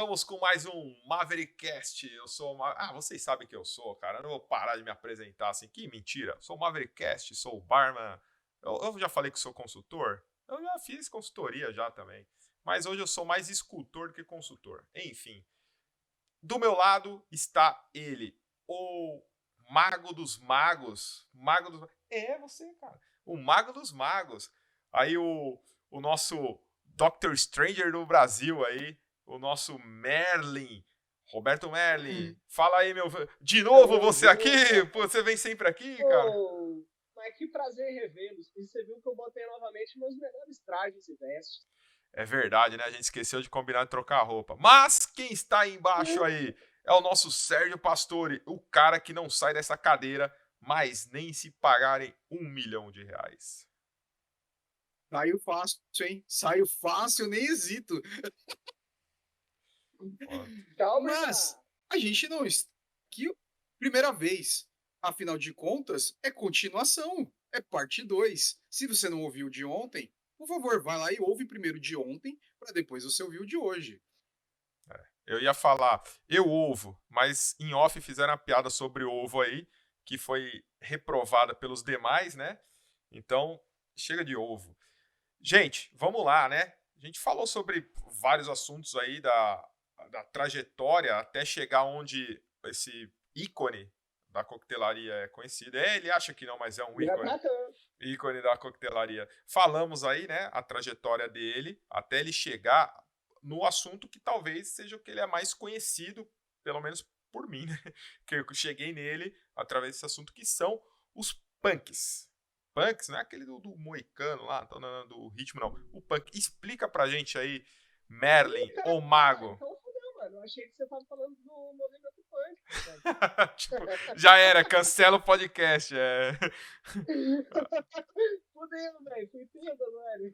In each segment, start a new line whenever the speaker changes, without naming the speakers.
Estamos com mais um Maverickcast. Eu sou vocês sabem que eu sou, cara. Eu não vou parar de me apresentar assim. Que mentira. Eu sou o Maverickcast, sou o barman. Eu já falei que sou consultor. Eu já fiz consultoria já também. Mas hoje eu sou mais escultor do que consultor. Enfim. Do meu lado está ele, o Mago dos Magos. É você, cara. O Mago dos Magos. Aí o nosso Doctor Stranger do Brasil aí. O nosso Merlin. Roberto Merlin. Fala aí, meu... De novo você aqui? Pô, você vem sempre aqui, cara?
Mas que prazer revê-los. E você viu que eu botei novamente meus melhores trajes e vestes.
É verdade, né? A gente esqueceu de combinar de trocar a roupa. Mas quem está aí embaixo aí é o nosso Sérgio Pastore, o cara que não sai dessa cadeira, mas nem se pagarem R$1 milhão.
Saiu fácil, hein? Saiu fácil, nem hesito. Mas a gente não... Que primeira vez, afinal de contas, é continuação. É parte 2. Se você não ouviu de ontem, por favor, vai lá e ouve primeiro de ontem, para depois você ouvir o de hoje.
Eu ia falar, eu ovo, mas em off fizeram a piada sobre o ovo aí, que foi reprovada pelos demais, né? Então, chega de ovo. Gente, vamos lá, né? A gente falou sobre vários assuntos aí da trajetória até chegar onde esse ícone da coquetelaria é conhecido. Ele acha que não, mas é um ícone da coquetelaria. Falamos aí, né, a trajetória dele até ele chegar no assunto que talvez seja o que ele é mais conhecido, pelo menos por mim, né? Que eu cheguei nele através desse assunto, que são os punks. Punks, não é aquele do moicano lá, do ritmo, não. O punk. Explica pra gente aí, Merlin, ou Mago.
Então fudeu, mano. Eu achei que você tava falando do movimento punk.
Tipo, já era, cancela o podcast.
Fudeu, velho. Fui pego, velho.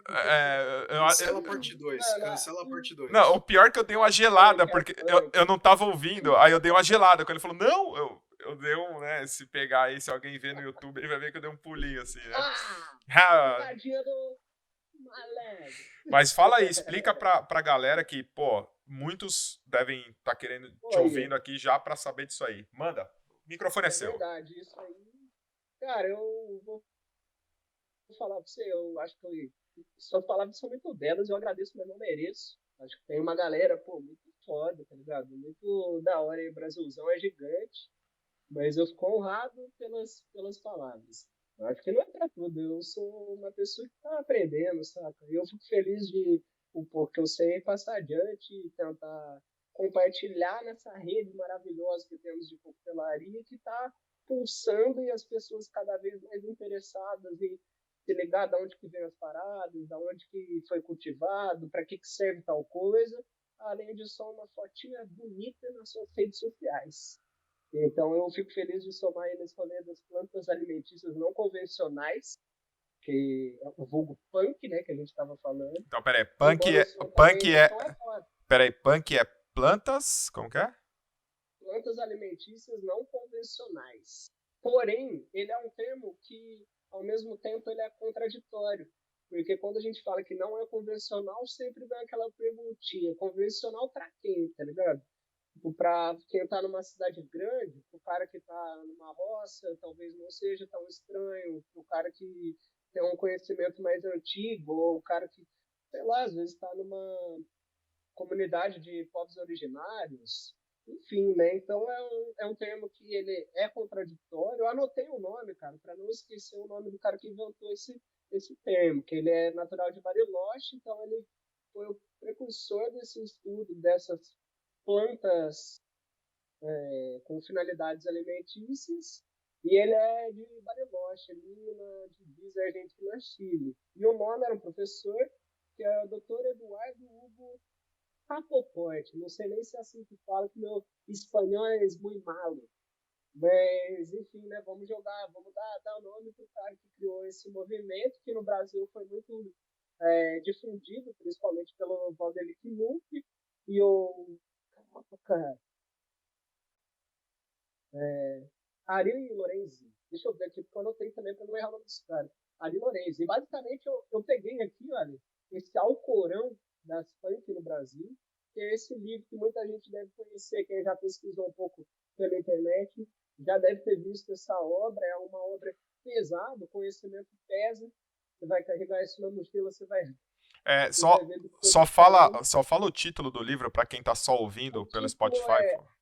Cancela a parte 2. Cancela a parte 2.
Não, o pior é que eu dei uma gelada, porque eu não tava ouvindo. Aí eu dei uma gelada. Quando ele falou, não, eu dei um, né? Se pegar aí, se alguém ver no YouTube, ele vai ver que eu dei um pulinho assim, né?
Tadinha do malandro.
Mas fala aí, explica pra galera que, pô, muitos devem estar querendo te ouvindo aqui já pra saber disso aí. Manda, o microfone é seu.
É verdade, isso aí. Cara, eu vou falar pra você, eu acho que suas palavras são muito belas, eu agradeço, mas não mereço. Acho que tem uma galera, pô, muito foda, tá ligado? Muito da hora aí, o Brasilzão é gigante, mas eu fico honrado pelas palavras. Eu acho que não é pra tudo, eu sou uma pessoa que tá aprendendo, saca? E eu fico feliz de o pouco que eu sei passar adiante e tentar compartilhar nessa rede maravilhosa que temos de coquetelaria que tá pulsando e as pessoas cada vez mais interessadas em se ligar de onde que vem as paradas, de onde que foi cultivado, para que serve tal coisa, além de só uma fotinha bonita nas suas redes sociais. Então eu fico feliz de somar aí nesse rolê das plantas alimentícias não convencionais, que é o vulgo punk, né, que a gente estava falando.
Então, peraí, punk é plantas, como que é?
Plantas alimentícias não convencionais. Porém, ele é um termo que, ao mesmo tempo, ele é contraditório. Porque quando a gente fala que não é convencional, sempre vem aquela perguntinha, convencional para quem, tá ligado? Tipo, para quem tá numa cidade grande, o cara que tá numa roça, talvez não seja tão estranho, o cara que tem um conhecimento mais antigo, ou o cara que, sei lá, às vezes está numa comunidade de povos originários, enfim, né? Então é um termo que ele é contraditório. Eu anotei o nome, cara, para não esquecer o nome do cara que inventou esse termo, que ele é natural de Bariloche, então ele foi o precursor desse estudo dessas plantas com finalidades alimentícias, e ele é de Bariloche, ali na divisa Argentina-Chile. E o nome era um professor, que é o Dr. Eduardo Hugo Rapoport. Não sei nem se é assim que fala, que meu espanhol é muito malo. Mas, enfim, né, vamos dar o nome para o cara que criou esse movimento, que no Brasil foi muito difundido, principalmente pelo Valdemir Knupp e o Ari Lorenzi. Deixa eu ver aqui, porque eu anotei também para não errar o nome desse cara. Ari Lorenzi. E basicamente eu peguei aqui, olha, esse Alcorão das punk no Brasil, que é esse livro que muita gente deve conhecer, quem já pesquisou um pouco pela internet, já deve ter visto essa obra, é uma obra pesada, o conhecimento pesa, você vai carregar isso na mochila, você vai
Só,
ver do que eu tô falando.
só fala o título do livro para quem tá só
O
ouvindo pelo
título
Spotify,
é
pô.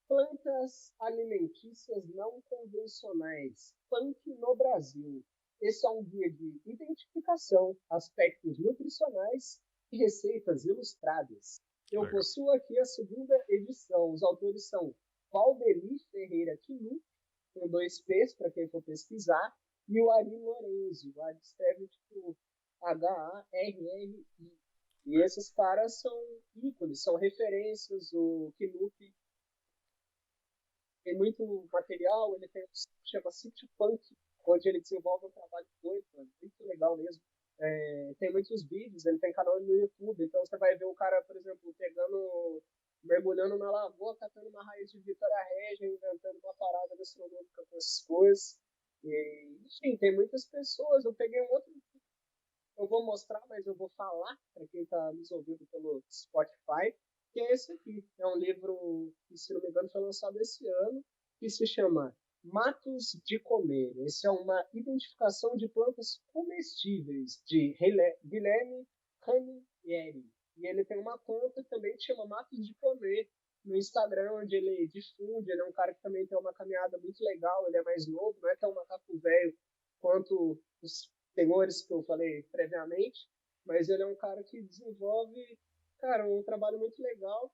Plantas alimentícias não convencionais, punk no Brasil. Esse é um guia de identificação, aspectos nutricionais e receitas ilustradas. Eu
Legal.
possuo aqui a segunda edição. Os autores são Valdeli Ferreira Quinu, com 2 P's para quem for pesquisar, e o Ari Lorenzi. O Ari escreve tipo Harri. E esses caras são ícones, são referências. O Knup tem muito material, ele tem um que chama City Punk, onde ele desenvolve um trabalho doido, muito legal mesmo. Tem muitos vídeos, ele tem canal no YouTube, então você vai ver o cara, por exemplo, mergulhando na lagoa, catando uma raiz de Vitória Régia, inventando uma parada gastronômica com essas coisas. E, enfim, tem muitas pessoas. Eu peguei um outro, eu vou mostrar, mas eu vou falar para quem está nos ouvindo pelo Spotify, que é esse aqui. É um livro que, se não me engano, foi lançado esse ano, que se chama Matos de Comer. Esse é uma identificação de plantas comestíveis de Guilherme Ranieri. E ele tem uma conta também que chama Matos de Comer no Instagram, onde ele difunde. Ele é um cara que também tem uma caminhada muito legal, ele é mais novo, não é tão macaco velho quanto os senhores que eu falei previamente, mas ele é um cara que desenvolve, cara, um trabalho muito legal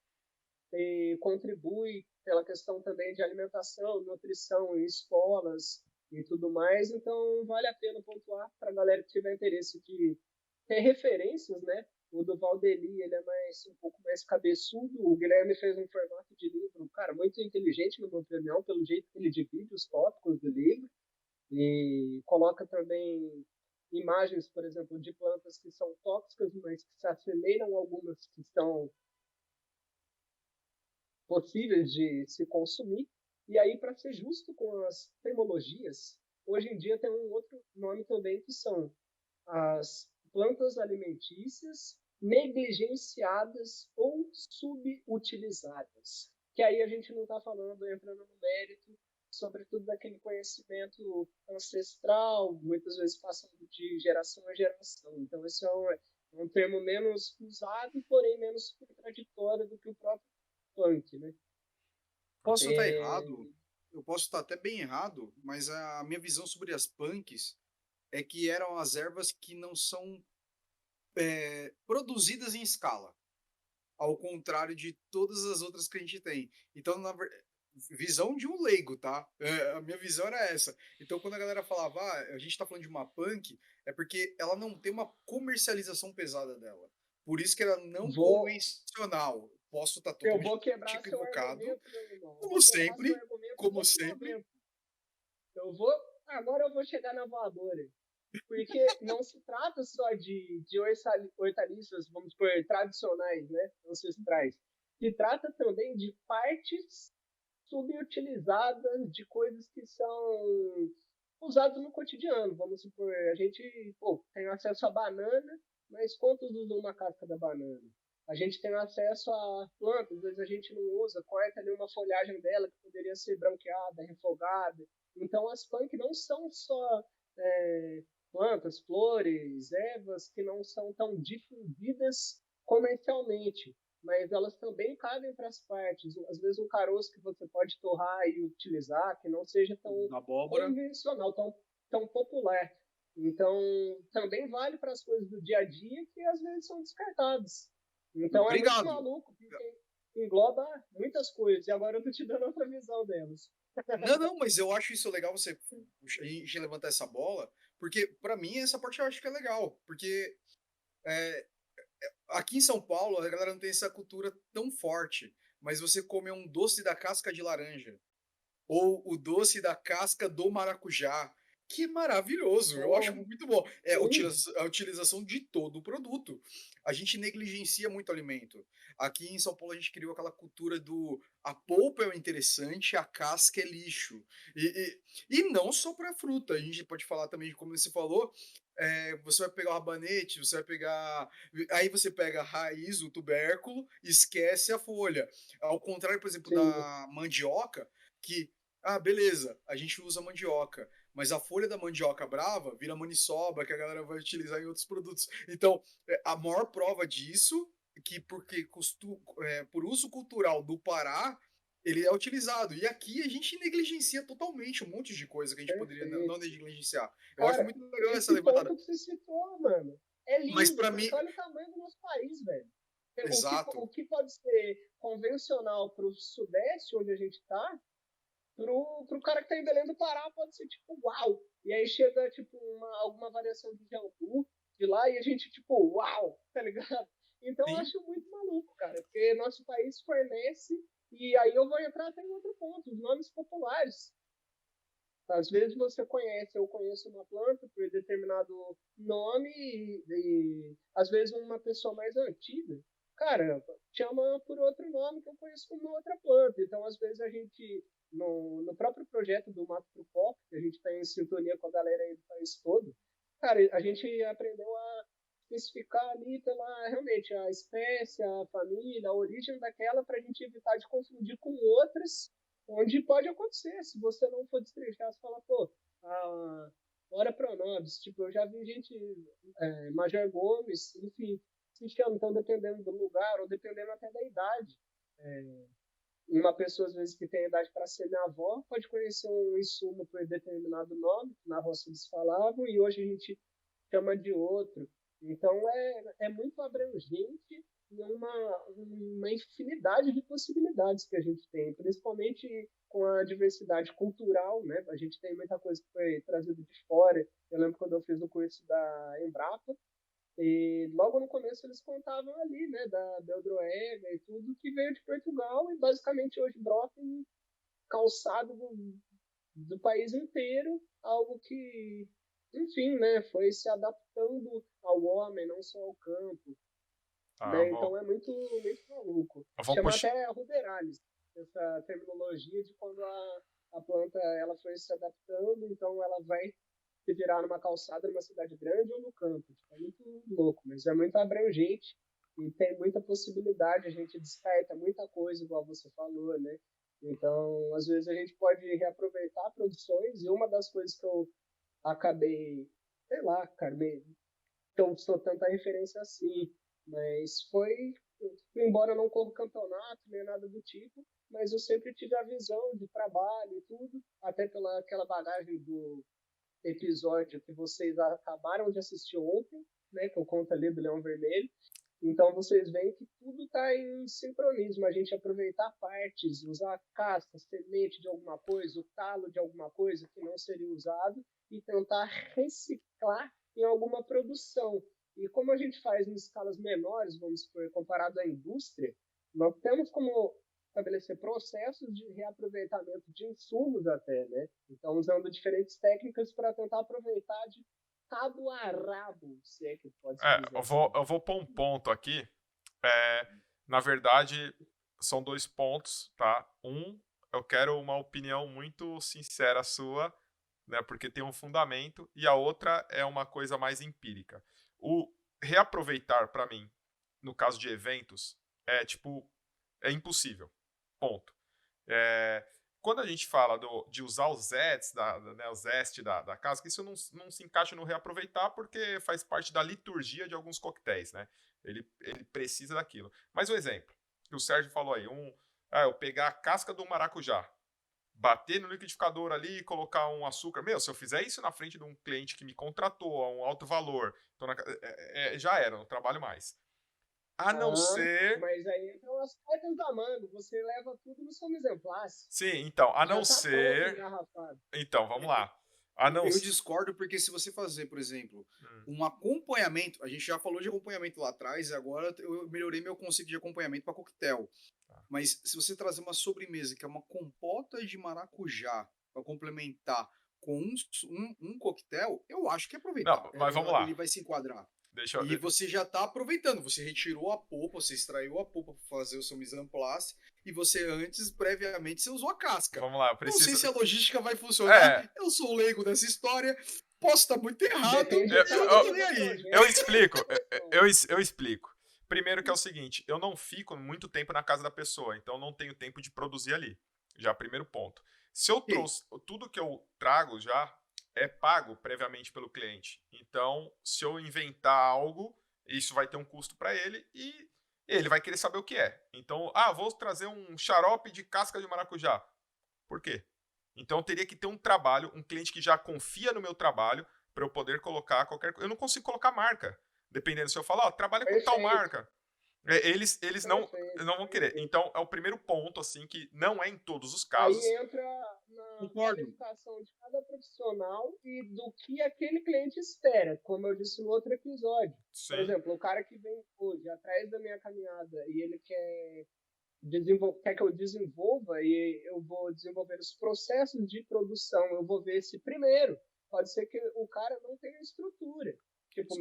e contribui pela questão também de alimentação, nutrição em escolas e tudo mais. Então, vale a pena pontuar para a galera que tiver interesse de ter referências, né? O do Valdeli, ele é um pouco mais cabeçudo. O Guilherme fez um formato de livro, cara, muito inteligente, na minha opinião, pelo jeito que ele divide os tópicos do livro e coloca também imagens, por exemplo, de plantas que são tóxicas, mas que se assemelham a algumas que são possíveis de se consumir. E aí, para ser justo com as termologias, hoje em dia tem um outro nome também, que são as plantas alimentícias negligenciadas ou subutilizadas. Que aí a gente não está falando, entrando no mérito, sobretudo daquele conhecimento ancestral, muitas vezes passando de geração a geração. Então, esse é um termo menos usado, porém menos contraditório do que o próprio punk, né?
Posso estar errado, eu posso estar até bem errado, mas a minha visão sobre as punks é que eram as ervas que não são produzidas em escala, ao contrário de todas as outras que a gente tem. Então, visão de um leigo, tá? A minha visão era essa. Então, quando a galera falava, a gente tá falando de uma punk, é porque ela não tem uma comercialização pesada dela. Por isso que ela não convencional. Posso estar totalmente
eu vou quebrar
equivocado.
seu argumento, meu irmão.
Como sempre, como sempre.
Agora eu vou chegar na voadora. Porque não se trata só de hortaliças, vamos supor, tradicionais, né? Ancestrais. Se trata também de partes subutilizadas de coisas que são usadas no cotidiano. Vamos supor, a gente tem acesso a banana, mas quantos usam uma casca da banana? A gente tem acesso a plantas, às vezes a gente não usa, corta ali uma folhagem dela que poderia ser branqueada, refogada. Então as punk não são só plantas, flores, ervas que não são tão difundidas comercialmente, mas elas também cabem para as partes. Às vezes um caroço que você pode torrar e utilizar, que não seja tão convencional, tão popular. Então, também vale para as coisas do dia a dia que às vezes são descartadas. Então é muito maluco, porque engloba muitas coisas. E agora eu tô te dando outra visão delas.
Não, mas eu acho isso legal a gente levantar essa bola, porque para mim essa parte eu acho que é legal, porque aqui em São Paulo a galera não tem essa cultura tão forte, mas você comer um doce da casca de laranja ou o doce da casca do maracujá, que maravilhoso, eu acho
Então,
muito bom. É
sim,
a utilização de todo o produto. A gente negligencia muito alimento. Aqui em São Paulo a gente criou aquela cultura do a polpa é o interessante, a casca é lixo. E não só para fruta, a gente pode falar também, como você falou, você vai pegar o rabanete, você vai pegar. Aí você pega a raiz, o tubérculo, esquece a folha. Ao contrário, por exemplo,
sim,
da mandioca, que, beleza, a gente usa mandioca. Mas a folha da mandioca brava vira maniçoba, que a galera vai utilizar em outros produtos. Então, a maior prova disso que porque por uso cultural do Pará, ele é utilizado. E aqui a gente negligencia totalmente um monte de coisa que a gente poderia não
perfeito.
negligenciar. Eu acho
Cara,
muito legal essa
esse
levantada.
ponto que você citou, mano, é
Mas
lindo,
para mim,
porque olha o tamanho do nosso país, velho. O
exato,
que pode ser convencional para o Sudeste, onde a gente está, pro cara que tá em Belém do Pará pode ser tipo, uau! E aí chega, tipo, alguma variação de jambu de lá e a gente, tipo, uau! Tá ligado? Então eu
sim,
acho muito maluco, cara, porque nosso país fornece, e aí eu vou entrar até em outro ponto, os nomes populares. Às vezes você conhece, eu conheço uma planta por determinado nome às vezes uma pessoa mais antiga, cara, chama por outro nome que eu conheço como outra planta. Então, às vezes a gente, no próprio projeto do Mato pro Copo, que a gente está em sintonia com a galera aí do país todo, cara, a gente aprendeu a especificar ali pela, realmente, a espécie, a família, a origem daquela, para a gente evitar de confundir com outras onde pode acontecer, se você não for destrinchar, você fala, pô, a hora pronobis, tipo, eu já vi gente, Major Gomes, enfim, se chama, então dependendo do lugar, ou dependendo até da idade. Uma pessoa, às vezes, que tem idade para ser minha avó, pode conhecer um insumo por determinado nome, que na roça eles falavam, e hoje a gente chama de outro. Então, é muito abrangente e uma infinidade de possibilidades que a gente tem, principalmente com a diversidade cultural, né? A gente tem muita coisa que foi trazida de fora. Eu lembro quando eu fiz o curso da Embrapa, e logo no começo eles contavam ali, né, da Beldroega e tudo, que veio de Portugal e basicamente hoje brota em calçado do país inteiro, algo que, enfim, né, foi se adaptando ao homem, não só ao campo,
Tá,
né? Então é muito, muito maluco.
eu vou
Chama
puxar.
até ruderalis, essa terminologia de quando a planta ela foi se adaptando, então ela vai se virar numa calçada numa cidade grande ou no campo. Tipo, é muito louco, mas é muito abrangente e tem muita possibilidade, a gente descarta muita coisa, igual você falou, né? Então, às vezes a gente pode reaproveitar produções e uma das coisas que eu acabei, sei lá, cara, então sou tanta referência assim, mas foi, embora eu não corra campeonato nem nada do tipo, mas eu sempre tive a visão de trabalho e tudo, até pela aquela bagagem do episódio que vocês acabaram de assistir ontem, né, que eu conto ali do Leão Vermelho. Então vocês veem que tudo está em sincronismo, a gente aproveitar partes, usar casca, semente de alguma coisa, o talo de alguma coisa que não seria usado e tentar reciclar em alguma produção. E como a gente faz em escalas menores, vamos supor, comparado à indústria, nós temos como estabelecer processos de reaproveitamento de insumos até, né? Então, usando diferentes técnicas para tentar aproveitar de cabo a rabo, se é que pode se dizer assim.
Eu vou pôr um ponto aqui. É, na verdade, são dois pontos, tá? Um, eu quero uma opinião muito sincera sua, né? Porque tem um fundamento. E a outra é uma coisa mais empírica. O reaproveitar, para mim, no caso de eventos, é tipo, é impossível. Ponto. É, quando a gente fala de usar os zets, né, o zeste da casca, isso não se encaixa no reaproveitar porque faz parte da liturgia de alguns coquetéis, né? Ele precisa daquilo. Mas o exemplo que o Sérgio falou aí, eu pegar a casca do maracujá, bater no liquidificador ali e colocar um açúcar. Meu, se eu fizer isso na frente de um cliente que me contratou a um alto valor, então já era, não trabalho mais. A não
Ah,
ser.
mas aí então as cartas da manga, você leva tudo no seu exemplares.
Sim, então, a
Já
não
está pronto,
ser.
engarrafado.
Então, vamos lá. A não.
eu discordo porque se você fazer, por exemplo,
Hum,
um acompanhamento, a gente já falou de acompanhamento lá atrás, e agora eu melhorei meu conceito de acompanhamento para coquetel.
tá.
Mas se você trazer uma sobremesa, que é uma compota de maracujá, para complementar com um coquetel, eu acho que é aproveitar.
Não, mas vamos lá.
Ele vai se enquadrar.
Deixa eu...
E você já tá aproveitando, você retirou a polpa, você extraiu a polpa para fazer o seu mise en place, e você antes, previamente, você usou a casca.
Vamos lá, eu
Não sei
preciso...
se a logística vai funcionar,
É.
eu sou leigo dessa história, posso estar muito errado,
Depende
eu
da
não tô
tamanho
nem
do
aí.
projeto.
Eu explico, eu explico. Primeiro que é o seguinte, eu não fico muito tempo na casa da pessoa, então não tenho tempo de produzir ali. Já primeiro ponto. Se eu trouxe, tudo que eu trago já é pago previamente pelo cliente. Então, se eu inventar algo, isso vai ter um custo para ele e ele vai querer saber o que é. Então, vou trazer um xarope de casca de maracujá. Por quê? Então, eu teria que ter um trabalho, um cliente que já confia no meu trabalho para eu poder colocar qualquer coisa. Eu não consigo colocar marca. Dependendo se eu falar, trabalha com tal marca. Eles não vão querer. Então, é o primeiro ponto, assim, que não é em todos os casos.
Aí entra na qualificação de cada profissional e do que aquele cliente espera, como eu disse no outro episódio.
Sim.
Por exemplo, o cara que vem hoje atrás da minha caminhada e ele quer que eu desenvolva e eu vou desenvolver os processos de produção, eu vou ver esse primeiro. Pode ser que o cara não tenha estrutura. Tipo,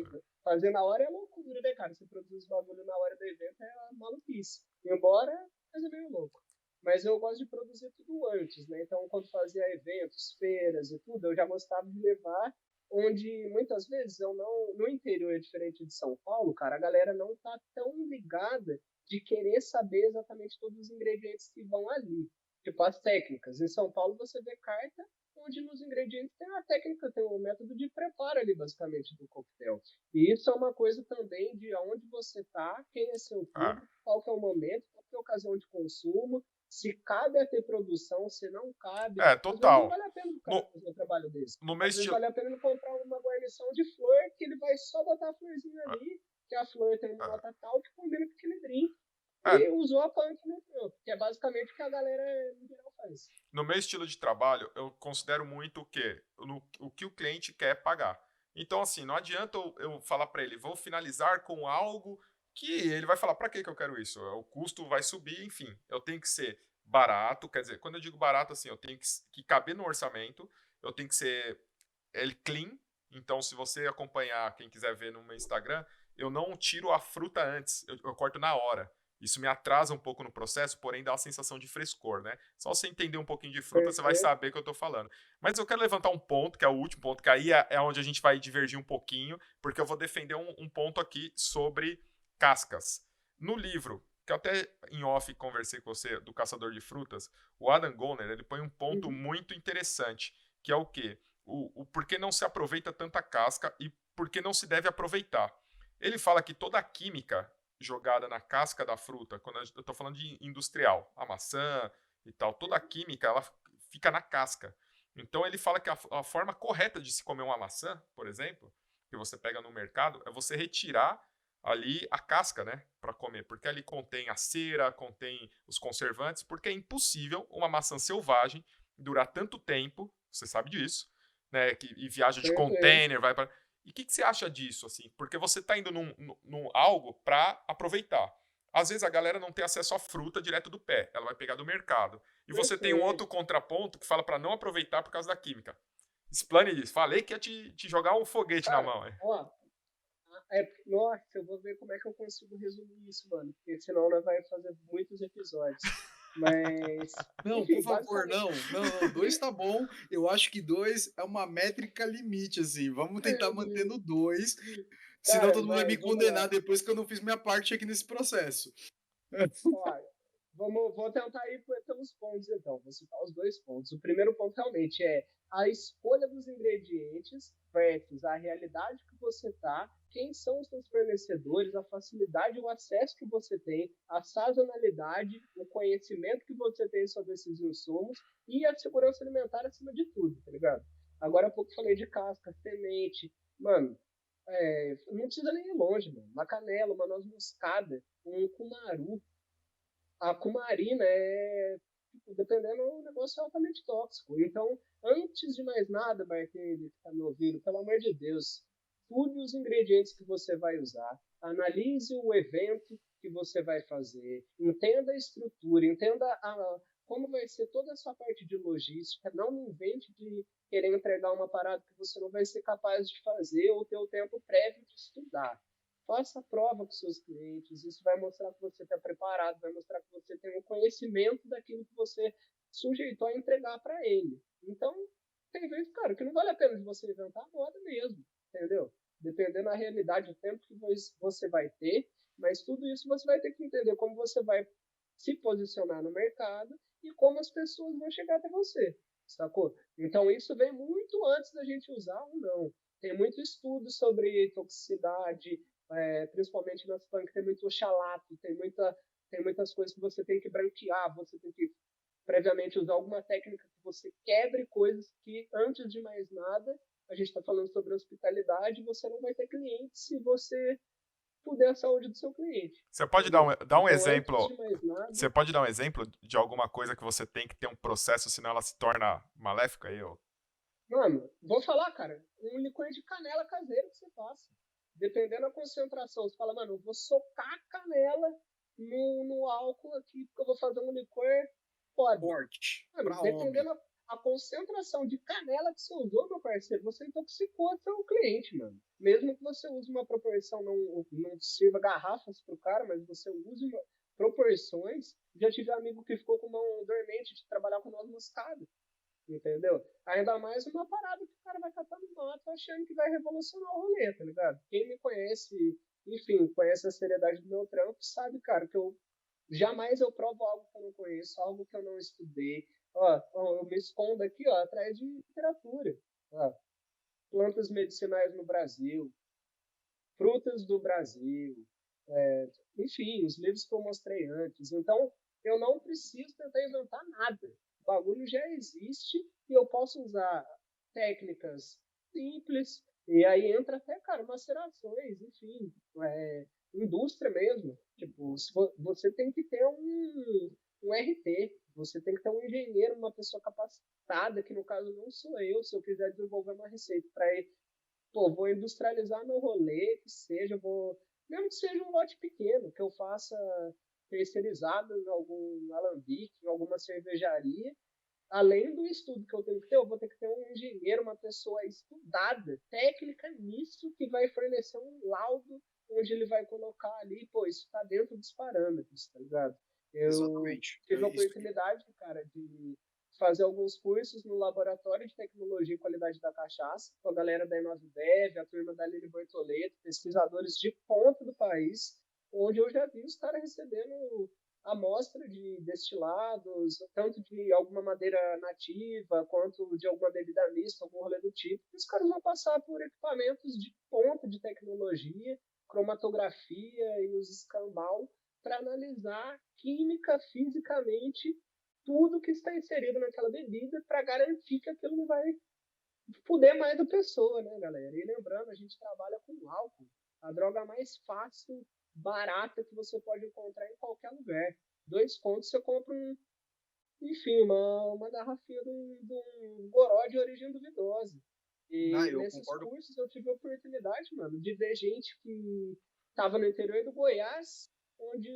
fazer na hora é loucura, né, cara? Você produz bagulho na hora do evento é maluquice. Embora seja meio louco. Mas eu gosto de produzir tudo antes, né? Então, quando fazia eventos, feiras e tudo, eu já gostava de levar, onde muitas vezes eu não... No interior, diferente de São Paulo, cara, a galera não tá tão ligada de querer saber exatamente todos os ingredientes que vão ali. Tipo, as técnicas. Em São Paulo, você vê carta onde nos ingredientes tem a técnica, tem o método de preparo ali, basicamente, do coquetel. E isso é uma coisa também de onde você tá, quem é seu público, qual que é o momento, qual que é a ocasião de consumo, se cabe a ter produção, se não cabe.
Total.
Não vale a pena o cara fazer um trabalho desse.
No meu estilo...
vale a pena ele comprar uma guarnição de flor, que ele vai só botar a florzinha ali, que a flor tem uma nota tal que combina com aquele drink. E usou a punk no trampo, que é basicamente o que a galera em geral faz.
No meu estilo de trabalho, eu considero muito o quê? O que o cliente quer pagar. Então, assim, não adianta eu falar para ele, vou finalizar com algo que ele vai falar, para que eu quero isso? O custo vai subir, enfim. Eu tenho que ser barato, quer dizer, quando eu digo barato, assim, eu tenho que caber no orçamento, eu tenho que ser clean. Então, se você acompanhar, quem quiser ver no meu Instagram, eu não tiro a fruta antes, eu corto na hora. Isso me atrasa um pouco no processo, porém dá uma sensação de frescor, né? Só você entender um pouquinho de fruta, você vai saber o que eu tô falando. Mas eu quero levantar um ponto, que é o último ponto, que aí é onde a gente vai divergir um pouquinho, porque eu vou defender um ponto aqui sobre cascas. No livro, que eu até em off conversei com você, do Caçador de Frutas, o Adam Goner, ele põe um ponto muito interessante, que é o quê? O porquê não se aproveita tanta casca e por que não se deve aproveitar. Ele fala que toda a química jogada na casca da fruta, quando eu estou falando de industrial, a maçã e tal, toda a química ela fica na casca. Então ele fala que a forma correta de se comer uma maçã, por exemplo, que você pega no mercado, é você retirar ali a casca, né, para comer, porque ali contém a cera, contém os conservantes, porque é impossível uma maçã selvagem durar tanto tempo, você sabe disso, né, e viaja de container, vai para... E o que você acha disso, assim? Porque você está indo num algo para aproveitar. Às vezes a galera não tem acesso à fruta direto do pé, ela vai pegar do mercado. E você tem um outro contraponto que fala para não aproveitar por causa da química. Explane isso. Falei que ia te jogar um foguete na mão.
Nossa, eu vou ver como é que eu consigo resumir isso, mano. Porque senão nós vai fazer muitos episódios. Mas.
Não, enfim, por favor, não. 2 tá bom. Eu acho que 2 é uma métrica limite, assim. Vamos tentar manter no 2. Senão todo mundo vai me condenar depois que eu não fiz minha parte aqui nesse processo.
Vou tentar ir pelos pontos, então. Vou citar os 2 pontos. O primeiro ponto realmente é a escolha dos ingredientes versus a realidade que você tá, quem são os seus fornecedores, a facilidade e o acesso que você tem, a sazonalidade, o conhecimento que você tem sobre esses insumos e a segurança alimentar acima de tudo, tá ligado? Agora há pouco falei de casca, semente. Mano, não precisa nem ir longe, mano. Uma canela, uma noz moscada, um cumaru. A cumarina dependendo, o negócio é altamente tóxico. Então, antes de mais nada, Barthelme, que tá me ouvindo, pelo amor de Deus, estude os ingredientes que você vai usar, analise o evento que você vai fazer, entenda a estrutura, entenda como vai ser toda essa parte de logística. Não me invente de querer entregar uma parada que você não vai ser capaz de fazer ou ter o tempo prévio de estudar. Faça a prova com seus clientes, isso vai mostrar que você está preparado, vai mostrar que você tem um conhecimento daquilo que você sujeitou a entregar para ele. Então, tem vezes, cara, que não vale a pena de você inventar moda mesmo, entendeu? Dependendo da realidade, o tempo que você vai ter, mas tudo isso você vai ter que entender como você vai se posicionar no mercado e como as pessoas vão chegar até você, sacou? Então, isso vem muito antes da gente usar ou não. Tem muito estudo sobre toxicidade, principalmente nas punk, tem muito oxalato, tem muitas coisas que você tem que branquear, você tem que previamente usar alguma técnica que você quebre coisas que, antes de mais nada, a gente está falando sobre hospitalidade, você não vai ter cliente se você puder a saúde do seu cliente.
Você pode dar um
então,
exemplo?
Antes de mais nada,
Você pode dar um exemplo de alguma coisa que você tem que ter um processo, senão ela se torna maléfica?
mano, vou falar, cara, um licor de canela caseiro que você faça. Dependendo da concentração, você fala, mano, eu vou socar a canela no álcool aqui, porque eu vou fazer um licor pode.
Forte.
Mano, dependendo a concentração de canela que você usou, meu parceiro, você intoxicou seu cliente, mano. Mesmo que você use uma proporção, não sirva garrafas pro cara, mas você use proporções. Já tive amigo que ficou com mão dormente de trabalhar com noz moscada, entendeu? Ainda mais uma parada que o cara vai catar no mato achando que vai revolucionar o rolê, tá ligado? Quem me conhece, enfim, conhece a seriedade do meu trampo, sabe, cara, que jamais eu provo algo que eu não conheço, algo que eu não estudei. Eu me escondo aqui, atrás de literatura. Plantas medicinais no Brasil, frutas do Brasil, enfim, os livros que eu mostrei antes. Então, eu não preciso tentar inventar nada. O bagulho já existe e eu posso usar técnicas simples, e aí entra até, cara, macerações, enfim, indústria mesmo. Tipo, você tem que ter um RT, você tem que ter um engenheiro, uma pessoa capacitada, que no caso não sou eu, se eu quiser desenvolver uma receita para ele, vou industrializar meu rolê, que seja, mesmo que seja um lote pequeno, que eu faça terceirizado em algum alambique, em alguma cervejaria, além do estudo que eu tenho que ter, eu vou ter que ter um engenheiro, uma pessoa estudada, técnica nisso, que vai fornecer um laudo onde ele vai colocar ali, isso está dentro dos parâmetros, tá ligado?
Exatamente.
Tive a oportunidade, cara, de fazer alguns cursos no Laboratório de Tecnologia e Qualidade da Cachaça, com a galera da Inovidev, a turma da Lili Bortoleto, pesquisadores de ponta do país, onde eu já vi os caras recebendo amostra de destilados, tanto de alguma madeira nativa, quanto de alguma bebida mista, algum rolê do tipo. E os caras vão passar por equipamentos de ponta de tecnologia, cromatografia e os escambau, para analisar química, fisicamente, tudo que está inserido naquela bebida, para garantir que aquilo não vai fuder mais a pessoa, né, galera? E lembrando, a gente trabalha com álcool, a droga mais fácil, barata que você pode encontrar em qualquer lugar. 2 contos você compra uma garrafinha de um goró de origem duvidosa. E nesses cursos eu tive a oportunidade, mano, de ver gente que tava no interior do Goiás, onde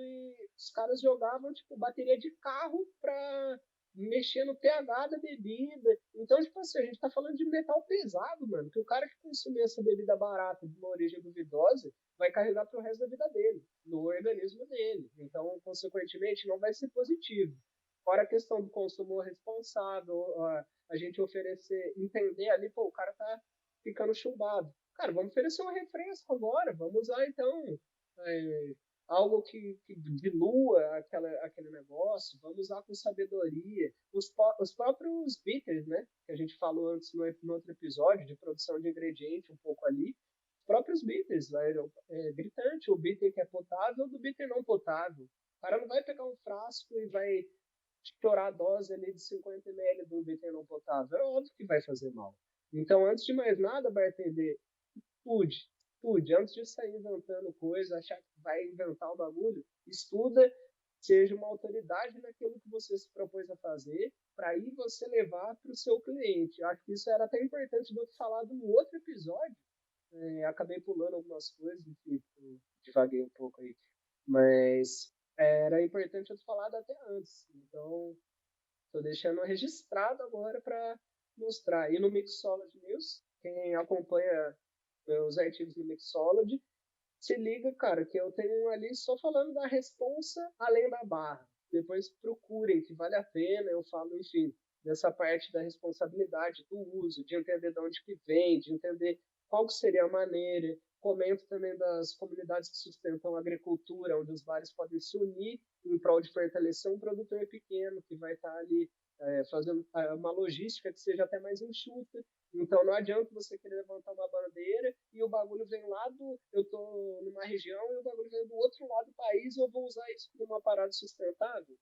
os caras jogavam, tipo, bateria de carro pra mexer no pH da bebida. Então, tipo assim, a gente tá falando de metal pesado, mano, que o cara que consumir essa bebida barata de uma origem duvidosa vai carregar pro resto da vida dele, no organismo dele. Então, consequentemente, não vai ser positivo. Fora a questão do consumo responsável, a gente oferecer, entender ali, o cara tá ficando chumbado. Cara, vamos oferecer um refresco agora, vamos usar, então, algo que dilua aquele negócio, vamos usar com sabedoria. Os próprios bitters, né, que a gente falou antes no outro episódio, de produção de ingrediente, um pouco ali, os próprios bitters, gritante, o bitter que é potável do bitter não potável. O cara não vai pegar um frasco e vai estourar a dose ali de 50 ml do bitter não potável. É óbvio que vai fazer mal. Então, antes de mais nada, bartender, estude. Antes de sair inventando coisa, achar que vai inventar o bagulho, estuda, seja uma autoridade naquilo que você se propôs a fazer, para aí você levar para o seu cliente. Eu acho que isso era até importante de eu ter falado no outro episódio. Acabei pulando algumas coisas, enfim, divaguei um pouco aí. Mas era importante eu ter falado até antes. Então, Tô deixando registrado agora para mostrar. E no Mixology News, quem acompanha meus artigos no Mixology, se liga, cara, que eu tenho um ali só falando da responsa além da barra. Depois procurem, que vale a pena. Eu falo, enfim, dessa parte da responsabilidade do uso, de entender de onde que vem, de entender qual que seria a maneira. Comento também das comunidades que sustentam a agricultura, onde os bares podem se unir em prol de fortalecer um produtor pequeno que vai estar ali fazendo uma logística que seja até mais enxuta. Então não adianta você querer levantar uma bandeira e o bagulho vem lá do... Eu tô numa região e o bagulho vem do outro lado do país e eu vou usar isso como uma parada sustentável.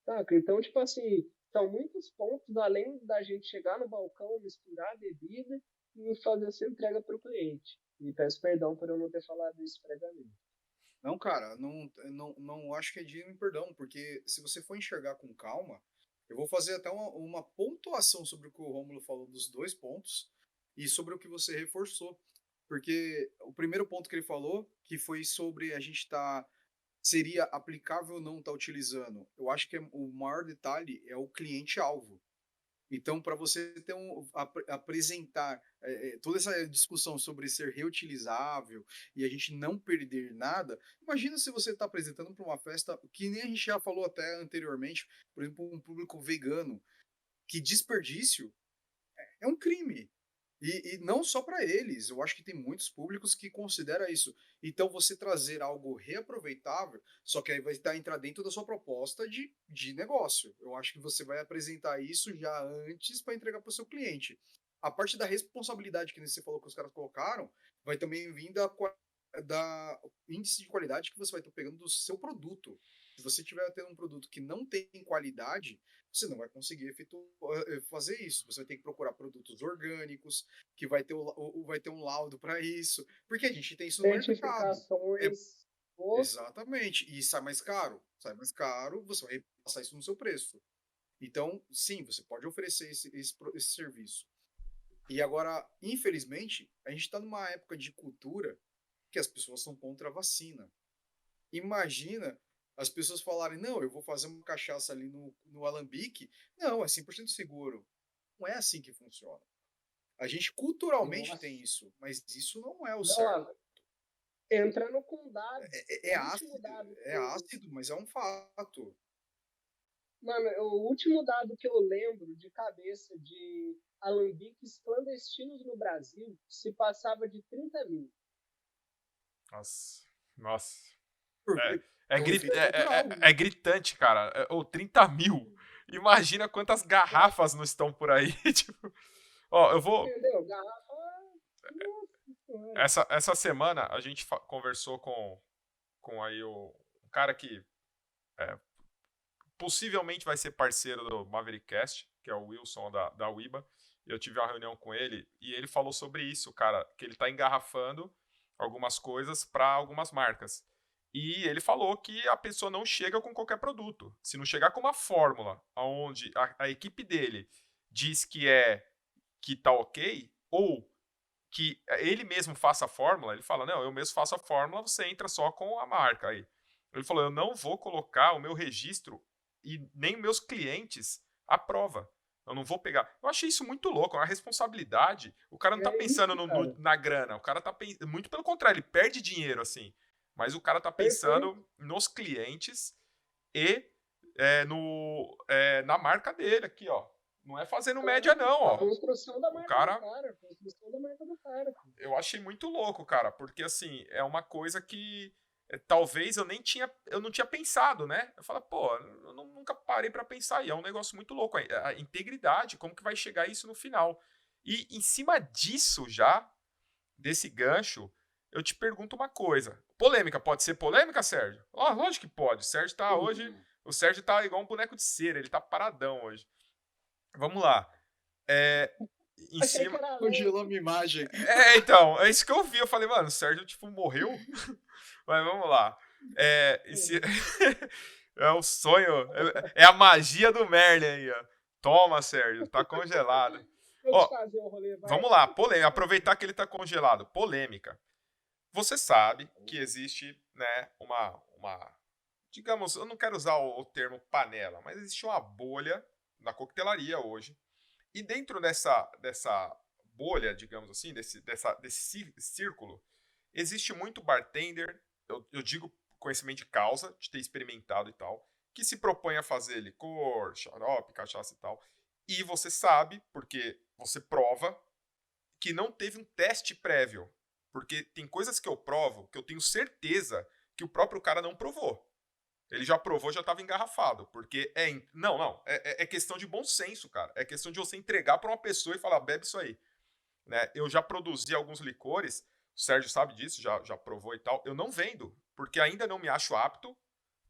Saca? Então, tipo assim, são muitos pontos, além da gente chegar no balcão, misturar a bebida e fazer essa entrega para o cliente. E peço perdão por eu não ter falado isso previamente.
Não, cara, não acho que é de perdão, porque se você for enxergar com calma, eu vou fazer até uma pontuação sobre o que o Rômulo falou dos 2 pontos e sobre o que você reforçou. Porque o primeiro ponto que ele falou, que foi sobre a gente seria aplicável ou não estar utilizando. Eu acho que o maior detalhe é o cliente-alvo. Então, para você ter apresentar toda essa discussão sobre ser reutilizável e a gente não perder nada, imagina se você está apresentando para uma festa que nem a gente já falou até anteriormente, por exemplo, um público vegano, que desperdício é um crime. E não só para eles, eu acho que tem muitos públicos que consideram isso. Então, você trazer algo reaproveitável, só que aí vai entrar dentro da sua proposta de negócio. Eu acho que você vai apresentar isso já antes para entregar para o seu cliente. A parte da responsabilidade que você falou que os caras colocaram, vai também vir da índice de qualidade que você vai estar pegando do seu produto. Se você estiver tendo um produto que não tem qualidade, você não vai conseguir fazer isso. Você vai ter que procurar produtos orgânicos, que vai ter um laudo para isso, porque a gente tem isso no mercado.
Certificações.
Exatamente. E sai mais caro. Sai mais caro, você vai passar isso no seu preço. Então, sim, você pode oferecer esse serviço. E agora, infelizmente, a gente está numa época de cultura que as pessoas são contra a vacina. Imagina as pessoas falarem, não, eu vou fazer uma cachaça ali no alambique. Não, é 100% seguro. Não é assim que funciona. A gente culturalmente tem isso, mas isso não é o certo.
Entrando com dados.
É ácido, mas é um fato.
Mano, o último dado que eu lembro de cabeça de alambiques clandestinos no Brasil se passava de 30 mil.
Nossa. É gritante, cara. Ou 30 mil. Imagina quantas garrafas não estão por aí. Tipo, ó, eu vou.
Entendeu? Garrafa.
Essa semana a gente conversou com aí um cara que possivelmente vai ser parceiro do Maverickcast, que é o Wilson da Uiba. Eu tive uma reunião com ele e ele falou sobre isso, cara, que ele tá engarrafando algumas coisas para algumas marcas. E ele falou que a pessoa não chega com qualquer produto. Se não chegar com uma fórmula onde a equipe dele diz que tá ok, ou que ele mesmo faça a fórmula, ele fala, não, eu mesmo faço a fórmula, você entra só com a marca aí. Ele falou, eu não vou colocar o meu registro e nem meus clientes à prova. Eu não vou pegar. Eu achei isso muito louco, é uma responsabilidade. O cara não tá pensando na grana, o cara tá pensando, muito pelo contrário, ele perde dinheiro, assim. Mas o cara tá pensando nos clientes e na marca dele aqui, ó. Não é fazendo média, não, ó.
A construção da marca do cara. Construção da marca do cara.
Eu achei muito louco, cara, porque, assim, é uma coisa que talvez eu não tinha pensado, né? Eu falo, pô, eu nunca parei pra pensar, e é um negócio muito louco. A integridade, como que vai chegar isso no final? E em cima disso já, desse gancho, eu te pergunto uma coisa. Polêmica, pode ser polêmica, Sérgio? Lógico que pode. O Sérgio tá igual um boneco de cera, ele tá paradão hoje. Vamos lá. Em cima.
Congelou a minha imagem.
Então, é isso que eu vi. Eu falei, mano, o Sérgio, tipo, morreu? Mas vamos lá. É o sonho. É a magia do Merlin aí, ó. Toma, Sérgio, tá congelado. Ó, vamos lá, polêmica. Aproveitar que ele tá congelado. Polêmica. Você sabe que existe, né, uma digamos, eu não quero usar o termo panela, mas existe uma bolha na coquetelaria hoje. E dentro dessa bolha, digamos assim, desse círculo, existe muito bartender, eu digo conhecimento de causa, de ter experimentado e tal, que se propõe a fazer licor, xarope, cachaça e tal. E você sabe, porque você prova, que não teve um teste prévio. Porque tem coisas que eu provo que eu tenho certeza que o próprio cara não provou. Ele já provou, já estava engarrafado. Porque é questão de bom senso, cara. É questão de você entregar para uma pessoa e falar, bebe isso aí. Né? Eu já produzi alguns licores, o Sérgio sabe disso, já provou e tal. Eu não vendo, porque ainda não me acho apto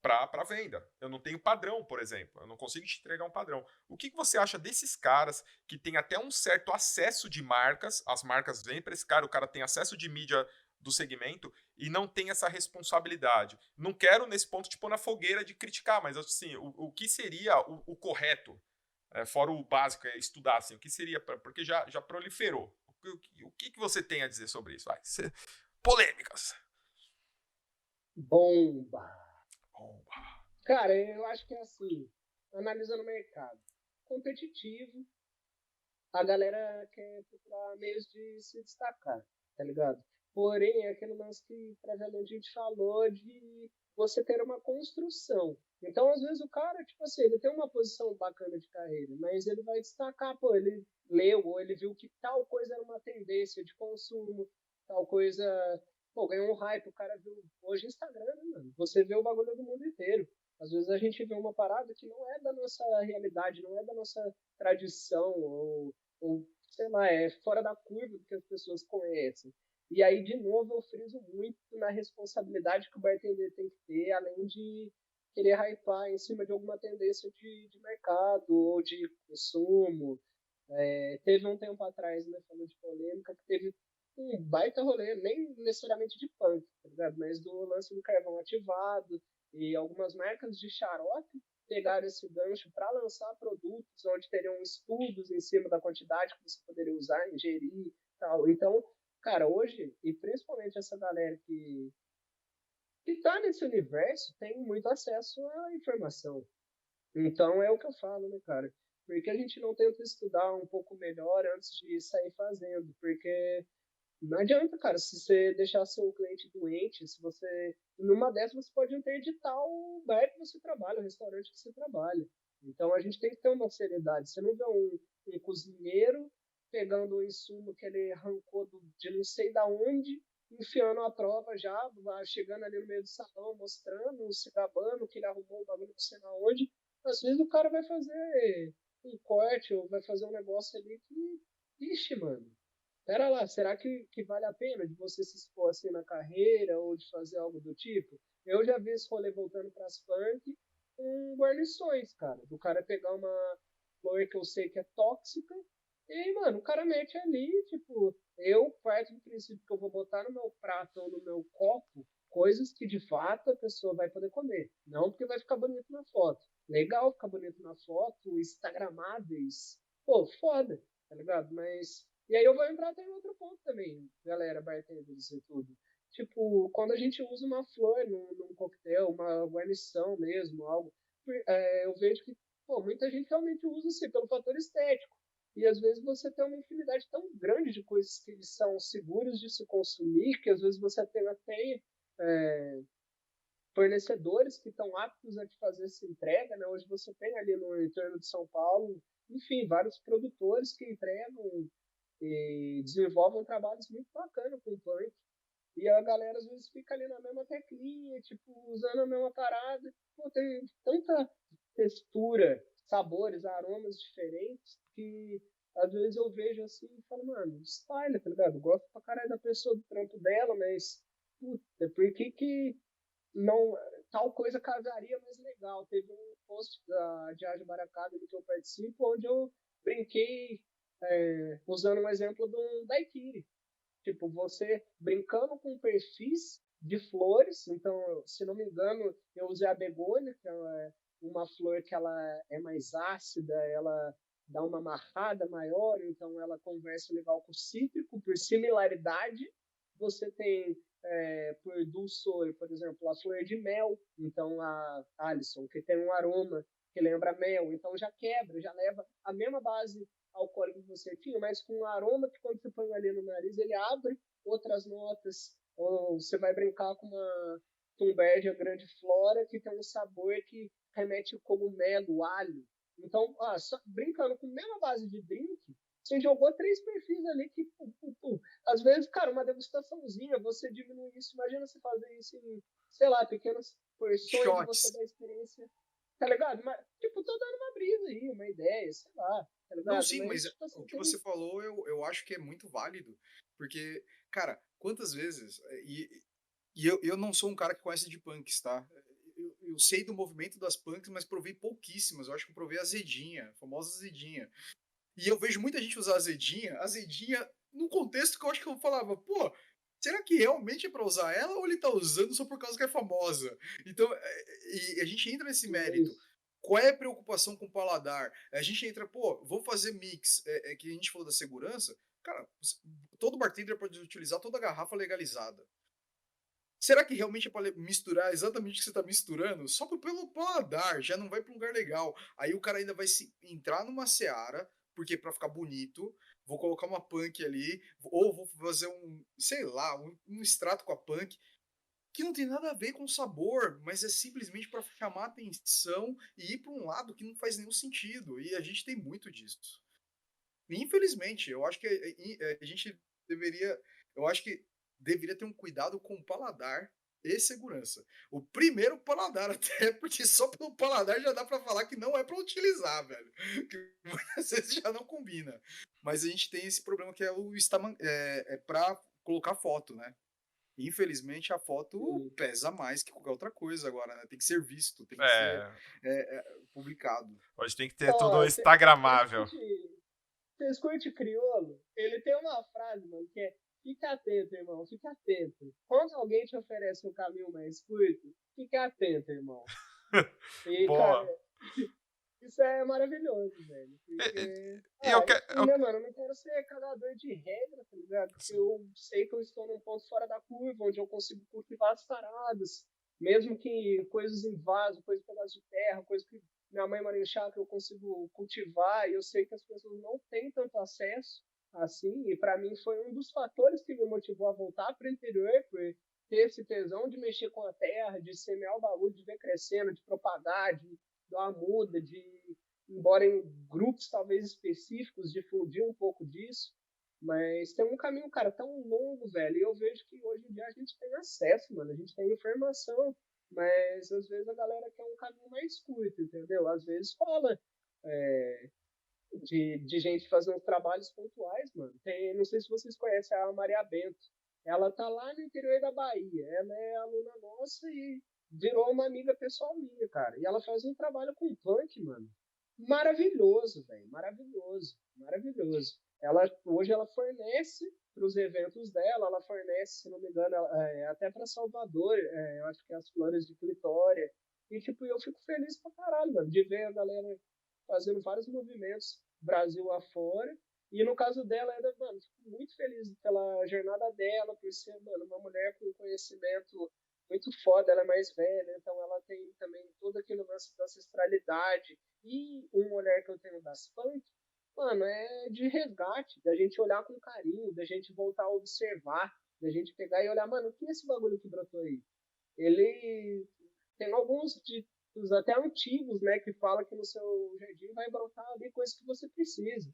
para venda. Eu não tenho padrão, por exemplo. Eu não consigo te entregar um padrão. O que você acha desses caras que tem até um certo acesso de marcas? As marcas vêm para esse cara, o cara tem acesso de mídia do segmento e não tem essa responsabilidade. Não quero, nesse ponto, te pôr na fogueira de criticar, mas assim, o que seria o correto? Fora o básico, é estudar, assim, o que seria, porque já proliferou. O que você tem a dizer sobre isso? Polêmicas.
Bomba! Cara, eu acho que é assim, analisando o mercado. Competitivo, a galera quer procurar meios de se destacar, tá ligado? Porém, é aquele lance que previamente a gente falou de você ter uma construção. Então, às vezes, o cara, tipo assim, ele tem uma posição bacana de carreira, mas ele vai destacar, pô, ele leu ou ele viu que tal coisa era uma tendência de consumo, tal coisa, pô, ganhou um hype, o cara viu. Hoje, Instagram, né, mano? Você vê o bagulho do mundo inteiro. Às vezes a gente vê uma parada que não é da nossa realidade, não é da nossa tradição, ou sei lá, é fora da curva do que as pessoas conhecem. E aí, de novo, eu friso muito na responsabilidade que o bartender tem que ter, além de querer hypar em cima de alguma tendência de mercado ou de consumo. Teve um tempo atrás, né, falando de polêmica, que teve um baita rolê, nem necessariamente de punk, tá ligado? Mas do lance do carvão ativado e algumas marcas de xarope pegaram esse gancho para lançar produtos onde teriam estudos em cima da quantidade que você poderia usar, ingerir e tal. Então, cara, hoje, e principalmente essa galera que tá nesse universo, tem muito acesso à informação. Então, é o que eu falo, né, cara? Por que a gente não tenta estudar um pouco melhor antes de sair fazendo? Porque não adianta, cara, se você deixar seu cliente doente, se você. Numa dessas você pode interditar o bar que você trabalha, o restaurante que você trabalha. Então a gente tem que ter uma seriedade. Você não vê um cozinheiro pegando o insumo que ele arrancou de não sei da onde, enfiando a prova já, chegando ali no meio do salão, mostrando, se gabando que ele arrumou o bagulho não sei na onde. Às vezes o cara vai fazer um corte ou vai fazer um negócio ali que. Ixi, mano, pera lá, será que vale a pena de você se expor assim na carreira ou de fazer algo do tipo? Eu já vi esse rolê voltando para as funk com guarnições, cara. Do cara pegar uma flor que eu sei que é tóxica e, mano, o cara mete ali, tipo, eu parto do princípio que eu vou botar no meu prato ou no meu copo coisas que de fato a pessoa vai poder comer. Não porque vai ficar bonito na foto. Legal ficar bonito na foto, instagramáveis. Pô, foda, tá ligado? Mas e aí eu vou entrar até em outro ponto também, galera, bartenders e tudo. Tipo, quando a gente usa uma flor num coquetel, uma guarnição mesmo, algo, eu vejo que, pô, muita gente realmente usa assim, pelo fator estético. E às vezes você tem uma infinidade tão grande de coisas que são seguras de se consumir, que às vezes você tem até fornecedores que estão aptos a te fazer essa entrega, né? Hoje você tem ali no entorno de São Paulo, enfim, vários produtores que entregam e desenvolvem trabalhos muito bacanas com o punk. E a galera às vezes fica ali na mesma teclinha, tipo, usando a mesma parada. Pô, tem tanta textura, sabores, aromas diferentes que às vezes eu vejo assim e falo, mano, style, tá ligado? Gosto pra caralho da pessoa, do trampo dela, mas puta, por que não tal coisa casaria mais legal? Teve um post da Diário Baracada que eu participo, onde eu brinquei usando um exemplo do daiquiri. Tipo, você brincando com perfis de flores. Então, se não me engano, eu usei a begônia, que é uma flor que ela é mais ácida, ela dá uma amarrada maior, então ela conversa legal com o cítrico. Por similaridade, você tem, por dulçor, por exemplo, a flor de mel, então a Alison, que tem um aroma que lembra mel, então já quebra, já leva a mesma base alcoólica que você tinha, mas com um aroma que quando você põe ali no nariz, ele abre outras notas, ou você vai brincar com uma Thunbergia Grande Flora, que tem um sabor que remete ao cogumelo, alho. Então, brincando com a mesma base de drink, você jogou 3 perfis ali que, às vezes, cara, uma degustaçãozinha, você diminui isso. Imagina você fazer isso em, sei lá, pequenas porções de você
Shots.
dar experiência, tá ligado? Mas, tipo, tô dando uma brisa aí, uma ideia, sei lá, tá ligado?
Não, sim, mas
tipo, assim,
o que você falou eu acho que é muito válido. Porque, cara, quantas vezes. E eu não sou um cara que conhece de punks, tá? Eu sei do movimento das punks, mas provei pouquíssimas. Eu acho que eu provei azedinha, a famosa azedinha. E eu vejo muita gente usar azedinha num contexto que eu acho que eu falava, pô, será que realmente é pra usar ela ou ele tá usando só por causa que é famosa? Então, e a gente entra nesse mérito. Qual é a preocupação com o paladar? A gente entra, pô, vou fazer mix, que a gente falou da segurança. Cara, todo bartender pode utilizar toda a garrafa legalizada. Será que realmente é para misturar exatamente o que você está misturando? Só pelo paladar, já não vai para um lugar legal. Aí o cara ainda vai entrar numa seara, porque para ficar bonito, vou colocar uma punk ali, ou vou fazer sei lá, um extrato com a punk, que não tem nada a ver com o sabor, mas é simplesmente para chamar atenção e ir para um lado que não faz nenhum sentido. E a gente tem muito disso. Infelizmente, eu acho que a gente deveria. Eu acho que deveria ter um cuidado com o paladar e segurança. O primeiro paladar, até porque só pelo paladar já dá para falar que não é para utilizar, velho. Que às vezes já não combina. Mas a gente tem esse problema que é o para colocar foto, né? Infelizmente a foto pesa mais que qualquer outra coisa agora, né? Tem que ser visto, tem que ser publicado.
Hoje tem que ter tudo instagramável.
Vocês curtem crioulo? Ele tem uma frase, mano, que é: fica atento, irmão, fica atento. Quando alguém te oferece um caminho mais curto, fica atento, irmão. E,
boa.
cara, isso é maravilhoso, velho. Porque. Mano, eu não quero ser cagador de regra, tá ligado? Porque eu sei que eu estou num ponto fora da curva, onde eu consigo cultivar as paradas. Mesmo que coisas em vaso, coisas pedaços de terra, coisas que minha mãe mora em chácara eu consigo cultivar, e eu sei que as pessoas não têm tanto acesso assim, e para mim foi um dos fatores que me motivou a voltar para o interior, por ter esse tesão de mexer com a terra, de semear o bagulho, de ver crescendo, de propagar, de dar uma muda, de, embora em grupos talvez específicos, difundir um pouco disso, mas tem um caminho, cara, tão longo, velho, e eu vejo que hoje em dia a gente tem acesso, mano, a gente tem informação, mas às vezes a galera quer um caminho mais curto, entendeu? Às vezes rola de gente fazendo trabalhos pontuais, mano. Não sei se vocês conhecem a Maria Bento. Ela tá lá no interior da Bahia. Ela é aluna nossa e virou uma amiga pessoal minha, cara. E ela faz um trabalho com punk, mano. Maravilhoso, velho. Maravilhoso. Maravilhoso. Hoje ela fornece para os eventos dela, ela fornece, se não me engano, até para Salvador, eu acho que é as flores de clitória. E, tipo, eu fico feliz pra caralho, mano, de ver a galera fazendo vários movimentos Brasil afora. E no caso dela, mano, fico muito feliz pela jornada dela, por ser, mano, uma mulher com conhecimento muito foda, ela é mais velha, então ela tem também todo aquele lance da ancestralidade. E um olhar que eu tenho das funk, mano, é de resgate, da gente olhar com carinho, da gente voltar a observar, da gente pegar e olhar, mano, o que é esse bagulho que brotou aí? Ele tem alguns títulos até antigos, né, que fala que no seu jardim vai brotar ali coisas que você precisa.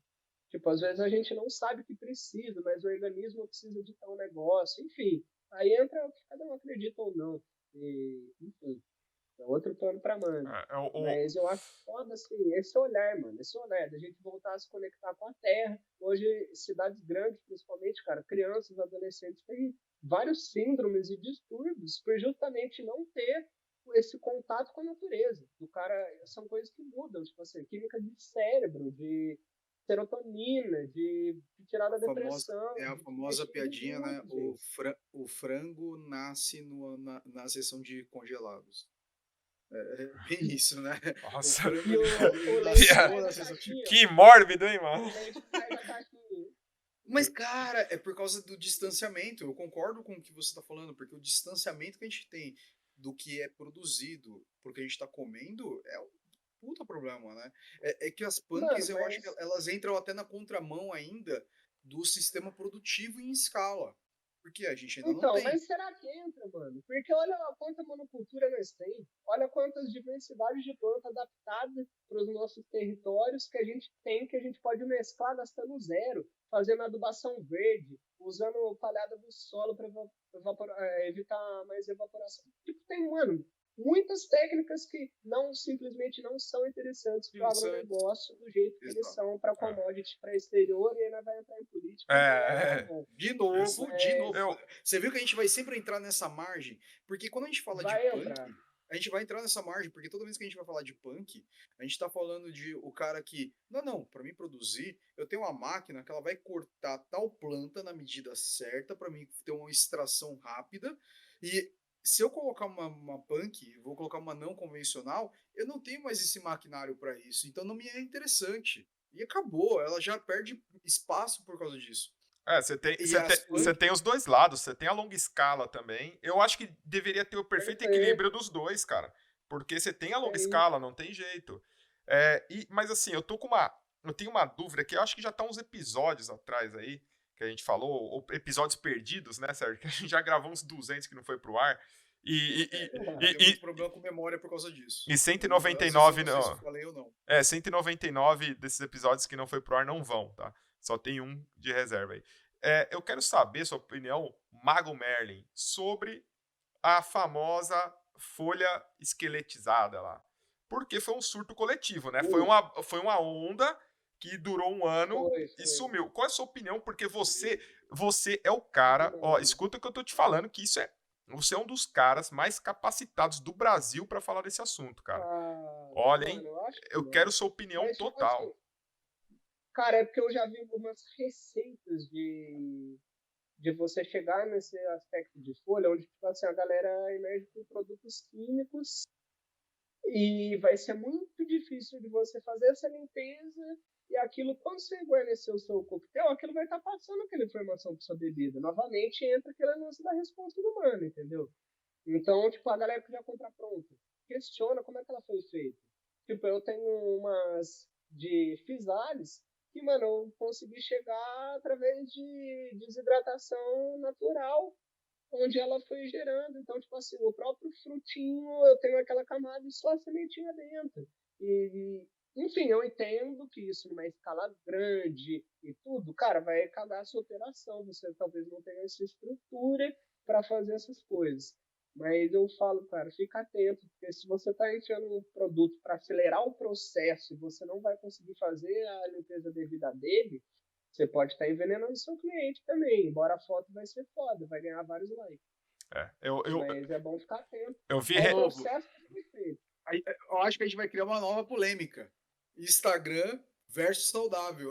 Tipo, às vezes a gente não sabe que precisa, mas o organismo precisa de tal negócio, enfim. Aí entra o que cada um acredita ou não. E, enfim, é outro plano pra manga. Mas eu acho foda, assim, esse olhar, mano, esse olhar, da gente voltar a se conectar com a terra. Hoje, cidades grandes, principalmente, cara, crianças, adolescentes, têm vários síndromes e distúrbios por justamente não ter esse contato com a natureza. O cara, são coisas que mudam, tipo assim, química de cérebro, de serotonina, de tirar da depressão.
É a famosa piadinha, né? O frango nasce na seção de congelados. É bem isso, né?
Nossa.
Que
mórbido, hein, mano?
Mas, cara, é por causa do distanciamento. Eu concordo com o que você está falando, porque o distanciamento que a gente tem do que é produzido porque a gente está comendo puta problema, né? É que as
Mano,
punks, eu acho que
mas
elas entram até na contramão ainda do sistema produtivo em escala. Porque a gente ainda não
Então,
tem.
mas será que entra, mano? Porque olha quanta monocultura nós tem, olha quantas diversidades de planta adaptadas para os nossos territórios que a gente tem, que a gente pode mesclar gastando zero, fazendo adubação verde, usando palhada do solo para evitar mais evaporação. Tipo, tem, mano, muitas técnicas que não simplesmente não são interessantes para o
Interessantes.
agronegócio do jeito que eles
Exato.
são para
É.
commodity, para exterior, e ainda vai entrar em política e não é
É,
bom.
De novo, de
Mas
novo.
eu,
Você viu que a gente vai sempre entrar nessa margem? Porque quando a gente fala de
vai
punk,
entrar.
a gente vai entrar nessa margem, porque toda vez que a gente vai falar de punk, a gente tá falando de o cara que, não, para mim produzir, eu tenho uma máquina que ela vai cortar tal planta na medida certa para mim ter uma extração rápida. E se eu colocar uma punk, vou colocar uma não convencional, eu não tenho mais esse maquinário para isso. Então não me é interessante. E acabou, ela já perde espaço por causa disso.
você tem,
E
você
as
tem, você
punk
tem os dois lados, você tem a longa escala também. Eu acho que deveria ter o perfeito
Perfeito.
equilíbrio dos dois, cara. Porque você tem a longa
Tem.
escala, não tem jeito. Mas assim, eu tenho uma dúvida que eu acho que já tá uns episódios atrás aí, que a gente falou, ou episódios perdidos, né, Sérgio? Que a gente já gravou uns 200 que não foi pro ar. E, e,
Eu
e,
tenho muito
e,
problema com memória por causa disso.
e
Às vezes eu
199,
não sei se eu falei ou não.
199 desses episódios que não foi pro ar não vão, tá? Só tem um de reserva aí. Eu quero saber sua opinião, Mago Merlin, sobre a famosa folha esqueletizada lá. Porque foi um surto coletivo, né?
Uh,
Foi uma onda que durou um ano e
foi.
sumiu. Qual é a sua opinião? Porque você é o cara, ó,
Mano.
escuta o que eu tô te falando, você é um dos caras mais capacitados do Brasil para falar desse assunto, cara.
Ah,
Olha, hein?
mano, eu acho que
Eu
não.
quero sua opinião
Mas, tipo assim,
total.
cara, é porque eu já vi algumas receitas de você chegar nesse aspecto de folha, onde, tipo assim, a galera emerge com produtos químicos e vai ser muito difícil de você fazer essa limpeza e aquilo, quando você guarnecer o seu coquetel, aquilo vai estar passando aquela informação para sua bebida. Novamente entra aquele lance da resposta do humano, entendeu? Então, tipo, a galera que já compra pronto, questiona como é que ela foi feita. Tipo, eu tenho umas de Fisales que, mano, eu consegui chegar através de desidratação natural, onde ela foi gerando. Então, tipo assim, o próprio frutinho, eu tenho aquela camada e só a sementinha dentro. Enfim, eu entendo que isso numa escala grande e tudo, cara, vai cagar a sua operação. Você talvez não tenha essa estrutura para fazer essas coisas. Mas eu falo, cara, fica atento, porque se você está enfiando um produto para acelerar o processo e você não vai conseguir fazer a limpeza devida dele, você pode estar envenenando seu cliente também. Embora a foto vai ser foda, vai ganhar vários likes.
É, eu, eu,
Mas é bom ficar atento
eu vi.
De
ao
novo,
processo que foi feito.
eu acho que a gente vai criar uma nova polêmica. Instagram versus saudável.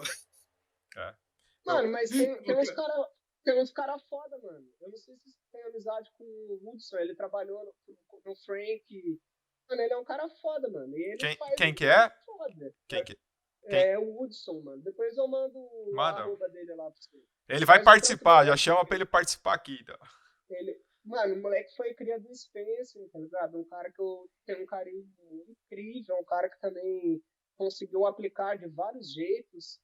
É, eu,
Mano, mas tem uns cara foda, mano. Eu não sei se você tem amizade com o Hudson, ele trabalhou no Frank. Mano, ele é um cara foda, mano. E ele faz
quem
um
que
trampo
é?
foda.
Quem que. Quem,
É o Hudson, mano. Depois eu mando a
manda.
arroba dele lá pra você.
Ele vai
Faz um trampo do
participar, já
mesmo
chama pra
jeito.
ele participar aqui. Tá?
Mano, o moleque foi criado do Spencer, tá ligado? Um cara que eu tenho um carinho incrível, um cara que também conseguiu aplicar de vários jeitos,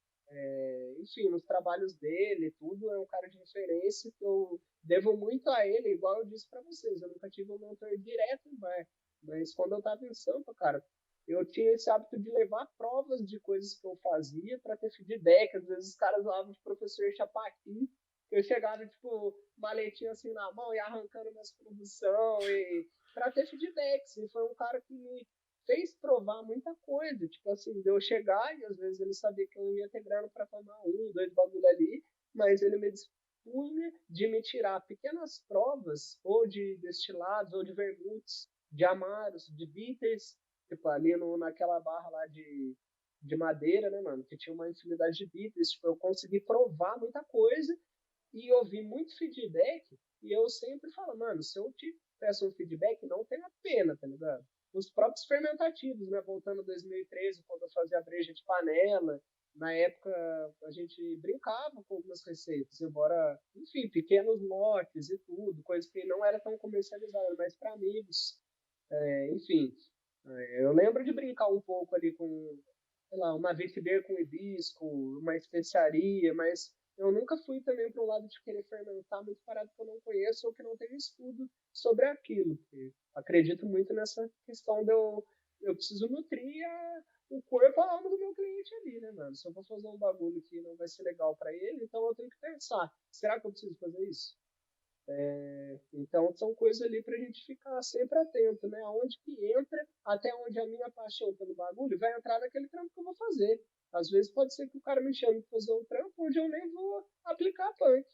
enfim, nos trabalhos dele, tudo. É um cara de referência que eu devo muito a ele, igual eu disse pra vocês. Eu nunca tive um mentor direto no bar, mas quando eu tava em Sampa, cara, eu tinha esse hábito de levar provas de coisas que eu fazia pra ter feedback. Às vezes os caras falavam de professor Chapaqui, eu chegava, tipo, maletinha assim na mão e arrancando minhas produção e pra ter feedbacks. E foi um cara que me fez provar muita coisa. Tipo assim, de eu chegar e às vezes ele sabia que eu não ia ter grana pra tomar um, dois bagulho ali, mas ele me dispunha de me tirar pequenas provas, ou de destilados, ou de vermutes, de amaros, de bitters, tipo, ali naquela barra lá de madeira, né, mano, que tinha uma infinidade de bitters. Tipo, eu consegui provar muita coisa e ouvir muito feedback, e eu sempre falo, mano, se eu te peço um feedback, não tenha pena, tá ligado? Os próprios fermentativos, né? Voltando a 2013, quando eu fazia breja de panela, na época a gente brincava com algumas receitas, embora, enfim, pequenos lotes e tudo, coisa que não era tão comercializada, mas para amigos, enfim. Eu lembro de brincar um pouco ali com, sei lá, uma vetiver com hibisco, uma especiaria, mas eu nunca fui também para o lado de querer fermentar muito parado que eu não conheço ou que não tenho estudo sobre aquilo. Porque acredito muito nessa questão de eu preciso nutrir o corpo, a alma do meu cliente ali, né, mano? Se eu vou fazer um bagulho que não vai ser legal para ele, então eu tenho que pensar, será que eu preciso fazer isso? Então são coisas ali pra gente ficar sempre atento, né? Aonde que entra, até onde a minha paixão pelo bagulho vai entrar naquele trampo que eu vou fazer. Às vezes pode ser que o cara me chame pra fazer um trampo onde eu nem vou aplicar punk,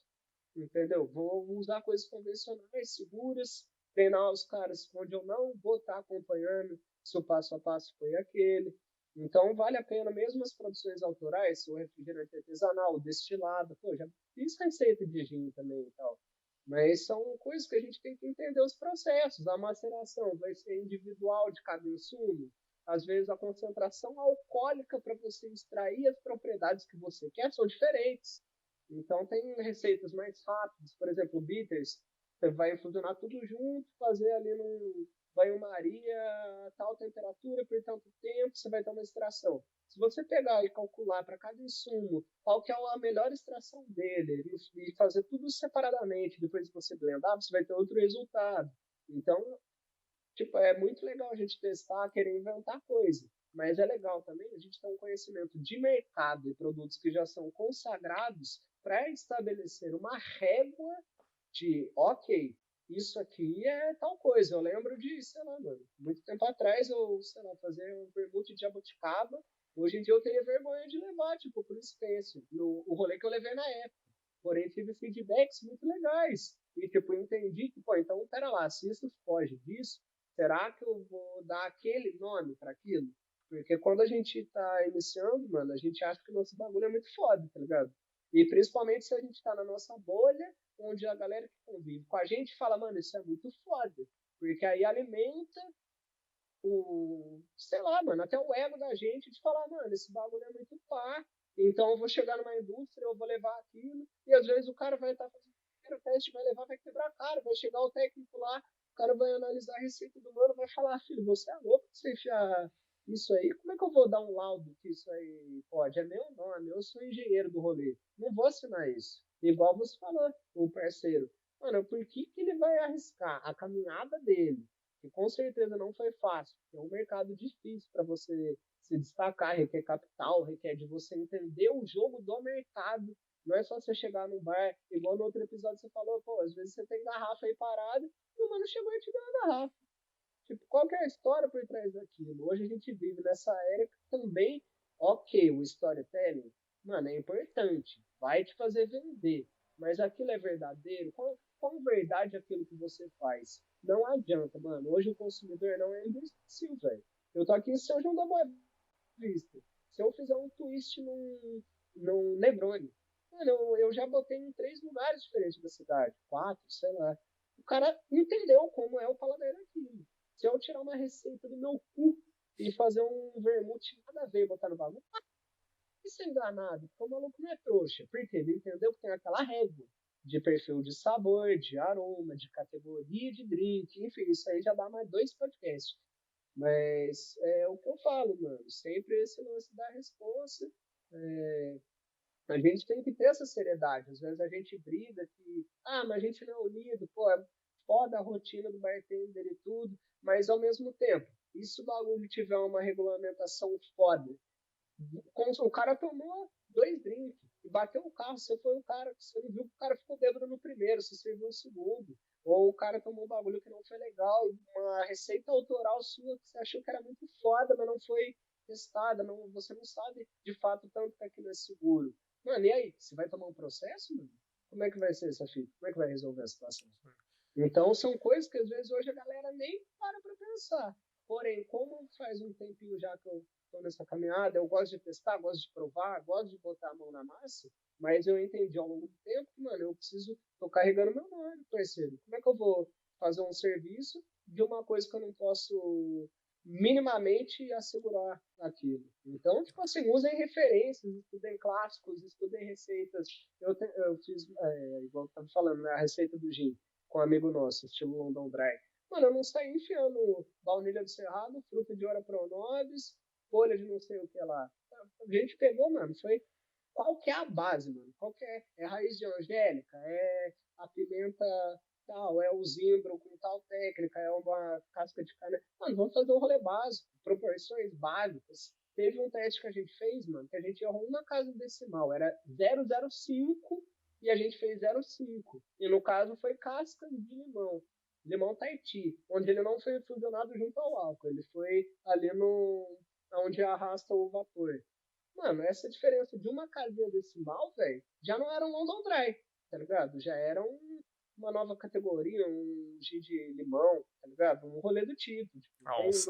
entendeu? Vou usar coisas convencionais, seguras, treinar os caras onde eu não vou estar acompanhando se o passo a passo foi aquele. Então vale a pena mesmo as produções autorais, o refrigerante artesanal, o destilado, pô, já fiz receita de gin também e tal. Mas são coisas que a gente tem que entender os processos. A maceração vai ser individual de cada insumo. Às vezes a concentração alcoólica para você extrair as propriedades que você quer são diferentes. Então tem receitas mais rápidas, por exemplo, bitters, você vai fusionar tudo junto, fazer ali num banho-maria a tal temperatura por tanto tempo, você vai ter uma extração. Se você pegar e calcular para cada insumo qual que é a melhor extração dele e fazer tudo separadamente, depois que você blendar, você vai ter outro resultado. Então, tipo, é muito legal a gente testar, querer inventar coisa. Mas é legal também a gente ter um conhecimento de mercado e produtos que já são consagrados para estabelecer uma régua de, ok, isso aqui é tal coisa. Eu lembro de, sei lá, mano, muito tempo atrás eu, sei lá, fazer um vermute de jabuticaba. Hoje em dia eu teria vergonha de levar, tipo, por experiência, o rolê que eu levei na época. Porém, tive feedbacks muito legais. E, tipo, entendi que, pô, então, pera lá, se isso foge disso, será que eu vou dar aquele nome para aquilo? Porque quando a gente tá iniciando, mano, a gente acha que o nosso bagulho é muito foda, tá ligado? E principalmente se a gente tá na nossa bolha, onde a galera que convive com a gente fala, mano, isso é muito foda. Porque aí alimenta sei lá, mano, até o ego da gente de falar, mano, esse bagulho é muito pá. Então eu vou chegar numa indústria, eu vou levar aquilo, e às vezes o cara vai estar fazendo o primeiro teste, vai levar, vai quebrar a cara, vai chegar o técnico lá, o cara vai analisar a receita do mano, vai falar, filho, você é louco pra você enfiar isso aí? Como é que eu vou dar um laudo que isso aí pode? É meu nome, eu sou engenheiro do rolê. Não vou assinar isso. Igual você falou, o parceiro. Mano, por que ele vai arriscar a caminhada dele? Que com certeza não foi fácil. É um mercado difícil para você se destacar, requer capital, requer de você entender o jogo do mercado. Não é só você chegar num bar, igual no outro episódio você falou, pô, às vezes você tem garrafa aí parada e o mano chegou e te deu a garrafa. Tipo, qual que é a história por trás daquilo? Hoje a gente vive nessa era que também, ok, o storytelling, mano, é importante, vai te fazer vender, mas aquilo é verdadeiro? Qual verdade é aquilo que você faz? Não adianta, mano. Hoje o consumidor não é imbecil, velho. Eu tô aqui em São João da Boa Vista. Se eu fizer um twist num Negroni, mano, eu já botei em 3 lugares diferentes da cidade, 4, sei lá. O cara entendeu como é o paladar daquilo. Se eu tirar uma receita do meu cu e fazer um vermute nada a ver e botar no bagulho, isso é enganado, porque o maluco não é trouxa. Porque ele entendeu que tem aquela régua de perfil de sabor, de aroma, de categoria de drink, enfim, isso aí já dá mais 2 podcasts. Mas é o que eu falo, mano. Sempre esse lance da resposta. A gente tem que ter essa seriedade. Às vezes a gente briga que, mas a gente não é unido, pô, é foda a rotina do bartender e tudo, mas ao mesmo tempo, e se o bagulho tiver uma regulamentação foda? O cara tomou 2 drinks e bateu o carro, você foi o cara, você não viu que o cara ficou bêbado no primeiro, você serviu no segundo. Ou o cara tomou um bagulho que não foi legal, uma receita autoral sua que você achou que era muito foda, mas não foi testada, você não sabe de fato tanto que aquilo é seguro. Mano, e aí? Você vai tomar um processo, mano? Como é que vai ser essa fita? Como é que vai resolver a situação? Então são coisas que às vezes hoje a galera nem para pra pensar. Porém, como faz um tempinho já que eu tô nessa caminhada, eu gosto de testar, gosto de provar, gosto de botar a mão na massa, mas eu entendi ao longo do tempo que, mano, eu preciso, tô carregando meu nome, parceiro. Como é que eu vou fazer um serviço de uma coisa que eu não posso minimamente assegurar aquilo? Então, tipo assim, usem referências, estudem clássicos, estudem receitas. Eu fiz, igual eu tava falando, né, a receita do gin com um amigo nosso, estilo London Dry. Mano, eu não saí enfiando baunilha do cerrado, fruta de ora pronobis, folha de não sei o que lá. A gente pegou, mano, foi qual que é a base, mano? Qual que é? É raiz de angélica? É a pimenta tal? É o zimbro com tal técnica? É uma casca de cana? Mano, vamos fazer um rolê básico, proporções básicas. Teve um teste que a gente fez, mano, que a gente errou uma casa decimal. Era 0,05 e a gente fez 0,5. E no caso foi casca de limão. Limão Tahiti, onde ele não foi fusionado junto ao álcool. Ele foi ali no onde arrasta o vapor. Mano, essa diferença de uma casinha decimal, velho, já não era um London Dry, tá ligado? Já era uma nova categoria, um gin de limão, tá ligado? Um rolê do tipo.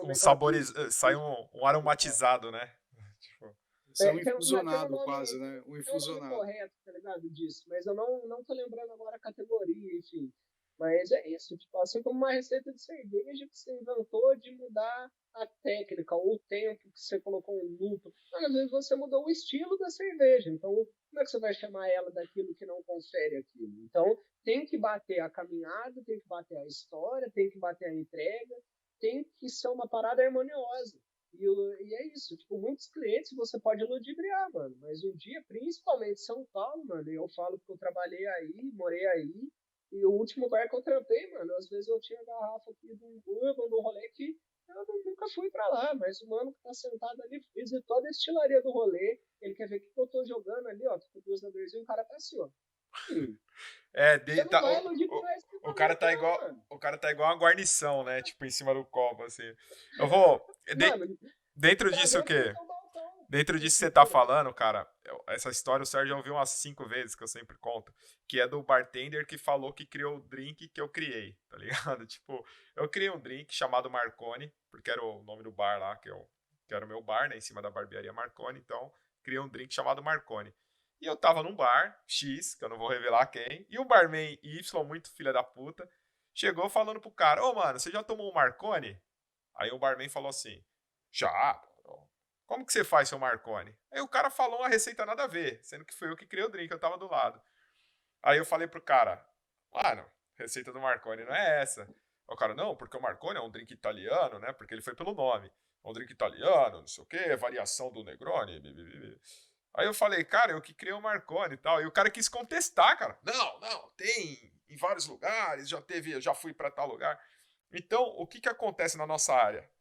Um sabores, sai um aromatizado, né?
Tipo, isso é um infusionado quase, né? Um infusionado.
Tem um nome correto, tá ligado, disso, mas eu não tô lembrando agora a categoria, enfim. Mas é isso, tipo, assim como uma receita de cerveja que você inventou de mudar a técnica, ou o tempo que você colocou um lupo. Mas, às vezes você mudou o estilo da cerveja, então como é que você vai chamar ela daquilo que não confere aquilo? Então tem que bater a caminhada, tem que bater a história, tem que bater a entrega, tem que ser uma parada harmoniosa. E é isso, tipo, muitos clientes você pode ludibriar, mano, mas um dia, principalmente em São Paulo, mano, eu falo que eu trabalhei aí, morei aí, e o último bar que eu trampei, mano, às vezes eu tinha garrafa aqui de um bourbon, do rolê que eu nunca fui pra lá, mas o mano que tá sentado ali visitou a destilaria do rolê, ele quer ver o que eu tô jogando ali, ó, com duas nadorzinhas, o cara tá assim, ó.
O cara tá igual, mano. O cara tá igual uma guarnição, né? Tipo, em cima do copo, assim. Eu vou... Mano, dentro disso o quê? Dentro disso que você tá falando, cara, essa história o Sérgio já ouviu umas 5 vezes, que eu sempre conto, que é do bartender que falou que criou o drink que eu criei, tá ligado? Tipo, eu criei um drink chamado Marconi, porque era o nome do bar lá, que era o meu bar, né, em cima da barbearia Marconi, então criei um drink chamado Marconi. E eu tava num bar, X, que eu não vou revelar quem, e o barman Y, muito filha da puta, chegou falando pro cara, ô mano, você já tomou um Marconi? Aí o barman falou assim, já. Como que você faz seu Marconi? Aí o cara falou uma receita nada a ver, sendo que foi eu que criei o drink, eu tava do lado. Aí eu falei pro cara, mano, receita do Marconi não é essa. O cara, não, porque o Marconi é um drink italiano, né? Porque ele foi pelo nome. É um drink italiano, não sei o quê, variação do Negroni. Aí eu falei, cara, eu que criei o Marconi e tal. E o cara quis contestar, cara. Não, tem em vários lugares, já fui pra tal lugar. Então, o que acontece na nossa área?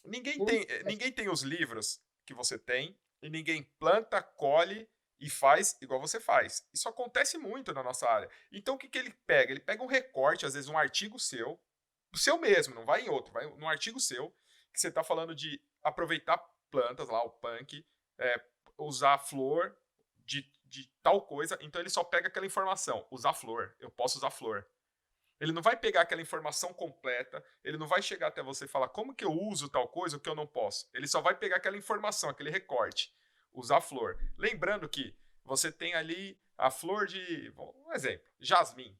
Ninguém tem os livros que você tem e ninguém planta, colhe e faz igual você faz. Isso acontece muito na nossa área. Então o que ele pega? Ele pega um recorte, às vezes um artigo seu mesmo, não vai em outro, vai num artigo seu, que você está falando de aproveitar plantas lá, o punk, usar flor de tal coisa, então ele só pega aquela informação, usar flor, eu posso usar flor. Ele não vai pegar aquela informação completa, ele não vai chegar até você e falar como que eu uso tal coisa, o que eu não posso. Ele só vai pegar aquela informação, aquele recorte, usar flor. Lembrando que você tem ali a flor de, um exemplo, jasmim.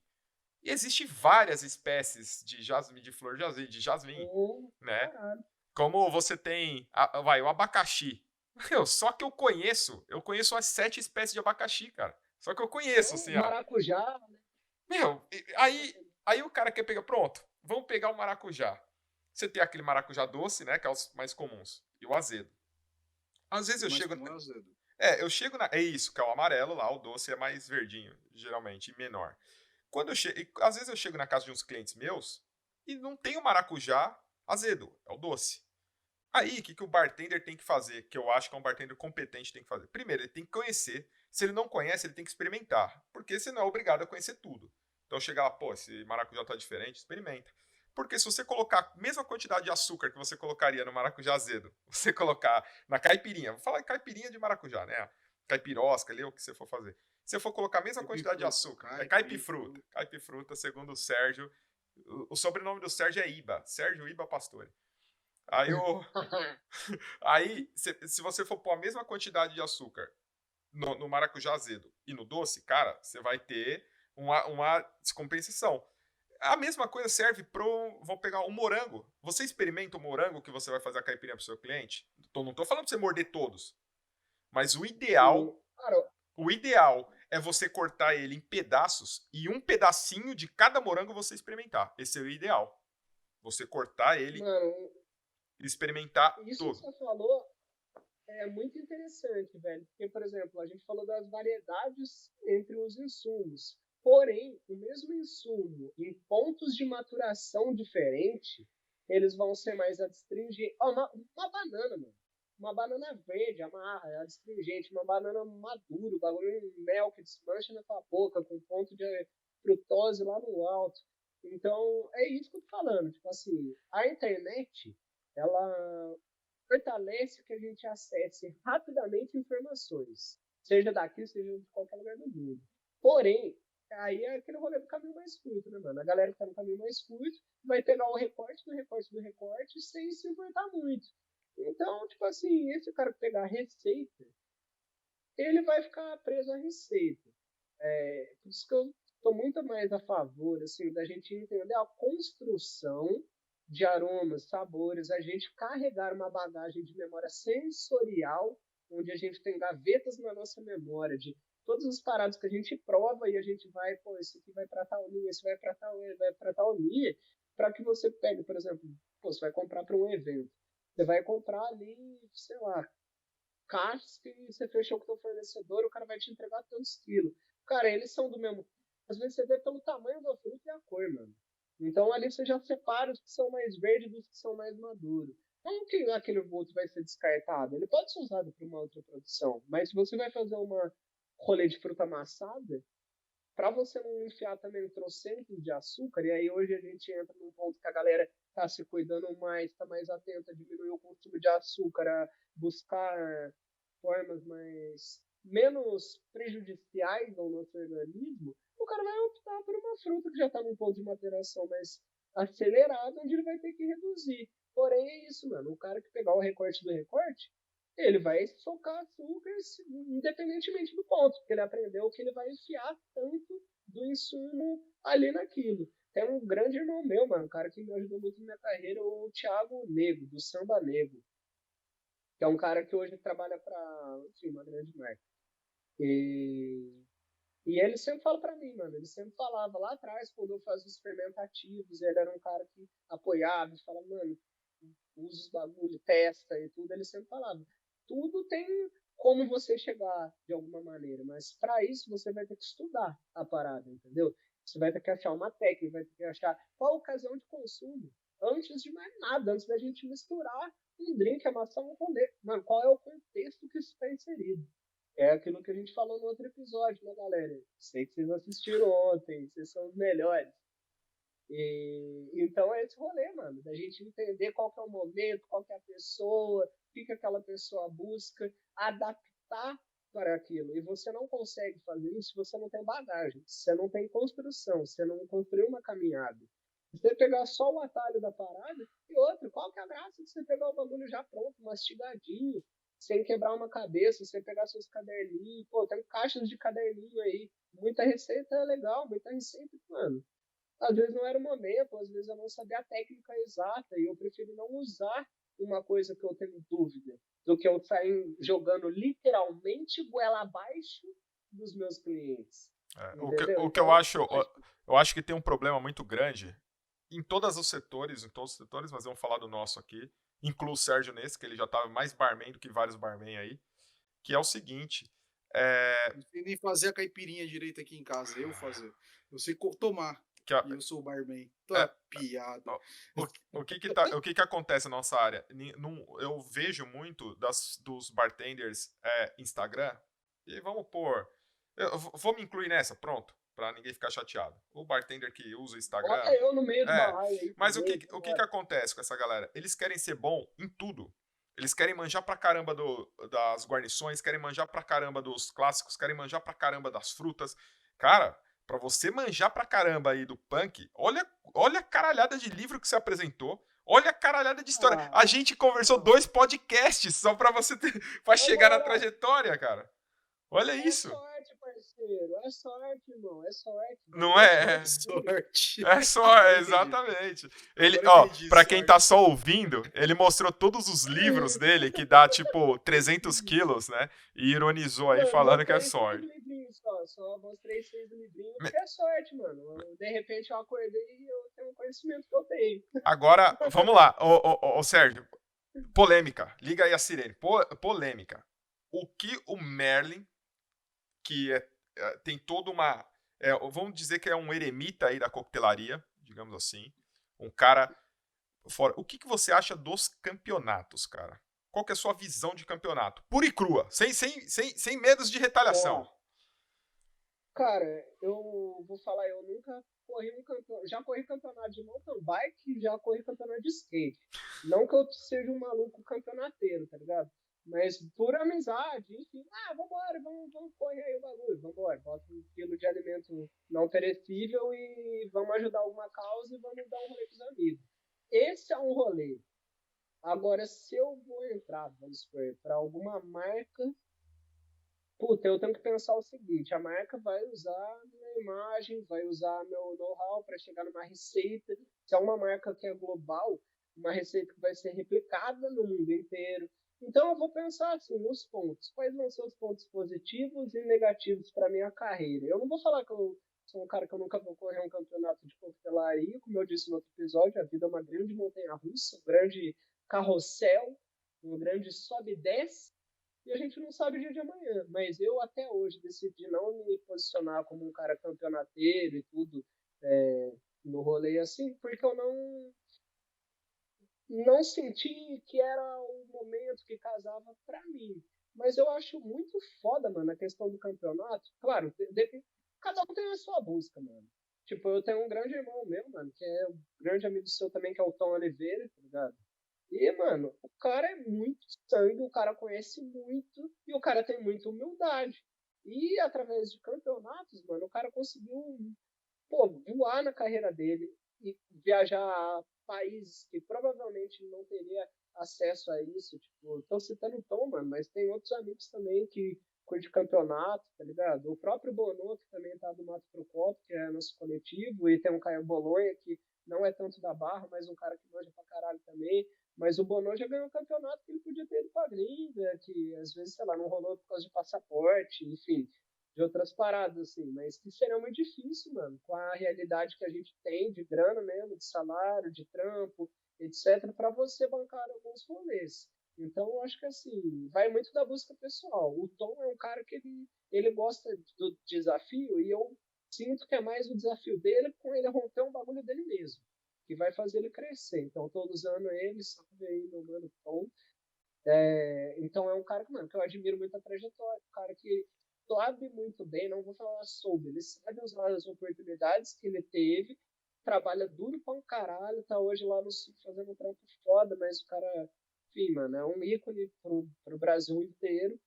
E existem várias espécies de jasmim, de flor de jasmim, né? Caralho. Como você tem, o abacaxi. Só que eu conheço umas 7 espécies de abacaxi, cara. Só que eu conheço, assim,
maracujá,
né? Aí o cara quer pegar, pronto, vamos pegar o maracujá. Você tem aquele maracujá doce, né, que é os mais comuns, e o azedo. Às vezes eu chego... eu chego na... É isso, que é o amarelo lá, o doce é mais verdinho, geralmente, e menor. Às vezes eu chego na casa de uns clientes meus e não tem o maracujá azedo, é o doce. Aí, o que o bartender tem que fazer, que eu acho que é um bartender competente tem que fazer? Primeiro, ele tem que conhecer. Se ele não conhece, ele tem que experimentar, porque você não é obrigado a conhecer tudo. Então chegar lá, pô, esse maracujá tá diferente, experimenta. Porque se você colocar a mesma quantidade de açúcar que você colocaria no maracujá azedo, você colocar na caipirinha, vou falar caipirinha de maracujá, né? Caipirosca ali, o que você for fazer. Se você for colocar a mesma quantidade de açúcar, é caipifruta. Caipifruta, segundo o Sérgio. O sobrenome do Sérgio é Iba, Sérgio Iba Pastore. Aí, se você for pôr a mesma quantidade de açúcar no maracujá azedo e no doce, cara, você vai ter uma descompensação. A mesma coisa serve vou pegar um morango. Você experimenta o morango que você vai fazer a caipirinha pro seu cliente? Não tô falando pra você morder todos. Mas o ideal é você cortar ele em pedaços e um pedacinho de cada morango você experimentar. Esse é o ideal. Você cortar ele
Mano,
e experimentar
isso que
tudo.
você falou é muito interessante, velho. Porque, por exemplo, a gente falou das variedades entre os insumos. Porém, o mesmo insumo, em pontos de maturação diferente, eles vão ser mais adstringentes. Ó, uma banana, mano. Uma banana verde, amarra, é adstringente. Uma banana madura, o bagulho mel que desmancha na tua boca, com ponto de frutose lá no alto. Então, é isso que eu tô falando. Tipo assim, a internet, ela fortalece que a gente acesse rapidamente informações, seja daqui, seja de qualquer lugar do mundo. Porém, aí é aquele rolê do caminho mais curto, né, mano? A galera que tá no caminho mais curto vai pegar o recorte do recorte do recorte sem se importar muito. Então, tipo assim, esse cara que pegar a receita, ele vai ficar preso à receita. Por isso que eu tô muito mais a favor, assim, da gente entender a construção de aromas, sabores, a gente carregar uma bagagem de memória sensorial, onde a gente tem gavetas na nossa memória de todas as paradas que a gente prova e a gente vai, pô, esse aqui vai para tal linha, esse vai para tal, vai para tal linha, para que você pegue, por exemplo, pô, você vai comprar para um evento, você vai comprar ali, sei lá, caixas que você fechou com o seu fornecedor, o cara vai te entregar tantos quilos. Cara, eles são do mesmo. Às vezes você vê pelo tamanho da fruta e a cor, mano. Então ali você já separa os que são mais verdes dos que são mais maduros. Como que aquele outro vai ser descartado? Ele pode ser usado para uma outra produção, mas se você vai fazer uma rolê de fruta amassada, para você não enfiar também trocentos de açúcar, e aí hoje a gente entra num ponto que a galera tá se cuidando mais, tá mais atenta a diminuir o consumo de açúcar, a buscar formas menos prejudiciais ao nosso organismo, o cara vai optar por uma fruta que já está num ponto de maturação mais acelerado, onde ele vai ter que reduzir. Porém, é isso, mano. O cara que pegar o recorte do recorte, ele vai socar açúcar independentemente do ponto, porque ele aprendeu que ele vai enfiar tanto do insumo ali naquilo. Tem um grande irmão meu, mano, um cara que me ajudou muito na minha carreira, o Thiago Nego, do Samba Nego, que é um cara que hoje trabalha para, enfim, uma grande marca. E ele sempre fala pra mim, mano, ele sempre falava lá atrás, quando eu fazia os experimentativos, ele era um cara que apoiava, falava, mano, usa os bagulho, testa e tudo, ele sempre falava, tudo tem como você chegar de alguma maneira, mas para isso você vai ter que estudar a parada, entendeu? Você vai ter que achar uma técnica, vai ter que achar qual a ocasião de consumo, antes de mais nada, antes da gente misturar um drink, amassar um rolê. Mano, qual é o contexto que isso está inserido? É aquilo que a gente falou no outro episódio, né, galera? Sei que vocês assistiram ontem, vocês são os melhores. Então é esse rolê, mano, da gente entender qual que é o momento, qual que é a pessoa, o que aquela pessoa busca, adaptar para aquilo. E você não consegue fazer isso se você não tem bagagem, se você não tem construção, se você não construiu uma caminhada. Se você pegar só o atalho da parada, e outro, qual que é a graça de você pegar o bagulho já pronto, mastigadinho, sem quebrar uma cabeça, você pegar seus caderninhos, pô, tem caixas de caderninho aí, muita receita é legal, muita receita, mano, às vezes não era o momento, às vezes eu não sabia a técnica exata, e eu prefiro não usar uma coisa que eu tenho dúvida, do que eu sair jogando literalmente goela abaixo dos meus clientes.
O que eu acho que tem um problema muito grande em todos os setores, mas vamos falar do nosso aqui, incluo o Sérgio nesse, que ele já estava mais barman do que vários barman aí, que é o seguinte...
Não sei nem fazer a caipirinha direito aqui em casa, eu fazer. Eu sei tomar, e eu sou o barman. Piada.
O que acontece na nossa área? Eu vejo muito dos bartenders Instagram, e vamos pôr... Eu vou me incluir nessa, pronto, pra ninguém ficar chateado. O bartender que usa o Instagram...
Bota eu no meio do barraio aí.
Mas o que acontece com essa galera? Eles querem ser bom em tudo. Eles querem manjar pra caramba das guarnições, querem manjar pra caramba dos clássicos, querem manjar pra caramba das frutas. Cara, pra você manjar pra caramba aí do punk, olha a caralhada de livro que você apresentou, olha a caralhada de história. A gente conversou 2 podcasts só pra você pra chegar na trajetória, cara. Olha isso.
É sorte, parceiro. É sorte, irmão. É sorte.
Não é?
É sorte.
É sorte, exatamente. Ele, ó, pra quem tá só ouvindo, ele mostrou todos os livros dele, que dá, tipo, 300 quilos, né? E ironizou aí, falando que é sorte.
isso, ó. Só mostrei 6 livrinhos, porque é sorte, mano. De repente eu acordei e eu tenho o conhecimento que eu tenho.
Agora, vamos lá, ô Sérgio. Polêmica. Liga aí a sirene. Polêmica. O que o Merlin, que tem toda uma... vamos dizer que é um eremita aí da coquetelaria, digamos assim. Um cara fora. O que você acha dos campeonatos, cara? Qual que é a sua visão de campeonato? Pura e crua, sem medos de retaliação.
Cara, eu vou falar, eu nunca corri um campeonato. Já corri campeonato de mountain bike, já corri campeonato de skate. Não que eu seja um maluco campeonateiro, tá ligado? Mas por amizade, enfim, vambora, vamos correr aí o bagulho, vambora, bota um quilo de alimento não perecível e vamos ajudar alguma causa e vamos dar um rolê com os amigos. Esse é um rolê. Agora, se eu vou entrar, vamos supor, para alguma marca, puta, eu tenho que pensar o seguinte, a marca vai usar minha imagem, vai usar meu know-how para chegar numa receita. Se é uma marca que é global, uma receita que vai ser replicada no mundo inteiro. Então eu vou pensar assim, nos pontos. Quais vão ser os pontos positivos e negativos para minha carreira? Eu não vou falar que eu sou um cara que eu nunca vou correr um campeonato de coquetelaria, como eu disse no outro episódio, a vida é uma grande montanha-russa, um grande carrossel, um grande sobe e desce, e a gente não sabe o dia de amanhã. Mas eu até hoje decidi não me posicionar como um cara campeonateiro e tudo no rolê assim, porque eu não senti que era o momento que casava pra mim. Mas eu acho muito foda, mano, a questão do campeonato. Claro, cada um tem a sua busca, mano. Tipo, eu tenho um grande irmão meu, mano, que é um grande amigo seu também, que é o Tom Oliveira, tá ligado? E, mano, o cara é muito sangue, o cara conhece muito e o cara tem muita humildade. E através de campeonatos, mano, o cara conseguiu, voar na carreira dele e viajar a países que provavelmente não teria acesso a isso. Tipo, tô citando o Tom, mano, mas tem outros amigos também que curte campeonato, tá ligado? O próprio Bono, que também tá do Mato pro Copo, que é nosso coletivo, e tem um Caio Bolonha, que não é tanto da Barra, mas um cara que manja pra caralho também. Mas o Bono já ganhou um campeonato que ele podia ter ido pra gringa, que às vezes, sei lá, não rolou por causa de passaporte, enfim, de outras paradas, assim. Mas que seria muito difícil, mano, com a realidade que a gente tem de grana mesmo, de salário, de trampo, etc., para você bancar alguns rolês. Então, eu acho que, assim, vai muito da busca pessoal. O Tom é um cara que ele gosta do desafio e eu sinto que é mais o desafio dele com ele romper um bagulho dele mesmo, que vai fazer ele crescer. Então, tô usando ele, salve aí, meu mano Tom. Então, é um cara que, mano, que eu admiro muito a trajetória. Um cara que sabe muito bem, não vou falar soube, ele sabe usar as oportunidades que ele teve, trabalha duro pra um caralho, tá hoje lá no Sul fazendo um trampo foda, mas o cara, enfim, mano, é um ícone pro Brasil inteiro.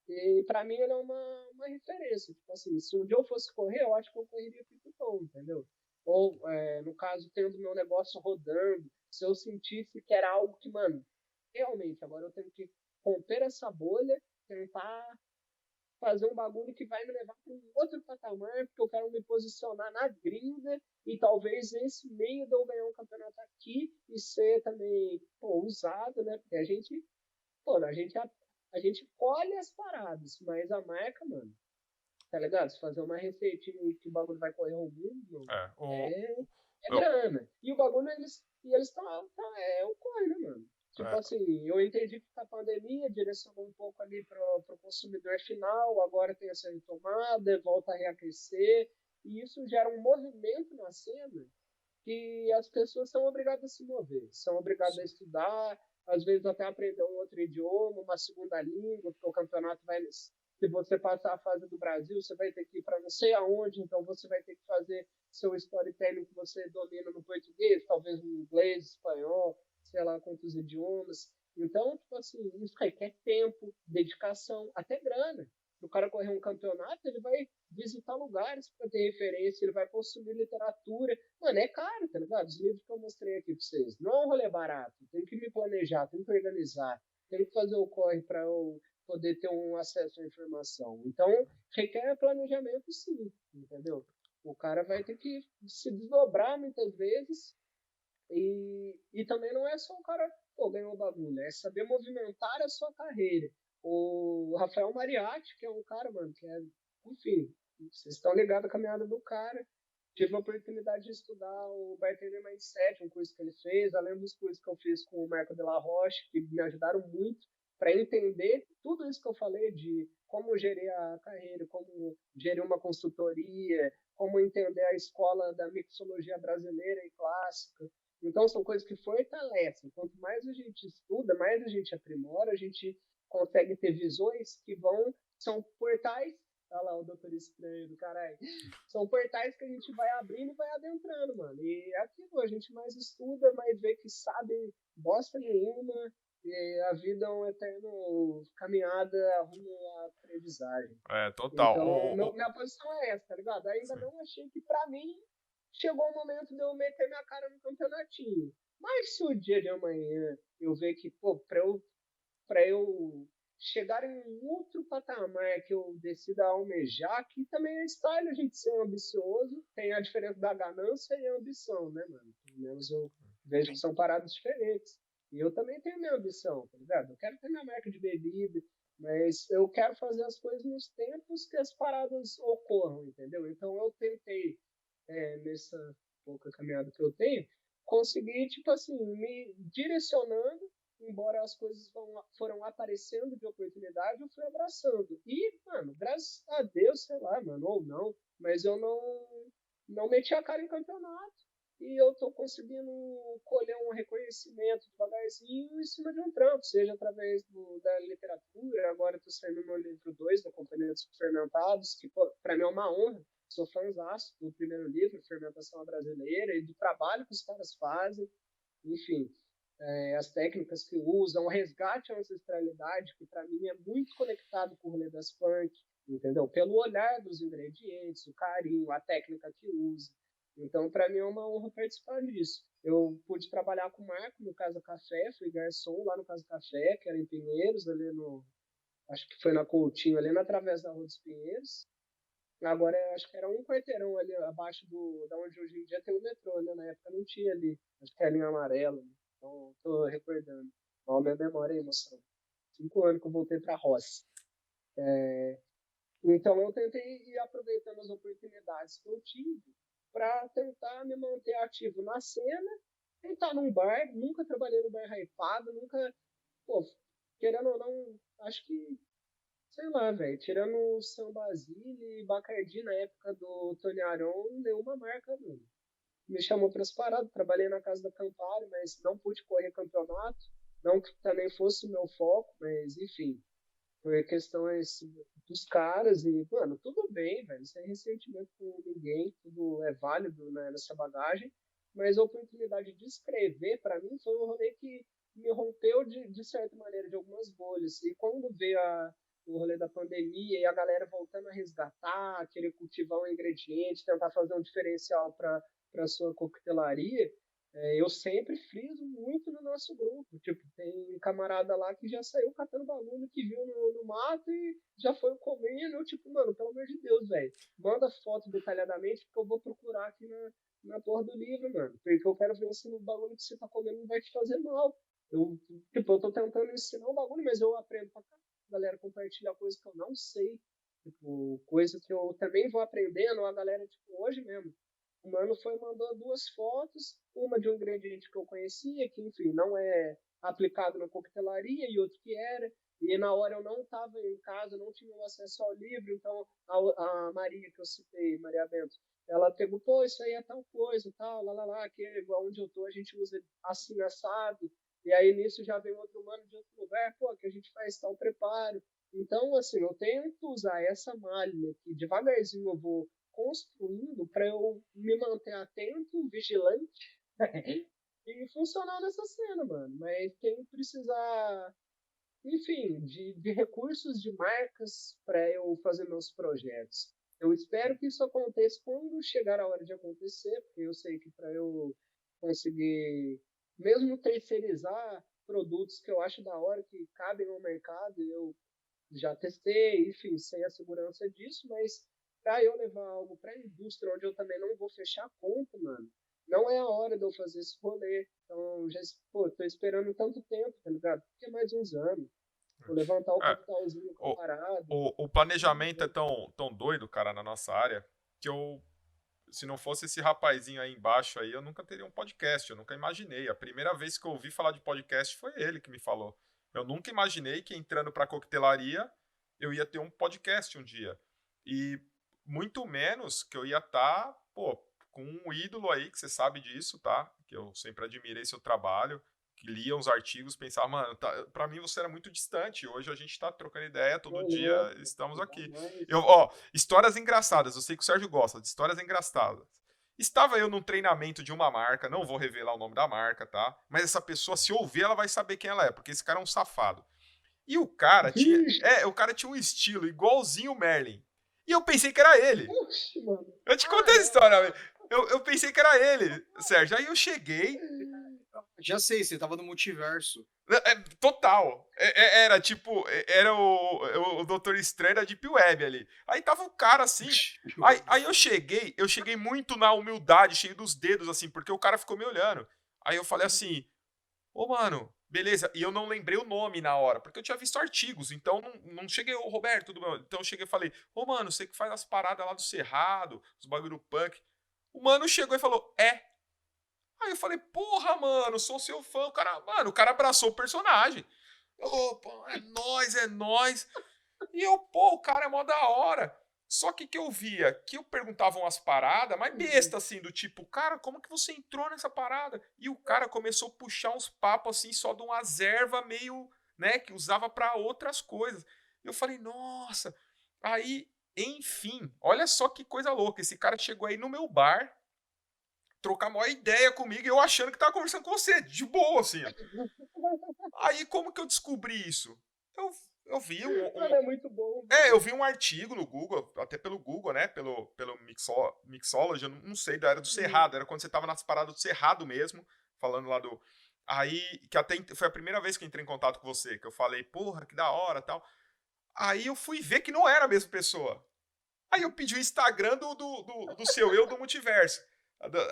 E pra mim ele é uma referência. Tipo assim, se um dia eu fosse correr, eu acho que eu correria com o Tom, entendeu? Ou, no caso, tendo meu negócio rodando, se eu sentisse que era algo que, mano, realmente, agora eu tenho que romper essa bolha, tentar fazer um bagulho que vai me levar para um outro patamar, porque eu quero me posicionar na gringa e talvez esse meio de eu ganhar um campeonato aqui e ser também usado, né? Porque a gente colhe as paradas, mas a marca, mano, tá ligado? Se fazer uma receitinha que o bagulho vai correr ao mundo, é grana. E o bagulho, eles é o corre, né, mano? Tipo assim, eu entendi que a pandemia direcionou um pouco ali pro consumidor final, agora tem essa retomada, volta a reaquecer, e isso gera um movimento na cena que as pessoas são obrigadas a se mover, são obrigadas a estudar, às vezes até aprender um outro idioma, uma segunda língua, porque o campeonato vai... Se você passar a fase do Brasil, você vai ter que ir para não sei aonde, então você vai ter que fazer seu storytelling que você domina no português, talvez no inglês, espanhol, sei lá quantos idiomas. Então, tipo assim, isso requer tempo, dedicação, até grana. Se o cara correr um campeonato, ele vai visitar lugares para ter referência, ele vai consumir literatura. Mano, é caro, tá ligado? Os livros que eu mostrei aqui para vocês. Não é um rolê barato. Tem que me planejar, tem que organizar, tem que fazer o corre para eu poder ter um acesso à informação. Então, requer planejamento, sim, entendeu? O cara vai ter que se desdobrar muitas vezes e também não é só o cara ganhar o bagulho, é saber movimentar a sua carreira. O Rafael Mariatti, que é um cara, mano, que é enfim, vocês estão ligados à caminhada do cara. Tive a oportunidade de estudar o Bartender Mindset, um curso que ele fez, além dos cursos que eu fiz com o Marco de la Roche, que me ajudaram muito para entender tudo isso que eu falei de como gerir a carreira, como gerir uma consultoria, como entender a escola da mixologia brasileira e clássica. Então, são coisas que fortalecem. Quanto mais a gente estuda, mais a gente aprimora, a gente consegue ter visões que são portais. Olha lá o Doutor Estranho do caralho. São portais que a gente vai abrindo e vai adentrando, mano. E é aquilo, a gente mais estuda, mais vê que sabe bosta nenhuma. E a vida é um eterno caminhada rumo à aprendizagem.
Total.
Então, minha posição é essa, tá ligado? Ainda não achei que, pra mim, chegou o momento de eu meter minha cara no campeonatinho. Mas se o dia de amanhã eu ver que, pô, pra eu chegar em um outro patamar que eu decida almejar, que também é style a gente ser ambicioso, tem a diferença da ganância e a ambição, né, mano? Pelo menos eu vejo que são paradas diferentes. E eu também tenho minha ambição, tá ligado? Eu quero ter minha marca de bebida, mas eu quero fazer as coisas nos tempos que as paradas ocorram, entendeu? Então eu tentei, nessa pouca caminhada que eu tenho, conseguir, tipo assim, me direcionando, embora as coisas foram aparecendo de oportunidade, eu fui abraçando. E, mano, graças a Deus, sei lá, mano, ou não, mas eu não meti a cara em campeonato. E eu tô conseguindo colher um reconhecimento devagarzinho em cima de um trampo, seja através da literatura. Agora eu tô saindo no livro 2 da Companhia dos Fermentados, que, pô, pra mim é uma honra. Sou fãzaço do primeiro livro, Fermentação Brasileira, e do trabalho que os caras fazem. Enfim, as técnicas que usam, o resgate à ancestralidade, que para mim é muito conectado com o rolê das punk, entendeu? Pelo olhar dos ingredientes, o carinho, a técnica que usa. Então, para mim é uma honra participar disso. Eu pude trabalhar com o Marco no Casa Café, fui garçom lá no Casa Café, que era em Pinheiros, ali acho que foi na Coutinho, ali na Travessa da Rua dos Pinheiros. Agora, acho que era um quarteirão ali abaixo da onde hoje em dia tem o metrô, né? Na época não tinha ali. Acho que é a linha amarela. Então, tô recordando. Olha a minha memória aí, moção. 5 anos que eu voltei pra roça. Então, eu tentei ir aproveitando as oportunidades que eu tive para tentar me manter ativo na cena, tentar num bar. Nunca trabalhei no bar hypado, nunca... Pô, querendo ou não, acho que sei lá, velho, tirando o São Basile e Bacardi na época do Tony Aron, nenhuma marca, mano, me chamou para as paradas. Trabalhei na casa da Campari, mas não pude correr campeonato. Não que também fosse o meu foco, mas enfim, por questões dos caras. E, mano, tudo bem, velho, sem ressentimento com ninguém, tudo é válido, né, nessa bagagem. Mas a oportunidade de escrever, para mim, foi um rolê que me rompeu de certa maneira de algumas bolhas. E quando veio o rolê da pandemia e a galera voltando a resgatar, querer cultivar um ingrediente, tentar fazer um diferencial para sua coquetelaria, eu sempre friso muito no nosso grupo. Tipo, tem camarada lá que já saiu catando bagulho que viu no mato e já foi comendo. Eu, tipo, mano, pelo amor de Deus, velho, manda foto detalhadamente que eu vou procurar aqui na porra do livro, mano. Porque eu quero ver se o bagulho que você tá comendo não vai te fazer mal. Eu tô tentando ensinar um bagulho, mas eu aprendo pra caralho. A galera compartilha coisa que eu não sei. Tipo, coisa que eu também vou aprendendo. A galera, tipo, hoje mesmo. O mano mandou 2 fotos, uma de um ingrediente que eu conhecia, que, enfim, não é aplicado na coquetelaria, e outro que era. E na hora eu não estava em casa, não tinha acesso ao livro, então a Maria, que eu citei, Maria Bento, ela pegou, pô, isso aí é tal coisa, tal, lá, que é igual onde eu tô, a gente usa assim, assado. E aí nisso já vem outro mano de outro lugar, pô, que a gente faz tal preparo. Então, assim, eu tento usar essa malha que devagarzinho eu vou construindo para eu me manter atento, vigilante e funcionar nessa cena, mano. Mas quem precisar, enfim, de recursos, de marcas para eu fazer meus projetos. Eu espero que isso aconteça quando chegar a hora de acontecer, porque eu sei que para eu conseguir, mesmo terceirizar produtos que eu acho da hora, que cabem no mercado, eu já testei, enfim, sei a segurança disso, mas para eu levar algo para a indústria, onde eu também não vou fechar a conta, mano, não é a hora de eu fazer esse rolê. Então, já, pô, tô esperando tanto tempo, tá ligado? Porque é mais uns anos. Vou levantar o
É,
capitalzinho
o,
comparado.
o planejamento é tão doido, cara, na nossa área, que se não fosse esse rapazinho aí embaixo aí, eu nunca teria um podcast, eu nunca imaginei. A primeira vez que eu ouvi falar de podcast foi ele que me falou. Eu nunca imaginei que entrando pra coquetelaria eu ia ter um podcast um dia. E muito menos que eu ia estar, pô, com um ídolo aí, que você sabe disso, tá? Que eu sempre admirei seu trabalho, que lia uns artigos, pensava, mano, pra mim você era muito distante. Hoje a gente tá trocando ideia, todo dia estamos aqui. Histórias engraçadas, eu sei que o Sérgio gosta de histórias engraçadas. Estava eu num treinamento de uma marca, não vou revelar o nome da marca, tá? Mas essa pessoa, se ouvir, ela vai saber quem ela é, porque esse cara é um safado. E o cara tinha um estilo igualzinho o Merlin. E eu pensei que era ele.
Oxi, mano.
Eu te contei essa história, velho. Eu pensei que era ele, Sérgio. Aí eu cheguei.
Já sei, você tava no multiverso.
Total. Era tipo. Era o Doutor Estranho da Deep Web ali. Aí tava o cara assim. Aí eu cheguei muito na humildade, cheio dos dedos, assim, porque o cara ficou me olhando. Aí eu falei assim: ô, mano, beleza. E eu não lembrei o nome na hora, porque eu tinha visto artigos, então não cheguei, ô, Roberto, tudo bem. Então eu cheguei e falei, ô, mano, você que faz as paradas lá do Cerrado, os bagulho punk. O mano chegou e falou, é. Aí eu falei, porra, mano, sou seu fã. O cara abraçou o personagem. Opa, é nóis, é nóis. E eu, pô, o cara é mó da hora. Só que eu via que eu perguntava umas paradas, mas besta, assim, do tipo, cara, como que você entrou nessa parada? E o cara começou a puxar uns papos, assim, só de umas ervas meio, né, que usava pra outras coisas. E eu falei, nossa. Aí, enfim, olha só que coisa louca. Esse cara chegou aí no meu bar, trocar uma ideia comigo, e eu achando que tava conversando com você, de boa, assim. Aí, como que eu descobri isso? Eu vi
Mano, é muito bom.
eu vi um artigo no Google, até pelo Google, né? Pelo Mixology, eu não sei, era do Cerrado, era quando você tava nas paradas do Cerrado mesmo, falando lá do. Aí, que até foi a primeira vez que eu entrei em contato com você, que eu falei, porra, que da hora tal. Aí eu fui ver que não era a mesma pessoa. Aí eu pedi o Instagram do seu eu do multiverso.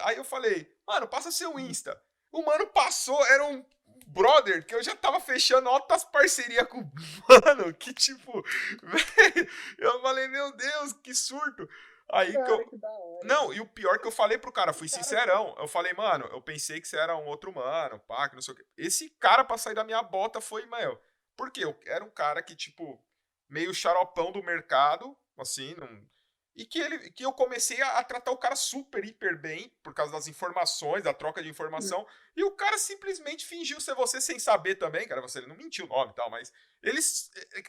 Aí eu falei, mano, passa seu Insta. O mano passou, era um brother que eu já tava fechando altas parcerias com o mano, que tipo, velho, eu falei, meu Deus, que surto. Aí
Cara,
que eu.
que da hora.
Não, e o pior que eu falei pro cara, fui sincerão. Eu falei, mano, eu pensei que você era um outro mano, pá, que não sei o quê. Esse cara pra sair da minha bota foi, meu. Porque eu era um cara que, tipo, meio xaropão do mercado, assim, não. E que eu comecei a tratar o cara super, hiper bem, por causa das informações, da troca de informação. E o cara simplesmente fingiu ser você sem saber também, cara. Ele não mentiu o nome e tal, mas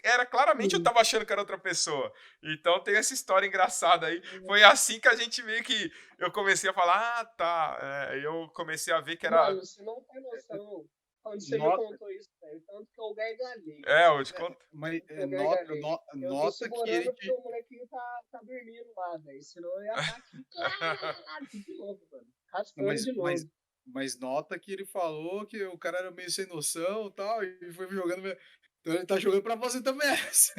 era claramente eu tava achando que era outra pessoa. Então tem essa história engraçada aí. Foi assim que a gente meio que. Eu comecei a falar, ah, tá. Eu comecei a ver que era.
Mano, você não tem noção. Quando você me contou isso, velho, tanto que eu gargalhei.
Eu te conto.
Mas
Eu
nota
tô
que
segurando
ele
porque o molequinho tá dormindo lá, velho. Senão eu ia estar aqui de novo, mano. Raspando de novo.
Mas nota que ele falou que o cara era meio sem noção e tal, e foi jogando. Então ele tá jogando pra você também essa.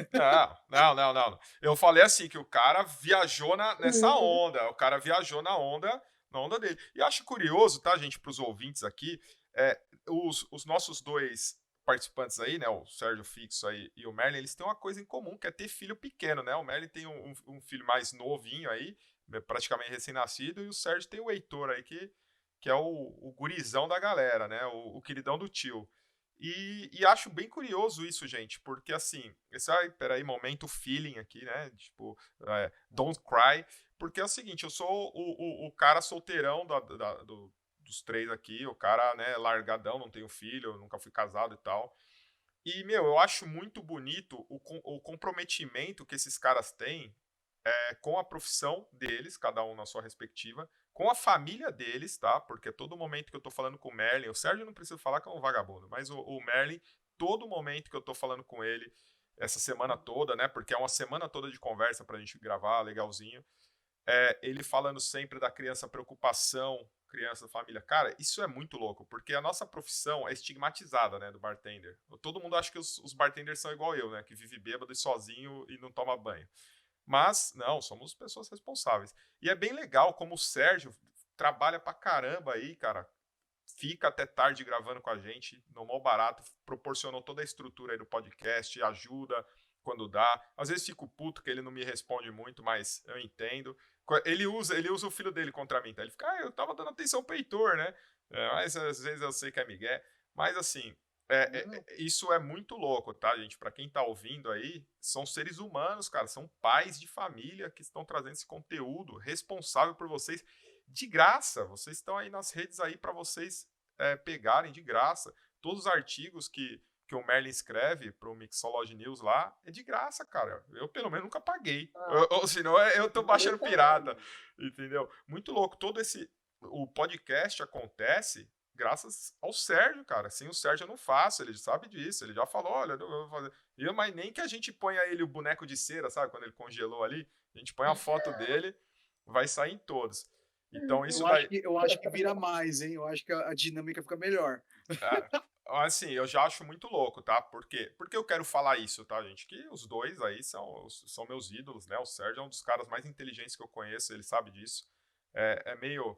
Não. Eu falei assim, que o cara viajou nessa onda. O cara viajou na onda dele. E acho curioso, tá, gente, pros ouvintes aqui, os nossos dois participantes aí, né, o Sérgio Fixo aí e o Merlin, eles têm uma coisa em comum, que é ter filho pequeno, né? O Merlin tem um filho mais novinho aí, praticamente recém-nascido, e o Sérgio tem o Heitor aí, que é o gurizão da galera, né? O queridão do tio. E acho bem curioso isso, gente, porque assim, peraí, momento feeling aqui, né? Tipo, don't cry, porque é o seguinte, eu sou o cara solteirão dos três aqui, o cara, né, largadão, não tenho filho, nunca fui casado e tal. E, meu, eu acho muito bonito o comprometimento que esses caras têm com a profissão deles, cada um na sua respectiva, com a família deles, tá? Porque todo momento que eu tô falando com o Merlin, o Sérgio não precisa falar que é um vagabundo, mas o Merlin, todo momento que eu tô falando com ele, essa semana toda, né? Porque é uma semana toda de conversa pra gente gravar, legalzinho. Ele falando sempre da criança, preocupação, criança, família. Cara, isso é muito louco, porque a nossa profissão é estigmatizada, né, do bartender. Todo mundo acha que os bartenders são igual eu, né, que vive bêbado e sozinho e não toma banho. Mas, não, somos pessoas responsáveis. E é bem legal como o Sérgio trabalha pra caramba aí, cara, fica até tarde gravando com a gente, no mó barato, proporcionou toda a estrutura aí do podcast, ajuda quando dá. Às vezes fico puto que ele não me responde muito, mas eu entendo. Ele usa o filho dele contra mim, tá? Ele fica, eu tava dando atenção pro Heitor, né? Mas às vezes eu sei que é migué. Mas assim, isso é muito louco, tá, gente? Pra quem tá ouvindo aí, são seres humanos, cara. São pais de família que estão trazendo esse conteúdo responsável por vocês de graça. Vocês estão aí nas redes aí pra vocês pegarem de graça. Todos os artigos que o Merlin escreve pro Mixology News lá é de graça, cara. Eu, pelo menos, nunca paguei. Ou senão eu tô baixando pirata. Entendeu? Muito louco. O podcast acontece graças ao Sérgio, cara. Sem o Sérgio eu não faço, ele sabe disso. Ele já falou, olha, eu vou fazer. Mas nem que a gente ponha ele o boneco de cera, sabe? Quando ele congelou ali, a gente põe a foto dele, vai sair em todos. Então isso
eu acho que vira mais, hein? Eu acho que a dinâmica fica melhor.
Assim, eu já acho muito louco, tá? Por quê? Porque eu quero falar isso, tá, gente? Que os dois aí são meus ídolos, né? O Sérgio é um dos caras mais inteligentes que eu conheço, ele sabe disso. É meio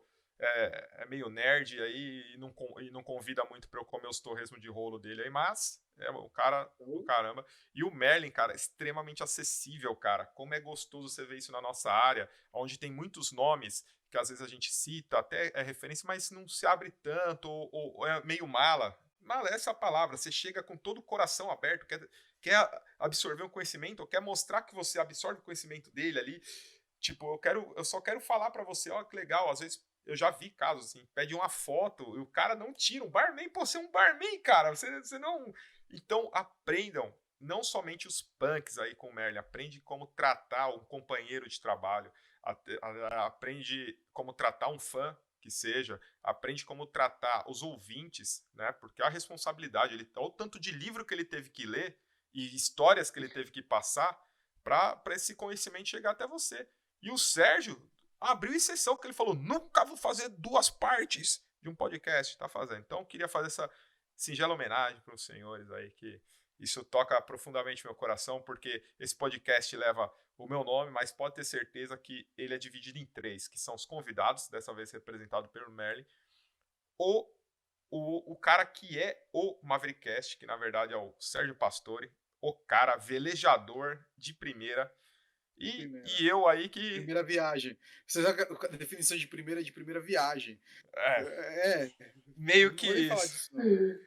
nerd aí e não convida muito pra eu comer os torresmos de rolo dele aí, mas é um cara do caramba. E o Merlin, cara, é extremamente acessível, cara. Como é gostoso você ver isso na nossa área, onde tem muitos nomes que às vezes a gente cita, até é referência, mas não se abre tanto, ou é meio mala. Mala é essa palavra, você chega com todo o coração aberto, quer absorver um conhecimento, ou quer mostrar que você absorve o conhecimento dele ali. Tipo, eu só quero falar pra você, ó, que legal, às vezes eu já vi casos assim, pede uma foto e o cara não tira, um barman, pô, você é um barman, cara, você não... Então, aprendam, não somente os punks aí com o Merlin, aprende como tratar um companheiro de trabalho, aprende como tratar um fã, que seja, aprende como tratar os ouvintes, né, porque a responsabilidade, olha o tanto de livro que ele teve que ler e histórias que ele teve que passar para esse conhecimento chegar até você. E o Sérgio abriu exceção, que ele falou, nunca vou fazer 2 partes de um podcast, tá fazendo. Então, eu queria fazer essa singela homenagem para os senhores aí, que isso toca profundamente meu coração, porque esse podcast leva o meu nome, mas pode ter certeza que ele é dividido em 3, que são os convidados, dessa vez representado pelo Merlin, o cara que é o Maverickcast, que na verdade é o Sérgio Pastore, o cara velejador de primeira. E eu aí que...
Primeira viagem. Você sabe a definição de primeira viagem.
Meio que isso.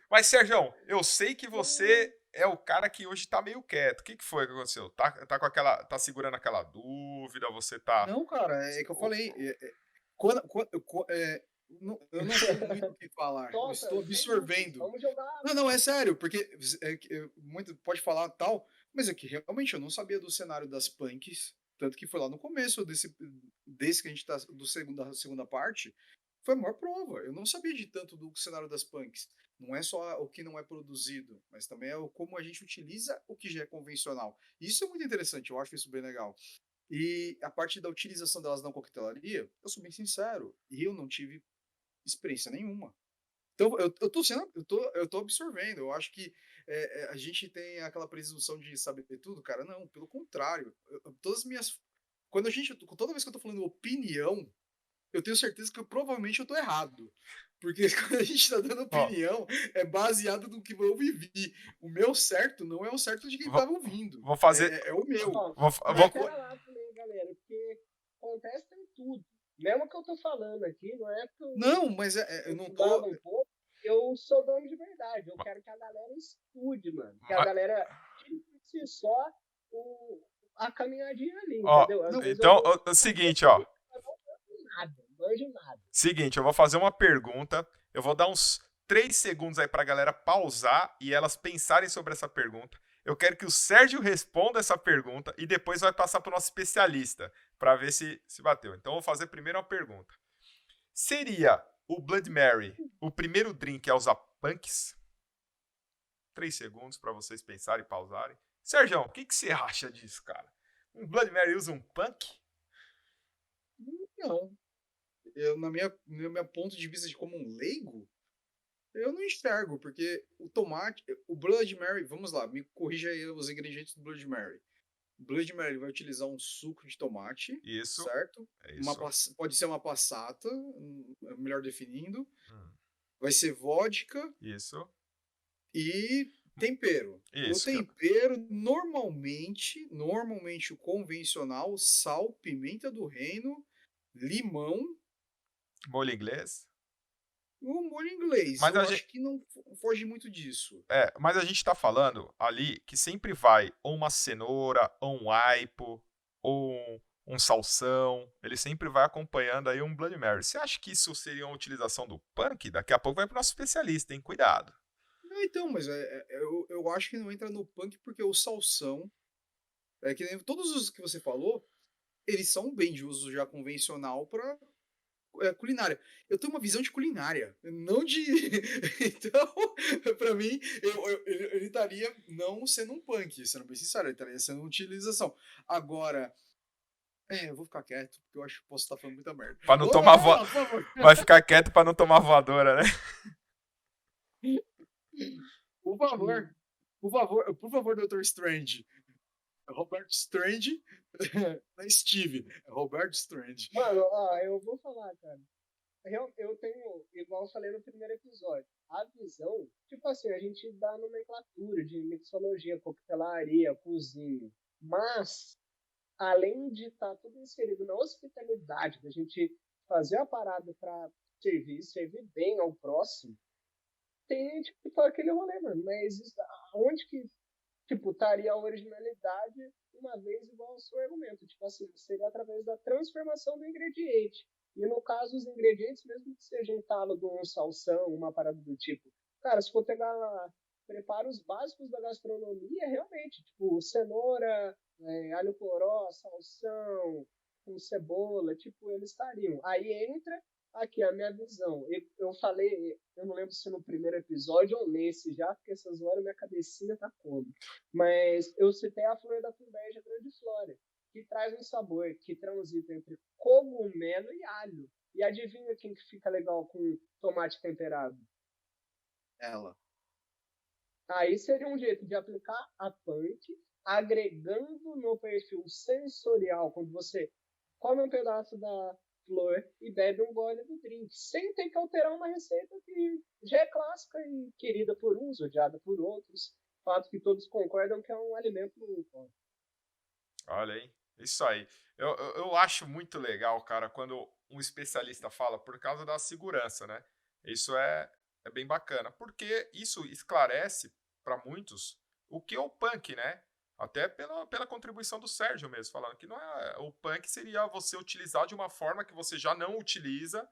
Mas, Sérgio, eu sei que você é o cara que hoje tá meio quieto. O que foi que aconteceu? Tá segurando aquela dúvida? Você tá...
Não, cara, é que eu falei. Eu não tenho muito o que falar. Eu estou absorvendo.
Vamos jogar.
Não, é sério, porque muito pode falar tal, mas é que realmente eu não sabia do cenário das punks, tanto que foi lá no começo desse que a gente tá da segunda parte, foi a maior prova. Eu não sabia de tanto do cenário das punks. Não é só o que não é produzido, mas também é como a gente utiliza o que já é convencional. Isso é muito interessante, eu acho isso bem legal. E a parte da utilização delas na coquetelaria, eu sou bem sincero, eu não tive experiência nenhuma. Então, eu tô absorvendo. Eu acho que a gente tem aquela presunção de saber tudo, cara. Não, pelo contrário. Todas as minhas... toda vez que eu tô falando opinião, eu tenho certeza que provavelmente eu tô errado. Porque quando a gente tá dando opinião, é baseado no que eu vivi. O meu certo não é o certo de quem tava ouvindo.
Vou fazer...
É o meu.
Vou lá também, galera, porque acontece em tudo. Mesmo que eu tô falando aqui, não é que eu...
Não, mas eu não tô...
Eu sou dono de verdade. Eu quero que a galera estude, mano. Que a galera tire por si só a caminhadinha ali, entendeu?
Então, é o seguinte, ó.
Não manjo nada.
Seguinte, eu vou fazer uma pergunta. Eu vou dar uns 3 segundos aí pra galera pausar e elas pensarem sobre essa pergunta. Eu quero que o Sérgio responda essa pergunta e depois vai passar pro nosso especialista pra ver se bateu. Então, eu vou fazer primeiro uma pergunta. Seria o Blood Mary o primeiro drink a usar punks? 3 segundos pra vocês pensarem e pausarem. Sérgio, o que você acha disso, cara? Um Blood Mary usa um punk?
Não. No meu ponto de vista de como um leigo, eu não enxergo, porque o tomate, o Blood Mary, vamos lá, me corrija aí os ingredientes do Blood Mary. O Blood Mary vai utilizar um suco de tomate,
isso,
certo?
É isso.
Pode ser uma passata, melhor definindo. Vai ser vodka
Isso.
e tempero. No
Isso.
tempero, normalmente o convencional, sal, pimenta do reino, limão,
Molho inglês.
o molho inglês.
Mas
Eu
a
acho
gente,
que não foge muito disso.
mas a gente tá falando ali que sempre vai ou uma cenoura, ou um aipo, ou um salsão. Ele sempre vai acompanhando aí um Bloody Mary. Você acha que isso seria uma utilização do punk? Daqui a pouco vai pro nosso especialista, hein? Cuidado.
Então, mas eu acho que não entra no punk porque o salsão, que nem todos os que você falou, eles são bem de uso já convencional para culinária. Eu tenho uma visão de culinária, não de. Então, pra mim, ele estaria não sendo um punk, sendo bem sincero, ele estaria sendo uma utilização. Agora, eu vou ficar quieto, porque eu acho que posso estar falando muita merda.
Pra não tomar
Por favor.
Vai ficar quieto pra não tomar voadora, né?
Por favor. Por favor, Dr. Strange. Roberto Strange. Não é Steve, é Roberto Strange.
Mano, eu vou falar, cara. Eu tenho, igual eu falei no primeiro episódio, a visão, tipo assim, a gente dá nomenclatura de mixologia, coquetelaria, cozinha, mas, além de estar tudo inserido na hospitalidade, da gente fazer a parada para servir bem ao próximo, tem, tipo, aquele rolê, mano, mas onde que, tipo, estaria a originalidade, uma vez igual ao seu argumento, tipo assim, seria através da transformação do ingrediente. E no caso, os ingredientes, mesmo que seja um talo de um salsão, uma parada do tipo. Cara, se for pegar preparos básicos da gastronomia, realmente, tipo, cenoura, alho poró, salsão, com cebola, tipo, eles estariam. Aí entra aqui a minha visão. Eu falei, eu não lembro se no primeiro episódio ou nesse já, porque essas horas minha cabecinha tá como. Mas eu citei a flor da fumbeja grandiflora, que traz um sabor que transita entre cogumelo e alho. E adivinha quem que fica legal com tomate temperado?
Ela.
Aí seria um jeito de aplicar a punk, agregando no perfil sensorial, quando você come um pedaço da flor e bebe um gole do drink, sem ter que alterar uma receita que já é clássica e querida por uns, odiada por outros. Fato que todos concordam que é um alimento muito.
Olha aí. Isso aí. Eu acho muito legal, cara, quando um especialista fala por causa da segurança, né? Isso é bem bacana, porque isso esclarece para muitos o que é o punk, né? Até pela contribuição do Sérgio mesmo, falando que não é o punk seria você utilizar de uma forma que você já não utiliza,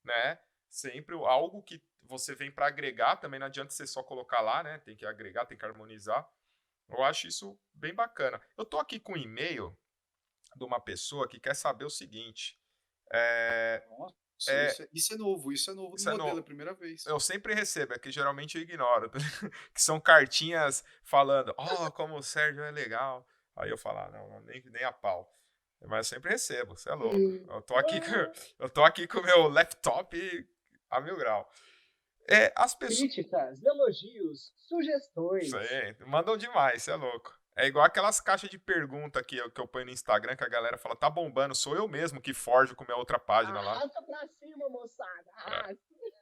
né? Sempre algo que você vem para agregar, também não adianta você só colocar lá, né? Tem que agregar, tem que harmonizar. Eu acho isso bem bacana. Eu tô aqui com um e-mail de uma pessoa que quer saber o seguinte.
Nossa,
É,
isso é novo
isso
no
é
modelo,
novo.
é a primeira vez.
Eu sempre recebo, é que geralmente eu ignoro. Que são cartinhas falando, como o Sérgio é legal. Aí eu falo, não, nem a pau. Mas eu sempre recebo, você é louco. Eu tô aqui com o meu laptop a 1000 graus. As pessoas.
Críticas, elogios, sugestões.
Mandam demais, você é louco. É igual aquelas caixas de pergunta que eu ponho no Instagram que a galera fala, tá bombando, sou eu mesmo que forjo com minha outra página lá.
Arrasta pra cima, moçada. Arrasta.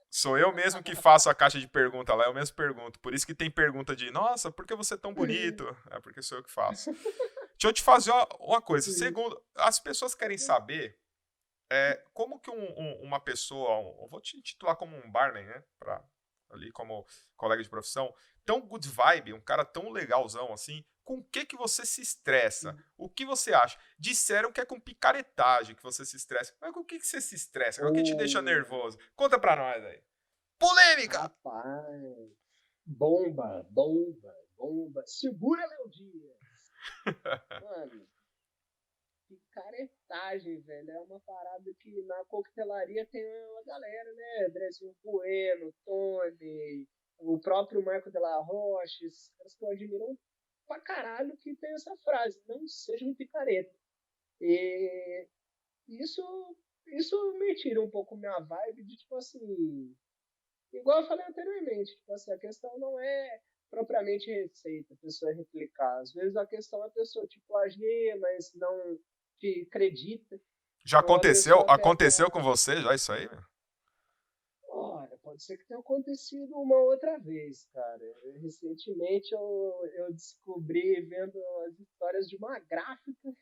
Sou eu mesmo que faço a caixa de pergunta lá, eu mesmo pergunto. Por isso que tem pergunta de, nossa, por que você é tão bonito? É porque sou eu que faço. Deixa eu te fazer uma coisa. Segundo, as pessoas querem saber como que uma pessoa, eu vou te titular como um barman, né? Ali como colega de profissão, tão good vibe, um cara tão legalzão assim, com o que você se estressa? O que você acha? Disseram que é com picaretagem que você se estressa. Mas com o que você se estressa? O que te deixa nervoso? Conta pra nós aí. Polêmica!
Rapaz, bomba. Segura, Léo Dias. Mano, picaretagem, velho. É uma parada que na coquetelaria tem uma galera, né? Andrezinho Bueno, Tony, o próprio Marco de la Roche, esses caras que eu admiro pra caralho que tem essa frase, não seja um picareta. E isso me tira um pouco minha vibe de, tipo assim, igual eu falei anteriormente, tipo assim, a questão não é propriamente receita, a pessoa replicar. Às vezes a questão é a pessoa te plagia, mas não te acredita.
Já
Ou a pessoa
aconteceu
pega...
com você já isso aí?
Ora, Pode ser que tenha acontecido uma outra vez, cara. Recentemente eu descobri, vendo as histórias de uma gráfica,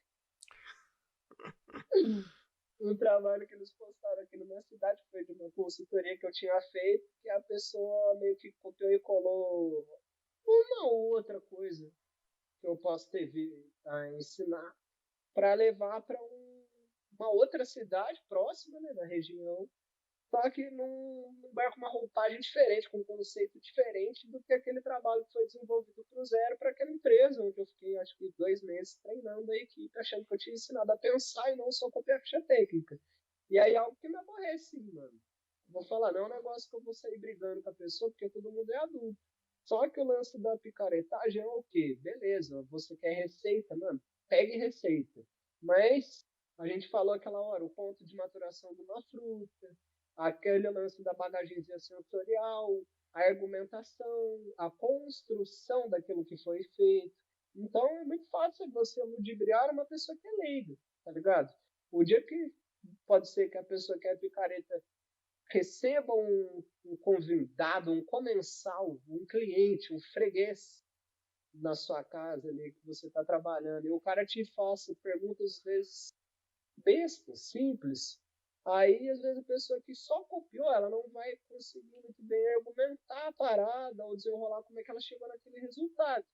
um trabalho que eles postaram aqui na minha cidade, que foi de uma consultoria que eu tinha feito, que a pessoa meio que copiou e colou uma ou outra coisa que eu posso ter vindo a ensinar para levar para uma outra cidade próxima, né, da região, só que num lugar com uma roupagem diferente, com um conceito diferente do que aquele trabalho que foi desenvolvido para o zero para aquela empresa, onde eu fiquei, acho que 2 meses treinando a equipe, achando que eu tinha ensinado a pensar e não só copiar a ficha técnica. E aí é algo que me aborrece, mano. Vou falar, não é um negócio que eu vou sair brigando com a pessoa, porque todo mundo é adulto. Só que o lance da picaretagem é o quê? Beleza, você quer receita, mano, pegue receita. Mas a gente falou aquela hora, o ponto de maturação de uma fruta, aquele lance da bagagenzinha sensorial, a argumentação, a construção daquilo que foi feito. Então é muito fácil você ludibriar uma pessoa que é leiga, tá ligado? O dia que pode ser que a pessoa que é picareta receba um convidado, um comensal, um cliente, um freguês na sua casa ali que você está trabalhando, e o cara te faça perguntas às vezes bestas, simples, aí às vezes a pessoa que só copiou, ela não vai conseguir muito bem argumentar a parada ou desenrolar como é que ela chegou naquele resultado,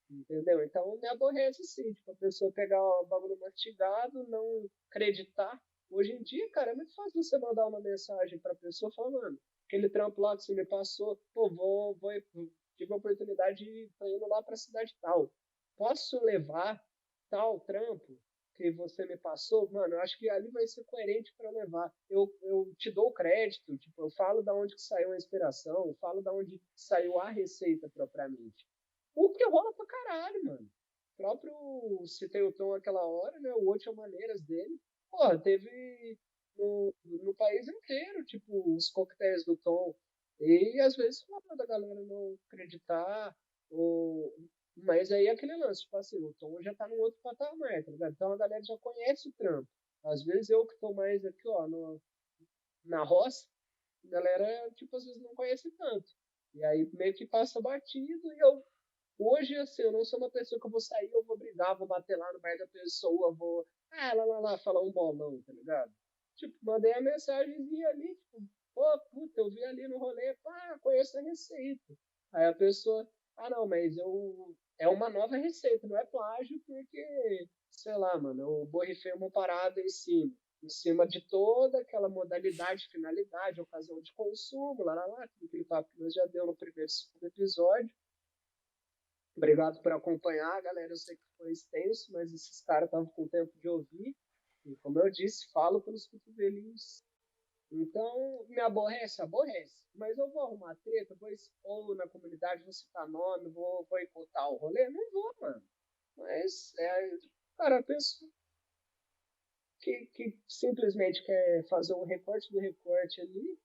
entendeu? Então me aborrece sim, tipo, a pessoa pegar o bagulho mastigado, não acreditar. Hoje em dia, cara, é muito fácil você mandar uma mensagem pra pessoa falando, aquele trampo lá que você me passou, pô, tive a oportunidade de estar indo lá pra cidade tal. Posso levar tal trampo que você me passou? Mano, eu acho que ali vai ser coerente para levar. Eu te dou o crédito, tipo, eu falo da onde que saiu a inspiração, eu falo da onde saiu a receita propriamente. O que rola pra caralho, mano. O próprio citei o Tom aquela hora, né? O Oito Maneiras dele. Pô, teve no país inteiro, tipo, os coquetéis do Tom. E às vezes rola da galera não acreditar, ou... mas aí é aquele lance, tipo assim, o Tom já tá num outro patamar, tá ligado? Então a galera já conhece o trampo. Às vezes eu que tô mais aqui, ó, na roça, a galera, tipo, às vezes não conhece tanto. E aí meio que passa batido e eu hoje, assim, eu não sou uma pessoa que eu vou sair, eu vou brigar, vou bater lá no bar da pessoa, vou, lá, falar um bolão, tá ligado? Tipo, mandei a mensagenzinha ali, tipo, pô, puta, eu vi ali no rolê, pá, conheço a receita. Aí a pessoa, não, mas é uma nova receita, não é plágio, porque, sei lá, mano, eu borrifei uma parada em cima de toda aquela modalidade, finalidade, ocasião de consumo, aquele papo que nós já deu no primeiro e segundo episódio. Obrigado por acompanhar, galera. Eu sei que foi extenso, mas esses caras estavam com tempo de ouvir. E como eu disse, falo pelos cotovelinhos. Então, me aborrece? Aborrece. Mas eu vou arrumar treta, vou expor na comunidade, vou citar nome, vou boicotar o rolê? Não vou, mano. Mas, cara, a pessoa que simplesmente quer fazer um recorte do recorte ali,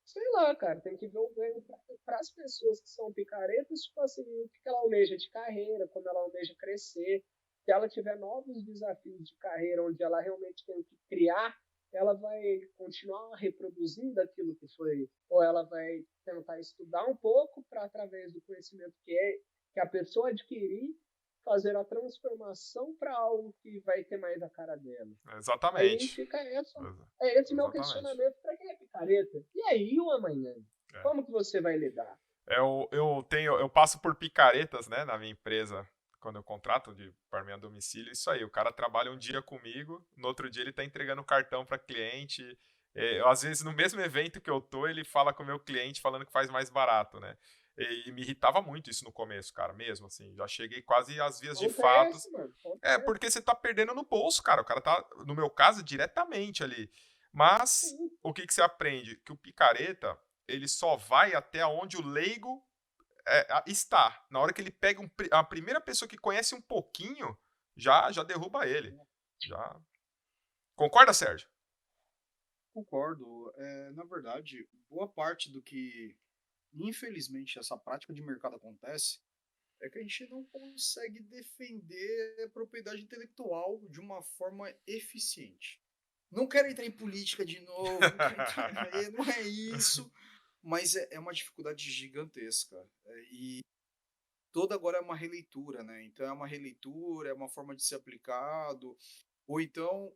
sei lá, cara, tem que ver o ganho para as pessoas que são picaretas, tipo assim, o que ela almeja de carreira, como ela almeja crescer. Se ela tiver novos desafios de carreira, onde ela realmente tem que criar, ela vai continuar reproduzindo aquilo que foi, ou ela vai tentar estudar um pouco para, através do conhecimento que a pessoa adquirir, fazer a transformação para algo que vai ter mais a cara dela. Aí
Exatamente.
fica esse meu
Exatamente.
questionamento para quem é picareta. E aí o amanhã? Como que você vai lidar?
Eu passo por picaretas, né, na minha empresa, quando eu contrato para mim a domicílio, isso aí, o cara trabalha um dia comigo, no outro dia ele tá entregando cartão para cliente, às vezes no mesmo evento que eu tô, ele fala com o meu cliente falando que faz mais barato, né? E me irritava muito isso no começo, cara, mesmo assim, já cheguei quase às vias de fato. Porque você tá perdendo no bolso, cara, o cara tá, no meu caso, diretamente ali. Mas, o que você aprende? Que o picareta, ele só vai até onde o leigo está. Na hora que ele pega a primeira pessoa que conhece um pouquinho, já derruba ele. Já. Concorda, Sérgio?
Concordo. Na verdade, boa parte do que, infelizmente, essa prática de mercado acontece é que a gente não consegue defender a propriedade intelectual de uma forma eficiente. Não quero entrar em política de novo, não é isso. Mas é uma dificuldade gigantesca. E toda agora é uma releitura, né? Então é uma releitura, é uma forma de ser aplicado. Ou então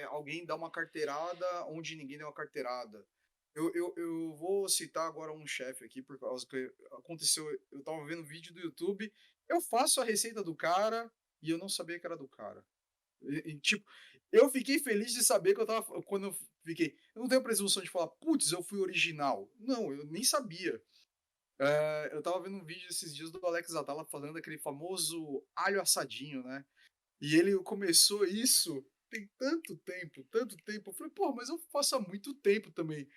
alguém dá uma carteirada onde ninguém deu uma carteirada. Eu vou citar agora um chefe aqui, por causa que aconteceu. Eu tava vendo um vídeo do YouTube, eu faço a receita do cara e eu não sabia que era do cara. Tipo, eu fiquei feliz de saber que eu tava. Quando eu fiquei. Eu não tenho presunção de falar, putz, eu fui original. Não, eu nem sabia. Eu tava vendo um vídeo esses dias do Alex Atala falando daquele famoso alho assadinho, né? E ele começou isso tem tanto tempo, tanto tempo. Eu falei, pô, mas eu faço há muito tempo também.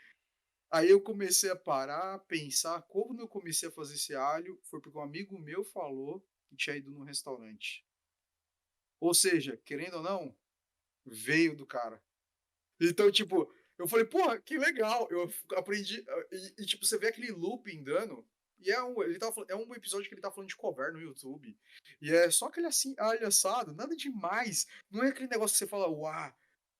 Aí eu comecei a parar, pensar. Quando eu comecei a fazer esse alho, foi porque um amigo meu falou que tinha ido num restaurante. Ou seja, querendo ou não, veio do cara. Então, tipo, eu falei, porra, que legal. Eu aprendi. Tipo, você vê aquele looping dando. E é um episódio que ele tá falando de cover no YouTube. E é só aquele assim, alho assado, nada demais. Não é aquele negócio que você fala, uau.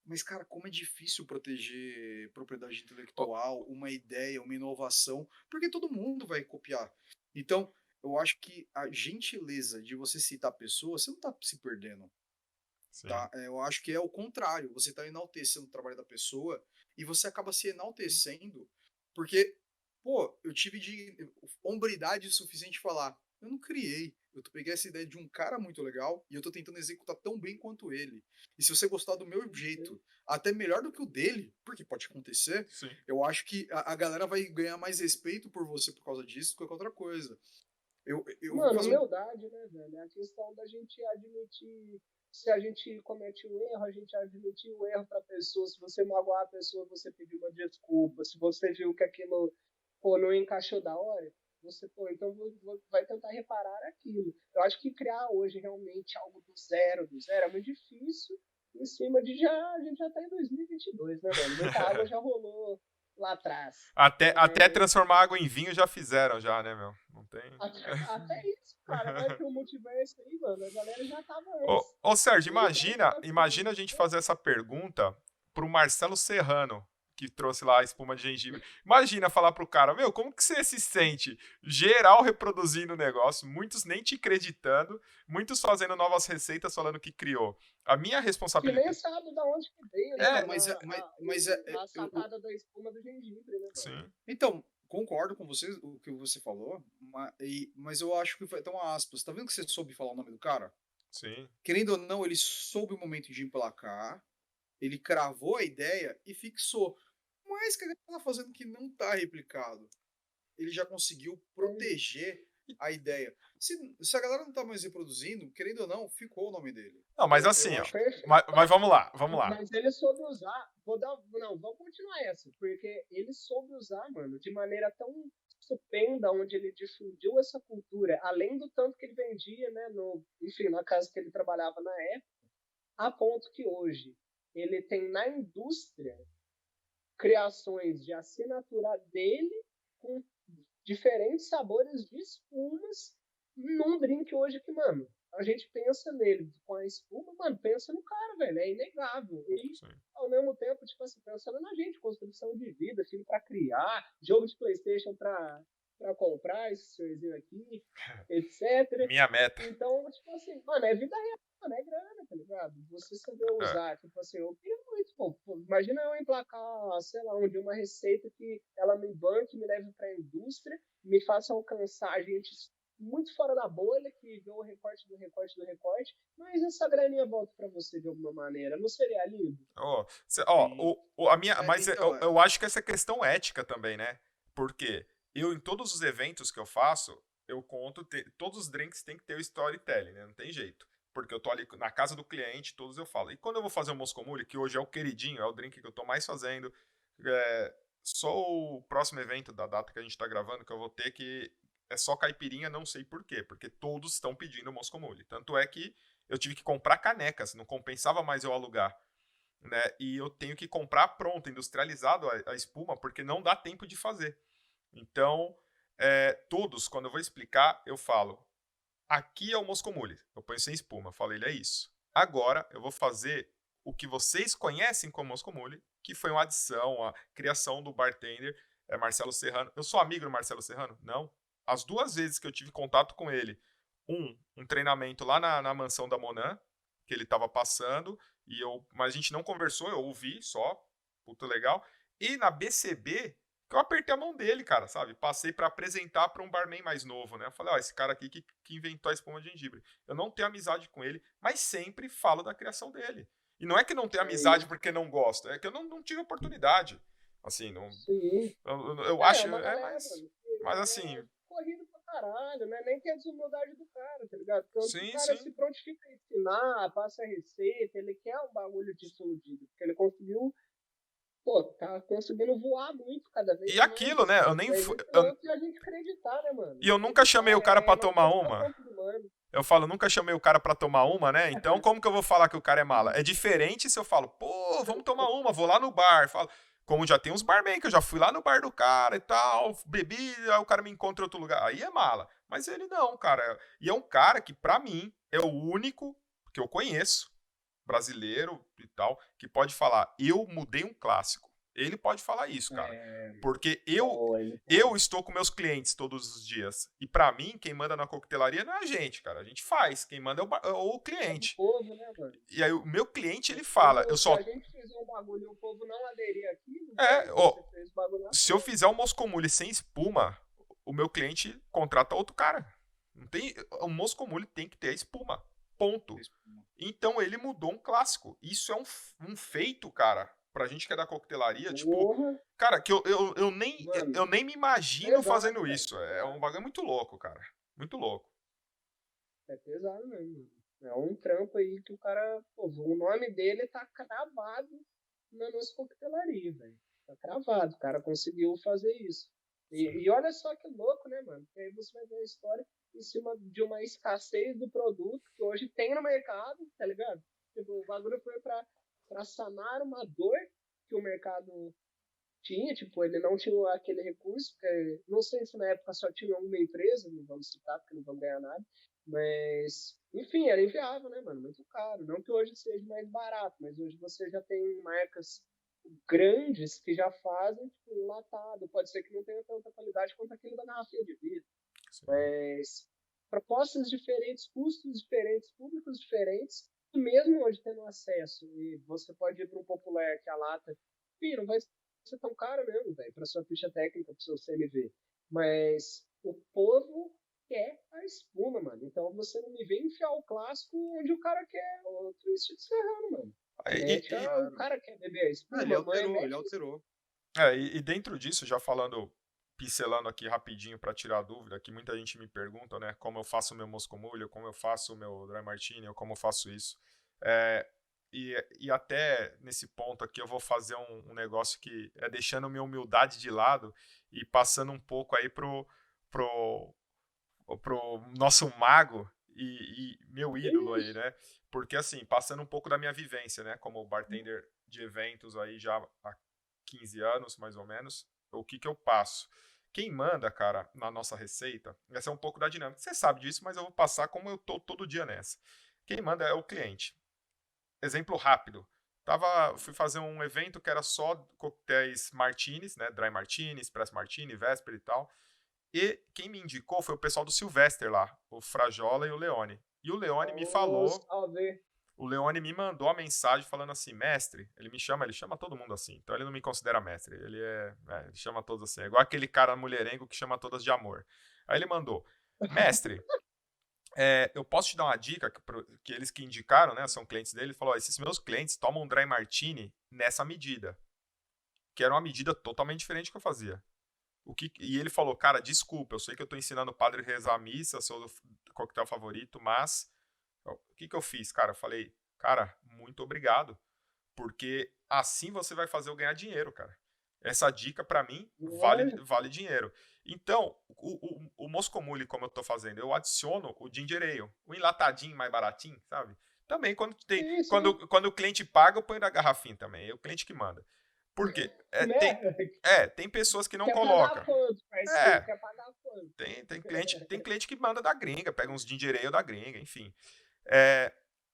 Mas, cara, como é difícil proteger propriedade
Ô,
intelectual, uma ideia, uma inovação, porque todo mundo vai copiar. Então, eu acho que a gentileza de você citar pessoas, você não tá se perdendo.
sim.
Tá? Eu acho que é o contrário. Você está enaltecendo o trabalho da pessoa e você acaba se enaltecendo porque, pô, eu tive de hombridade suficiente de falar, eu não criei. Eu peguei essa ideia de um cara muito legal e eu tô tentando executar tão bem quanto ele. E se você gostar do meu jeito, até melhor do que o dele, porque pode acontecer,
Sim.
eu acho que a galera vai ganhar mais respeito por você por causa disso do que qualquer outra coisa. Eu vou
Mano,
fazer um.
humildade, né, velho? É a questão da gente admitir. Se a gente comete um erro, a gente admitir o erro pra pessoa. Se você magoar a pessoa, você pedir uma desculpa. Se você viu que aquilo, pô, não encaixou da hora, você, pô, então vai tentar reparar aquilo. Eu acho que criar hoje realmente algo do zero, é muito difícil. Em cima de a gente já tá em 2022, né, velho? Muita água já rolou lá atrás.
Até
Mas
transformar água em vinho já fizeram, já, né, meu? Não tem.
até isso, cara, vai pro multiverso aí, mano. A galera já tava antes.
Ô, Sérgio,
E tá
imagina a gente fazer essa pergunta pro Marcelo Serrano, que trouxe lá a espuma de gengibre. Imagina falar pro cara, meu, como que você se sente? Geral reproduzindo o negócio, muitos nem te acreditando, muitos fazendo novas receitas falando que criou. A minha
que nem
responsabilidade.
sabe de onde que veio, né,
É,
Então,
mano? A sacada da espuma do gengibre, né, mano?
sim.
Então, concordo com você, o que você falou, mas eu acho que foi até uma aspas. Tá vendo que você soube falar o nome do cara?
Sim.
Querendo ou não, ele soube o momento de emplacar, ele cravou a ideia e fixou. Mas que ele tá fazendo que não tá replicado. Ele já conseguiu proteger a ideia. Se a galera não tá mais reproduzindo, querendo ou não, ficou o nome dele.
Não, mas assim, ó.
Perfeito.
Mas vamos lá, vamos lá.
Mas ele soube usar. Não, vamos continuar essa. Porque ele soube usar, mano, de maneira tão estupenda, onde ele difundiu essa cultura, além do tanto que ele vendia, né, enfim, na casa que ele trabalhava na época, a ponto que hoje ele tem na indústria criações de assinatura dele com diferentes sabores de espumas num drink hoje que, mano, a gente pensa nele com a espuma, mano, pensa no cara, velho, é inegável. E,
Sim.
ao mesmo tempo, tipo assim, pensando na gente, construção de vida, filho pra criar, jogo de Playstation pra comprar, esse senhorzinho aqui, etc.
Minha meta.
Então, tipo assim, mano, é vida real, mano, é grana, tá ligado? Você saber usar, tipo assim, eu queria muito, pô, imagina eu emplacar, sei lá, de uma receita que ela me banque, me leve pra indústria, me faça alcançar gente muito fora da bolha, que vê o recorte do recorte do recorte, mas essa graninha volta pra você de alguma maneira, não seria lindo?
Sim.
A minha, mas
Então,
eu acho que essa é questão ética também, né? Porque eu, em todos os eventos que eu faço, eu conto, todos os drinks tem que ter o storytelling, né? Não tem jeito. Porque eu tô ali na casa do cliente, todos eu falo. E quando eu vou fazer o Moscow Mule, que hoje é o queridinho, é o drink que eu tô mais fazendo, só o próximo evento da data que a gente tá gravando, que eu vou ter, que é só caipirinha, não sei por quê. Porque todos estão pedindo o Moscow Mule. Tanto é que eu tive que comprar canecas, não compensava mais eu alugar. Né? E eu tenho que comprar pronto, industrializado a espuma, porque não dá tempo de fazer. Então, todos, quando eu vou explicar, eu falo, aqui é o Moscow Mule, eu ponho sem espuma, falo, ele é isso. Agora, eu vou fazer o que vocês conhecem como Moscow Mule, que foi uma adição, a criação do bartender, é Marcelo Serrano. Eu sou amigo do Marcelo Serrano? Não. As 2 vezes que eu tive contato com ele, um treinamento lá na mansão da Monan, que ele tava passando, mas a gente não conversou, eu ouvi só, puta legal. E na BCB, que eu apertei a mão dele, cara, sabe? Passei pra apresentar pra um barman mais novo, né? Eu falei, ó, esse cara aqui que inventou a espuma de gengibre. Eu não tenho amizade com ele, mas sempre falo da criação dele. E não é que não tenho amizade porque não gosto, é que eu não tive oportunidade. Assim, não.
Sim.
Eu acho.
Uma galera,
mas assim.
Corrido pra caralho, né? Nem tem a desumildade do cara, tá ligado? Porque
Sim,
o cara
sim.
se prontifica a ensinar, passa a receita, ele quer um bagulho difundido, porque ele conseguiu. Pô, tá conseguindo voar muito cada vez
E aquilo, né? Eu nem fui.
A gente acreditar, né, mano?
E eu nunca chamei o cara pra tomar uma. Eu falo, nunca chamei o cara pra tomar uma, né? Então, como que eu vou falar que o cara é mala? É diferente se eu falo, pô, vamos tomar uma, vou lá no bar. Falo, como já tem uns barman que eu já fui lá no bar do cara e tal, bebi, aí o cara me encontra em outro lugar. Aí é mala. Mas ele não, cara. E é um cara que, pra mim, é o único que eu conheço, brasileiro e tal, que pode falar, eu mudei um clássico. Ele pode falar isso, cara. Porque eu estou com meus clientes todos os dias. E pra mim, quem manda na coquetelaria não é a gente, cara. A gente faz. Quem manda é o cliente.
É o povo, né, mano?
E aí o meu cliente, ele fala...
Se a gente fizer um bagulho e o povo não aderir aqui...
Se eu fizer um moscomule sem espuma, o meu cliente contrata outro cara. Não tem, o moscomule tem que ter a espuma. Ponto. Então ele mudou um clássico. Isso é um feito, cara. Pra gente que é da coquetelaria, tipo, cara, que eu nem me imagino fazendo isso. É um bagulho muito louco, cara. Muito louco.
É pesado mesmo. É um trampo aí que o cara, pô, o nome dele tá cravado na nossa coquetelaria, velho. Tá cravado. O cara conseguiu fazer isso. E olha só que louco, né, mano? Porque aí você vai ver a história em cima de uma escassez do produto que hoje tem no mercado, tá ligado? Tipo, o bagulho foi pra sanar uma dor que o mercado tinha, tipo, ele não tinha aquele recurso, porque não sei se na época só tinha uma empresa, não vamos citar, porque não vamos ganhar nada, mas, enfim, era inviável, né, mano, muito caro, não que hoje seja mais barato, mas hoje você já tem marcas grandes que já fazem, tipo, enlatado, pode ser que não tenha tanta qualidade quanto aquele da garrafinha de vidro, mas propostas diferentes, custos diferentes, públicos diferentes, mesmo hoje tendo acesso, e você pode ir para um popular que a lata, não vai ser tão caro mesmo, velho, para sua ficha técnica, para o seu CMV. Mas o povo quer a espuma, mano. Então você não me vem enfiar o clássico onde o cara quer o twist de serrano, mano. O cara quer beber a espuma.
Ele alterou.
E dentro disso, já falando, pincelando aqui rapidinho para tirar a dúvida, que muita gente me pergunta, né, como eu faço o meu moscomule, como eu faço o meu dry martini, ou como eu faço isso. E até nesse ponto aqui eu vou fazer um negócio que é deixando minha humildade de lado e passando um pouco aí pro nosso mago e meu ídolo aí, né? Porque assim, passando um pouco da minha vivência, né, como bartender de eventos aí já há 15 anos, mais ou menos, o que eu passo? Quem manda, cara, na nossa receita, essa é um pouco da dinâmica. Você sabe disso, mas eu vou passar como eu tô todo dia nessa. Quem manda é o cliente. Exemplo rápido. Fui fazer um evento que era só coquetéis martinis, né? Dry martini, express martini, vesper e tal. E quem me indicou foi o pessoal do Sylvester lá, o Frajola e o Leone. E o Leone me falou... O Leone me mandou a mensagem falando assim, mestre, ele chama todo mundo assim, então ele não me considera mestre, ele chama todos assim, é igual aquele cara mulherengo que chama todas de amor. Aí ele mandou, mestre, eu posso te dar uma dica que eles que indicaram, né, são clientes dele, ele falou, esses meus clientes tomam dry martini nessa medida, que era uma medida totalmente diferente do que eu fazia. E ele falou, cara, desculpa, eu sei que eu tô ensinando o padre a rezar a missa, seu coquetel favorito, mas... O que eu fiz, cara? Eu falei, cara, muito obrigado, porque assim você vai fazer eu ganhar dinheiro, cara. Essa dica, pra mim, vale dinheiro. Então, o moscomule, como eu tô fazendo, eu adiciono o ginger ale, o enlatadinho mais baratinho, sabe? Também, quando o cliente paga, eu ponho na garrafinha também, é o cliente que manda. Por quê? Tem pessoas que não colocam.
Quer pagar quanto?
Tem cliente que manda da gringa, pega uns ginger ale da gringa, enfim.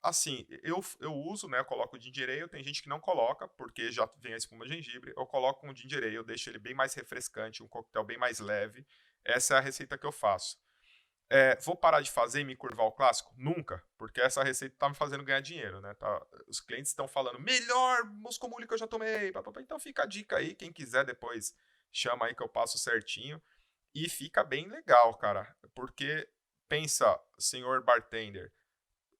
assim, eu uso, né? Eu coloco o ginger ale, tem gente que não coloca, porque já vem a espuma de gengibre. Eu coloco um ginger ale, eu deixo ele bem mais refrescante, um coquetel bem mais leve. Essa é a receita que eu faço. Vou parar de fazer e me curvar ao clássico? Nunca, porque essa receita tá me fazendo ganhar dinheiro, né? Os clientes estão falando, melhor moscomule que eu já tomei. Então fica a dica aí, quem quiser depois chama aí que eu passo certinho. E fica bem legal, cara, porque pensa, senhor bartender,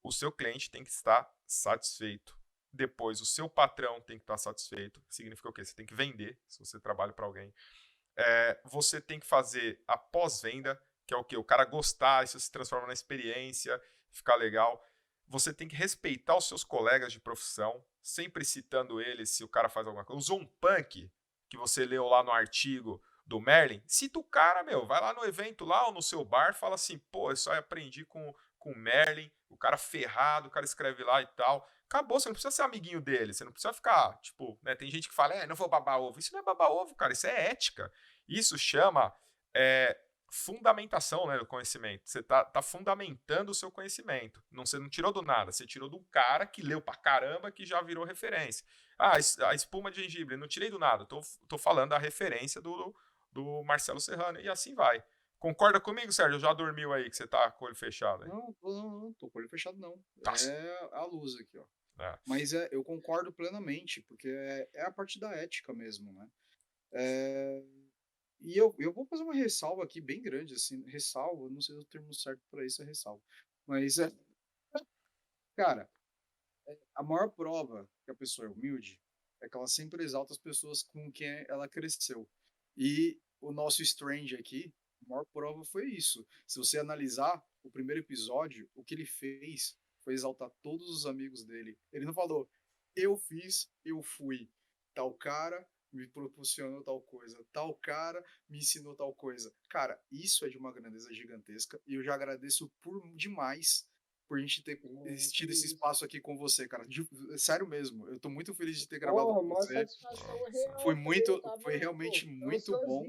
o seu cliente tem que estar satisfeito. Depois, o seu patrão tem que estar satisfeito. Significa o quê? Você tem que vender, se você trabalha para alguém. Você tem que fazer a pós-venda, que é o quê? O cara gostar, isso se transforma na experiência, ficar legal. Você tem que respeitar os seus colegas de profissão, sempre citando eles se o cara faz alguma coisa. Usou um punk, que você leu lá no artigo do Merlin, cita o cara, meu, vai lá no evento lá ou no seu bar, fala assim, pô, eu só aprendi com o Merlin, o cara ferrado, o cara escreve lá e tal. Acabou, você não precisa ser amiguinho dele, você não precisa ficar, tipo, né, tem gente que fala, não vou babar ovo. Isso não é babar ovo, cara, isso é ética. Isso chama fundamentação, né, do conhecimento. Você tá fundamentando o seu conhecimento. Você não tirou do nada, você tirou do cara que leu pra caramba, que já virou referência. A espuma de gengibre, não tirei do nada, tô falando da referência do Marcelo Serrano, e assim vai. Concorda comigo, Sérgio? Já dormiu aí, que você tá com o olho fechado aí?
Não, tô com o olho fechado não.
Tá.
É a luz aqui, ó. Mas eu concordo plenamente, porque é a parte da ética mesmo, né? E eu vou fazer uma ressalva aqui bem grande, assim, ressalva, não sei o termo certo para isso, é ressalva. Mas, cara, a maior prova que a pessoa é humilde é que ela sempre exalta as pessoas com quem ela cresceu. E o nosso Strange aqui, a maior prova foi isso. Se você analisar o primeiro episódio, o que ele fez foi exaltar todos os amigos dele. Ele não falou, eu fiz, eu fui. Tal cara me proporcionou tal coisa, tal cara me ensinou tal coisa. Cara, isso é de uma grandeza gigantesca e eu já agradeço demais por a gente ter tido esse espaço aqui com você, cara. Sério mesmo, eu tô muito feliz de ter gravado com
uma
você.
satisfação real.
Foi realmente muito bom.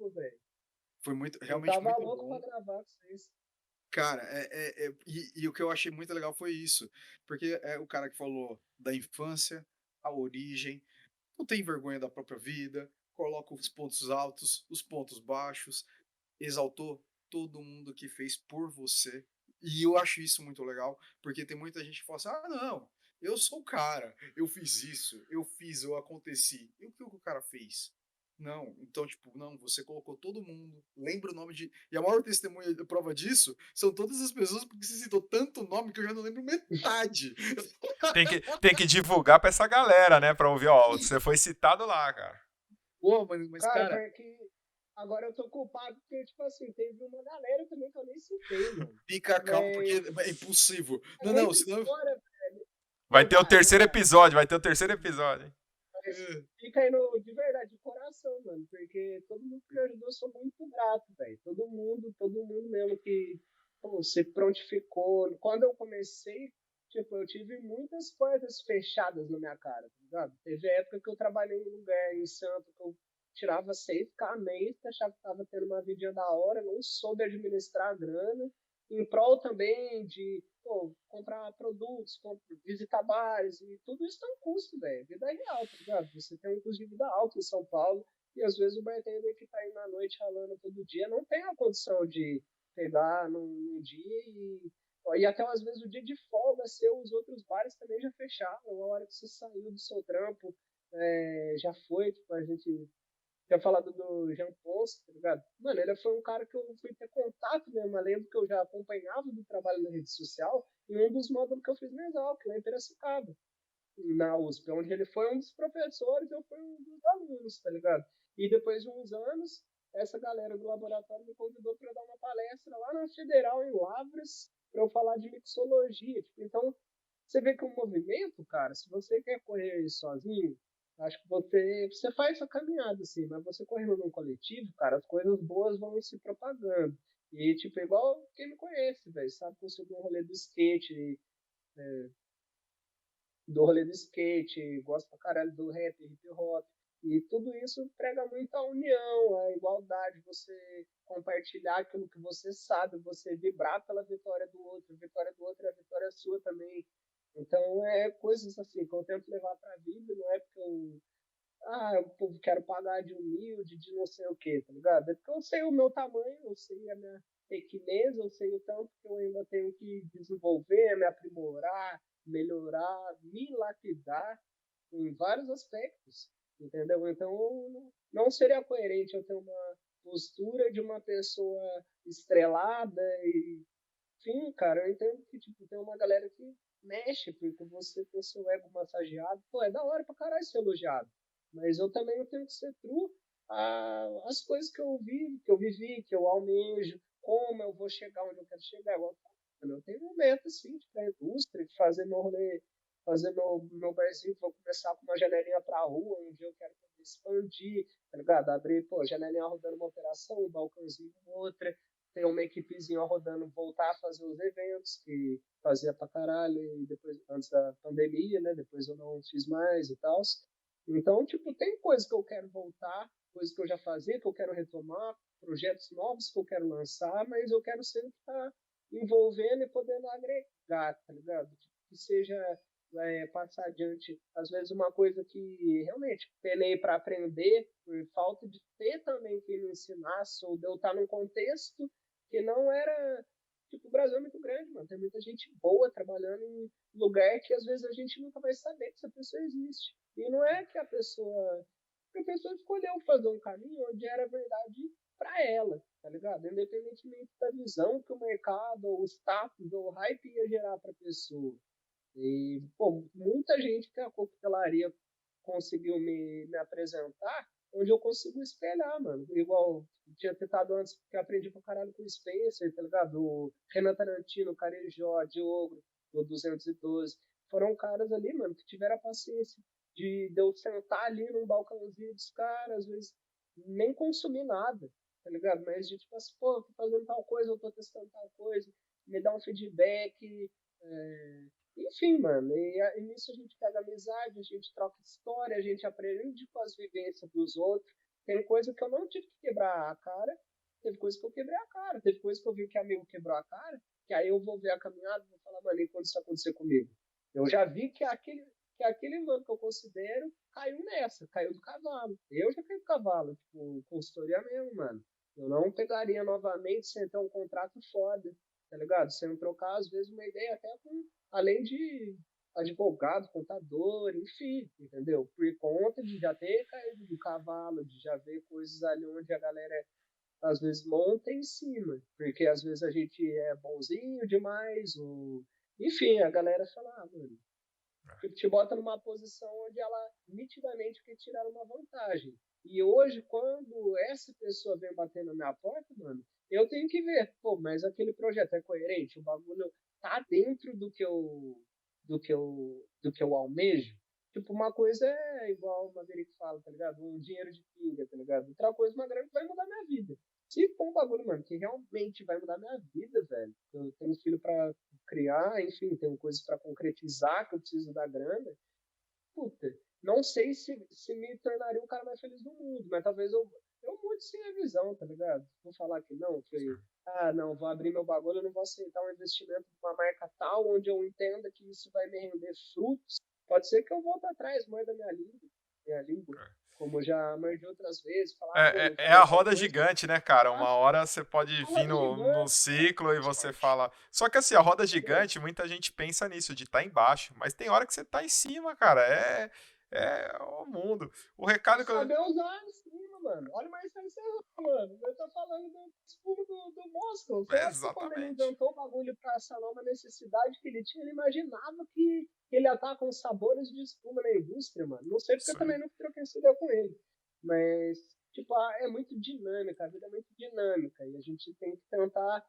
Véio.
Foi realmente muito bom.
Eu tava louco pra gravar com vocês.
Cara, e o que eu achei muito legal foi isso, porque é o cara que falou da infância, a origem, não tem vergonha da própria vida, coloca os pontos altos, os pontos baixos, exaltou todo mundo que fez por você. E eu acho isso muito legal, porque tem muita gente que fala assim: não, eu sou o cara, eu fiz isso, eu aconteci. E o que o cara fez? Não, então, tipo, não, você colocou todo mundo, lembra o nome de. E a maior testemunha de prova disso são todas as pessoas, porque você citou tanto nome que eu já não lembro metade.
Tem que divulgar pra essa galera, né? Pra ouvir, ó, você foi citado lá, cara.
Pô, mas cara.
Porque agora eu tô culpado porque, tipo assim, teve uma galera também que eu nem citei, mano.
Fica calmo, porque é impossível. Não, senão.
Vai ter o terceiro episódio, hein?
Fica aí de verdade, de coração, mano, porque todo mundo que me ajudou, eu sou muito grato, velho. Todo mundo mesmo que se prontificou. Quando eu comecei, tipo, eu tive muitas portas fechadas na minha cara, tá ligado? Teve época que eu trabalhei em um lugar em Santo que eu tirava 6K mês, achava que tava tendo uma vidinha da hora, não soube administrar a grana, em prol também de comprar produtos, visitar bares, e tudo isso tem um custo, velho. Vida é real, tá ligado? Você tem um custo de vida alto em São Paulo, e às vezes o bartender que tá aí na noite ralando todo dia não tem a condição de pegar num dia e até às vezes o dia de folga seu, os outros bares também já fecharam, a hora que você saiu do seu trampo, já foi, tipo, a gente tinha falado do Jean Ponce, tá ligado? Mano, ele foi um cara que eu fui ter contato mesmo. Eu lembro que eu já acompanhava do trabalho na rede social em um dos módulos que eu fiz na Exalc, lá em Piracicaba, na USP, onde ele foi um dos professores, eu fui um dos alunos, tá ligado? E depois de uns anos, essa galera do laboratório me convidou para dar uma palestra lá na Federal, em Lavras, para eu falar de mixologia. Tipo, então, você vê que o movimento, cara, se você quer correr sozinho, acho que você faz essa caminhada, assim, mas você correndo num coletivo, cara, as coisas boas vão se propagando. E, tipo, igual quem me conhece, velho, sabe que eu sou do rolê do skate, gosto pra caralho do rap, hip hop. E tudo isso prega muito a união, a igualdade, você compartilhar aquilo que você sabe, você vibrar pela vitória do outro. A vitória do outro é a vitória sua também. Então, é coisas assim que eu tento levar pra vida, não é porque eu quero pagar de humilde, de não sei o quê, tá ligado? É porque eu sei o meu tamanho, eu sei a minha pequenez, eu sei o tanto que eu ainda tenho que desenvolver, me aprimorar, melhorar, me lapidar em vários aspectos, entendeu? Então, não seria coerente eu ter uma postura de uma pessoa estrelada e, enfim, cara, eu entendo que, tipo, tem uma galera que mexe, porque você ter seu ego massageado, pô, é da hora pra caralho ser elogiado, mas eu também não tenho que ser true às coisas que eu vivo, que eu vivi, que eu almejo, como eu vou chegar onde eu quero chegar. Eu tenho um momento, assim, de ir pra indústria, de fazer meu rolê, fazer meu barzinho, vou começar com uma janelinha pra rua, um dia eu quero poder expandir, tá ligado? Abrir, pô, janelinha rodando uma operação, um balcãozinho outra, ter uma equipezinha rodando, voltar a fazer os eventos, que fazia pra caralho, e depois, antes da pandemia, né? Depois eu não fiz mais e tal. Então, tipo, tem coisas que eu quero voltar, coisas que eu já fazia, que eu quero retomar, projetos novos que eu quero lançar, mas eu quero sempre estar envolvendo e podendo agregar, tá ligado? Que seja passar adiante, às vezes, uma coisa que realmente penei para aprender, por falta de ter também quem me ensinasse, ou de eu estar num contexto que não era. Tipo, o Brasil é muito grande, mano. Tem muita gente boa trabalhando em lugar que às vezes a gente nunca vai saber que essa pessoa existe. E não é que a pessoa escolheu fazer um caminho onde era verdade para ela, tá ligado? Independentemente da visão que o mercado, ou o status, ou o hype ia gerar para a pessoa. E, pô, muita gente que a coquetelaria conseguiu me apresentar, onde eu consigo espelhar, mano. Igual tinha tentado antes, que eu aprendi pra caralho com o Spencer, tá ligado? O Renan Tarantino, o Carejó, Diogo, do 212. Foram caras ali, mano, que tiveram a paciência de eu sentar ali num balcãozinho dos caras, às vezes nem consumir nada, tá ligado? Mas de tipo assim, pô, tô fazendo tal coisa, eu tô testando tal coisa, me dá um feedback, é, enfim, mano, e nisso a gente pega amizade, a gente troca história, a gente aprende com as vivências dos outros. Tem coisa que eu não tive que quebrar a cara, teve coisa que eu quebrei a cara, teve coisa que eu vi que amigo quebrou a cara, que aí eu vou ver a caminhada e vou falar, mano, e quando isso acontecer comigo? Eu já vi que aquele mano que eu considero caiu nessa, caiu do cavalo. Eu já caí do cavalo, tipo, consultoria mesmo, mano. Eu não pegaria novamente sem ter um contrato foda, tá ligado? Sem trocar, às vezes, uma ideia até com, além de advogado, contador, enfim, entendeu? Por conta de já ter caído do cavalo, de já ver coisas ali onde a galera às vezes monta em cima, porque às vezes a gente é bonzinho demais, ou enfim, a galera fala, mano, te bota numa posição onde ela nitidamente quer tirar uma vantagem. E hoje, quando essa pessoa vem bater na minha porta, mano, eu tenho que ver, pô, mas aquele projeto é coerente, o bagulho tá dentro do que eu almejo. Tipo, uma coisa é igual o Maverick fala, tá ligado? Um dinheiro de pinga, tá ligado? Outra coisa, uma grana que vai mudar minha vida. Se for um bagulho, mano, que realmente vai mudar minha vida, velho. Eu tenho filho pra criar, enfim, tenho coisas para concretizar que eu preciso da grana. Puta, não sei se me tornaria o cara mais feliz do mundo, mas talvez eu mude sim a visão, tá ligado? Vou falar que não, foi, não, vou abrir meu bagulho, eu não vou aceitar um investimento de uma marca tal, onde eu entenda que isso vai me render frutos. Pode ser que eu volte atrás, morda minha língua, como eu já mordi outras vezes, falar, pô, não
É a
fazer tal
roda
coisa.
gigante, né, cara? Uma
Faço,
hora você pode
a
vir
roda
no
gigante,
ciclo e
faz
você
parte,
fala. Só que assim, a roda
entendeu?
gigante, muita gente pensa nisso, de estar embaixo. Mas tem hora que você tá em cima, cara. É o mundo. O recado que eu.
Saber usar em cima, mano. Olha o Marcelo Serrano, mano. Eu tô falando do espuma do Moscow. Você acha que quando ele
Exatamente.
inventou o bagulho pra sanar uma necessidade que ele tinha, ele imaginava que ele ia estar com sabores de espuma na indústria, mano? Não sei porque eu
Isso aí.
também não troquei essa ideia com ele. Mas, tipo, é muito dinâmica, a vida é muito dinâmica. E a gente tem que tentar,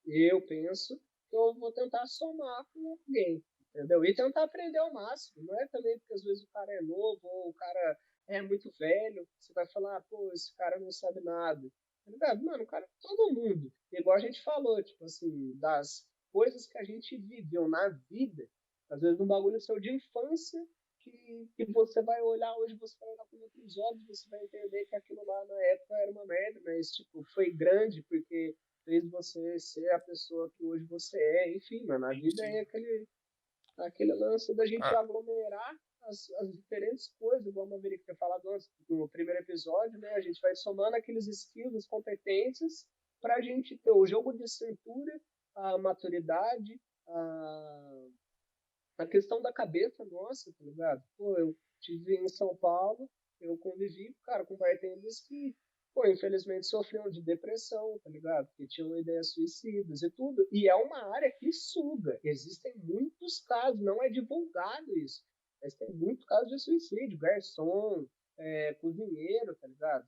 eu penso, que eu vou tentar somar com alguém, entendeu? E tentar aprender ao máximo. Não é também porque às vezes o cara é novo ou o cara é muito velho, você vai falar, pô, esse cara não sabe nada. Tá ligado? Mano, o cara é todo mundo. Igual a gente falou, tipo assim, das coisas que a gente viveu na vida, às vezes um bagulho seu de infância, que você vai olhar hoje, você vai olhar com outros olhos, você vai entender que aquilo lá na época era uma merda, mas tipo, foi grande porque fez você ser a pessoa que hoje você é. Enfim, mano, a vida
Sim.
é aquele. Aquele lance da gente
Ah,
aglomerar as diferentes coisas, igual a Maverick tinha falado antes, no primeiro episódio, né? A gente vai somando aqueles skills, as competências, para a gente ter o jogo de cintura, a maturidade, a questão da cabeça nossa, tá ligado? Pô, eu tive em São Paulo, eu convivi, cara, com bartenders que, pô, infelizmente sofriam de depressão, tá ligado? Que tinham ideias suicidas e tudo. E é uma área que suga. Existem muitos casos, não é divulgado isso, mas tem muitos casos de suicídio. Garçom, cozinheiro, tá ligado?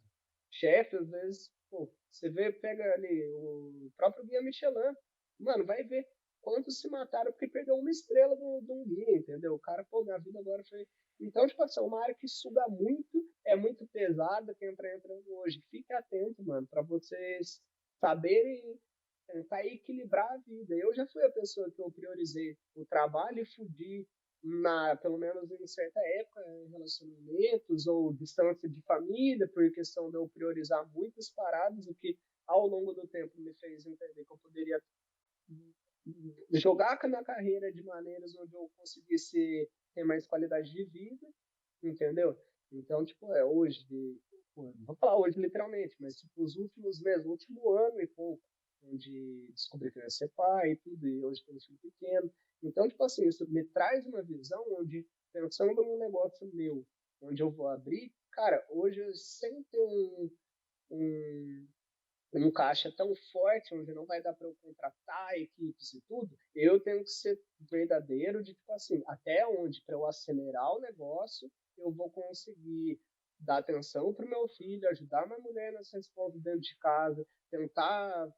Chefe, às vezes, pô, você vê, pega ali o próprio Guia Michelin, mano, vai ver quantos se mataram porque perdeu uma estrela de um guia, entendeu? O cara, pô, minha vida agora foi. Então, tipo assim, é uma área que suga muito, é muito pesada, quem entra entrando hoje. Fique atento, mano, pra vocês saberem tentar equilibrar a vida. Eu já fui a pessoa que eu priorizei o trabalho e fudi pelo menos em certa época, em relacionamentos ou distância de família, por questão de eu priorizar muitas paradas, o que ao longo do tempo me fez entender que eu poderia jogar com a minha carreira de maneiras onde eu conseguisse ter mais qualidade de vida, entendeu? Então, tipo, hoje, não vou falar hoje literalmente, mas tipo, os últimos meses, o último ano e pouco, onde descobri que eu ia ser pai e tudo, e hoje tenho um filho pequeno. Então, tipo assim, isso me traz uma visão onde, pensando num negócio meu, onde eu vou abrir, cara, hoje sem ter um caixa tão forte, onde não vai dar para eu contratar equipes e tudo, eu tenho que ser verdadeiro de, tipo assim, até onde, para eu acelerar o negócio, eu vou conseguir dar atenção para o meu filho, ajudar minha mulher nas responsas dentro de casa, tentar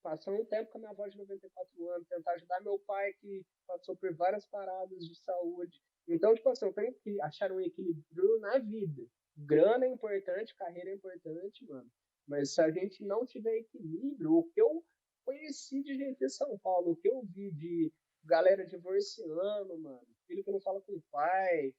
passar um tempo com a minha avó de 94 anos, tentar ajudar meu pai que passou por várias paradas de saúde. Então, tipo assim, eu tenho que achar um equilíbrio na vida. Grana é importante, carreira é importante, mano. Mas se a gente não tiver equilíbrio, o que eu conheci de gente em São Paulo, o que eu vi de galera divorciando, mano, filho que não fala com o pai,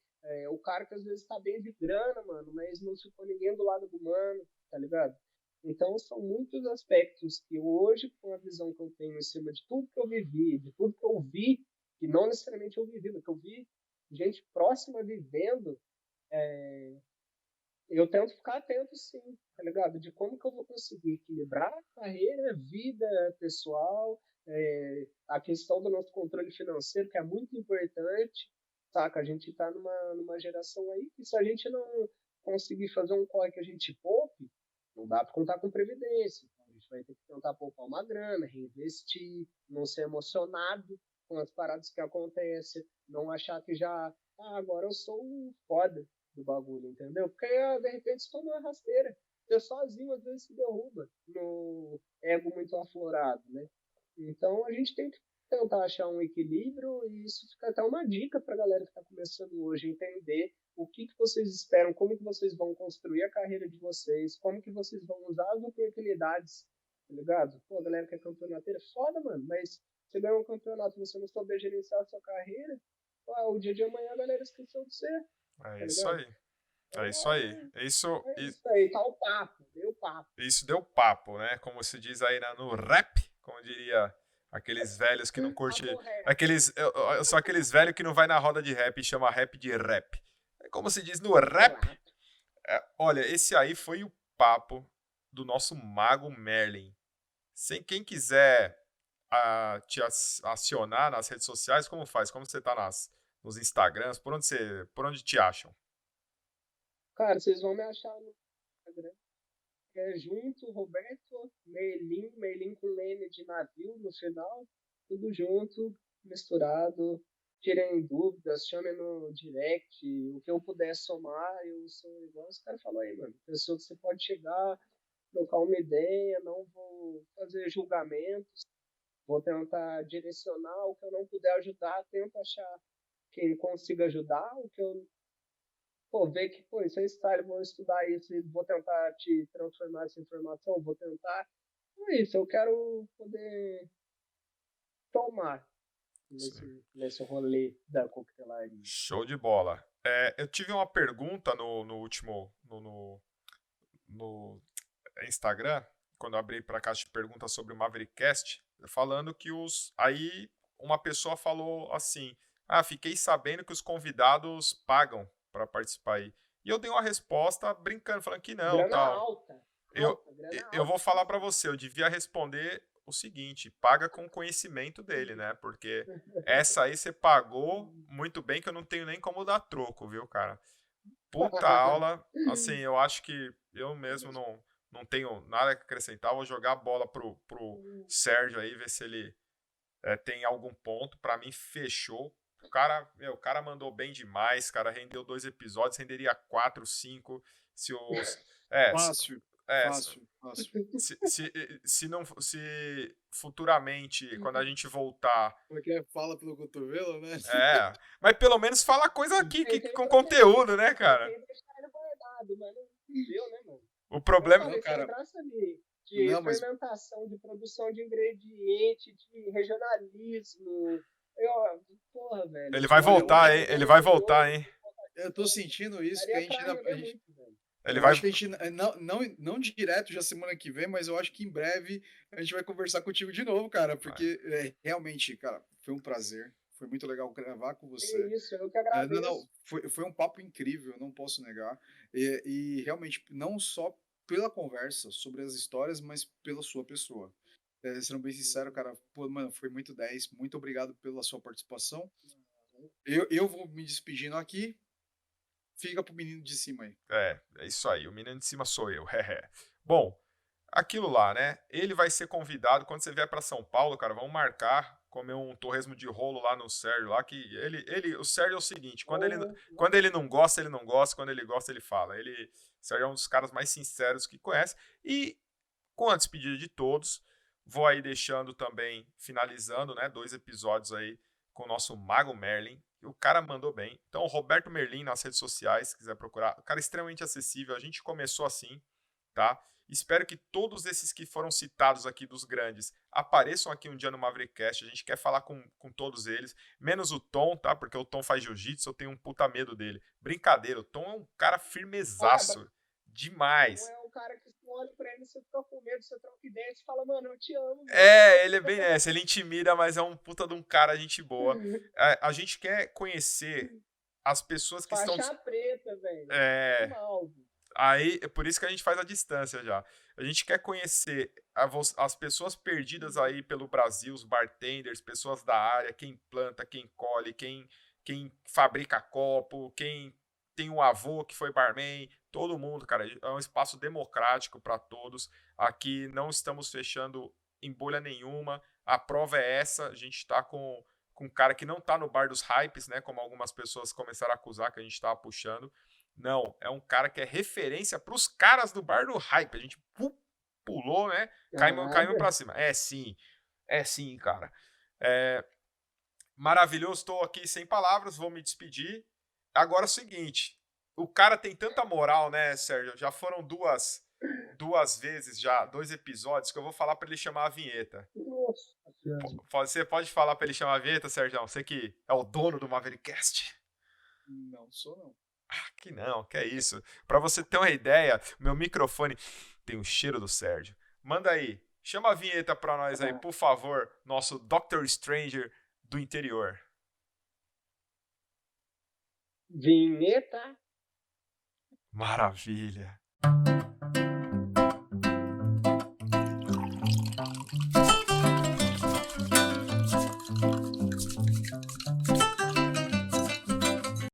o cara que às vezes tá bem de grana, mano, mas não ficou ninguém do lado do mano, tá ligado? Então, são muitos aspectos que hoje, com a visão que eu tenho em cima de tudo que eu vivi, de tudo que eu vi, que não necessariamente eu vivi, mas que eu vi gente próxima vivendo, eu tento ficar atento, sim, tá ligado? De como que eu vou conseguir equilibrar carreira, vida pessoal, a questão do nosso controle financeiro, que é muito importante, saca? A gente tá numa geração aí que se a gente não conseguir fazer um corre que a gente poupe, não dá para contar com previdência. Então, a gente vai ter que tentar poupar uma grana, reinvestir, não ser emocionado com as paradas que acontecem, não achar que já, agora eu sou o foda do bagulho, entendeu? Porque de repente toma uma rasteira. Você sozinho às vezes se derruba no ego muito aflorado, né? Então a gente tem que tentar achar um equilíbrio e isso fica até uma dica para a galera que está começando hoje entender o que vocês esperam, como que vocês vão construir a carreira de vocês, como que vocês vão usar as oportunidades, tá ligado? Pô, a galera que é campeonateira, foda, mano, mas você ganhou um campeonato e você não souber gerenciar a sua carreira, pô, o dia de amanhã a galera esqueceu de você,
é
tá
isso
ligado?
aí. É isso
Então,
aí.
isso aí, tá o papo, deu o papo.
Isso deu papo, né? Como se diz aí no rap, como diria aqueles velhos que não curte.
Papo reto.
Aqueles, são aqueles velhos que não vai na roda de rap e chama rap de rap. Como se diz no rap,
Exato.
olha, esse aí foi o papo do nosso mago Merlin. Sem quem quiser te acionar nas redes sociais, como faz? Como você tá nos Instagrams? Por onde te acham?
Cara, vocês vão me achar no Instagram. Junto, Roberto Merlin com N de navio no final, tudo junto, misturado. Tirem dúvidas, chamem no direct, o que eu puder somar, eu sou igual os caras falaram aí, mano. Pessoa que você pode chegar, trocar uma ideia, não vou fazer julgamentos, vou tentar direcionar o que eu não puder ajudar, tento achar quem consiga ajudar, o que eu ver que, pô, isso é style, vou estudar isso e vou tentar te transformar essa informação, vou tentar. É isso, eu quero poder tomar
Sim.
nesse rolê da coquetelaria.
Show de bola. Eu tive uma pergunta no último. No Instagram, quando eu abri para a caixa de perguntas sobre o Maverickcast, falando que aí uma pessoa falou assim: fiquei sabendo que os convidados pagam para participar aí. E eu dei uma resposta brincando, falando que não,
Grana
tal.
alta.
Eu vou falar para você, eu devia responder o seguinte, paga com o conhecimento dele, né? Porque essa aí você pagou muito bem que eu não tenho nem como dar troco, viu, cara? Puta aula, assim, eu acho que eu mesmo não tenho nada a acrescentar, vou jogar a bola pro Sérgio aí, ver se ele tem algum ponto. Pra mim, fechou. O cara mandou bem demais, cara, rendeu 2 episódios, renderia 4, 5, se os...
Fácil.
Se futuramente, quando a gente voltar...
Porque fala pelo cotovelo, né?
Mas pelo menos fala coisa aqui com conteúdo, né, cara?
Tem que deixar ele guardado, mas não deu, né, mano?
O problema...
Não, cara, de fermentação, de produção de ingrediente, de regionalismo. Porra, velho.
Ele vai voltar, hein? Ele vai voltar, hein?
Eu tô sentindo isso, que a gente ainda...
Ele vai...
acho que a gente, não direto já semana que vem, mas eu acho que em breve a gente vai conversar contigo de novo, cara, porque realmente, cara, foi um prazer, foi muito legal gravar com você.
É isso, eu que agradeço.
Foi um papo incrível, não posso negar, e realmente, não só pela conversa sobre as histórias, mas pela sua pessoa. Sendo bem sincero, cara, pô, mano, foi muito 10, muito obrigado pela sua participação. Eu vou me despedindo aqui. Fica pro menino de cima aí.
É isso aí. O menino de cima sou eu. Bom, aquilo lá, né? Ele vai ser convidado. Quando você vier pra São Paulo, cara, vamos marcar, comer um torresmo de rolo lá no Sérgio, lá que o Sérgio é o seguinte, quando ele não gosta, ele não gosta, quando ele gosta, ele fala. O Sérgio é um dos caras mais sinceros que conhece. E com a despedida de todos, vou aí deixando também, finalizando, né, 2 episódios aí com o nosso Mago Merlin. O cara mandou bem. Então, Roberto Merlin nas redes sociais, se quiser procurar. O cara é extremamente acessível. A gente começou assim, tá? Espero que todos esses que foram citados aqui dos grandes apareçam aqui um dia no Maverickcast. A gente quer falar com todos eles. Menos o Tom, tá? Porque o Tom faz jiu-jitsu, eu tenho um puta medo dele. Brincadeira, o Tom é um cara firmezaço. Demais.
Não é um cara que você olha pra ele, você fica com medo, você troca ideia e fala, mano, eu te amo.
Ele é bem nessa, ele intimida, mas é um puta de um cara, gente boa. A gente quer conhecer as pessoas que estão...
Faixa preta, velho.
Aí, é por isso que a gente faz a distância já. A gente quer conhecer as pessoas perdidas aí pelo Brasil, os bartenders, pessoas da área, quem planta, quem colhe, quem fabrica copo, quem tem um avô que foi barman, todo mundo, cara. É um espaço democrático para todos. Aqui não estamos fechando em bolha nenhuma. A prova é essa. A gente está com um cara que não está no bar dos hypes, né? Como algumas pessoas começaram a acusar que a gente estava puxando. Não, é um cara que é referência para os caras do bar do hype. A gente pulou, né? Caímos para cima. É sim, cara. Maravilhoso, estou aqui sem palavras, vou me despedir. Agora é o seguinte, o cara tem tanta moral, né, Sérgio? Já foram duas vezes, já 2 episódios, que eu vou falar pra ele chamar a vinheta. Você pode falar pra ele chamar a vinheta, Sérgio? Você que é o dono do Maverickcast.
Não sou, não.
Que é isso. Pra você ter uma ideia, meu microfone tem o cheiro do Sérgio. Manda aí, chama a vinheta pra nós aí, por favor, nosso Dr. Stranger do interior.
Vinheta.
Maravilha.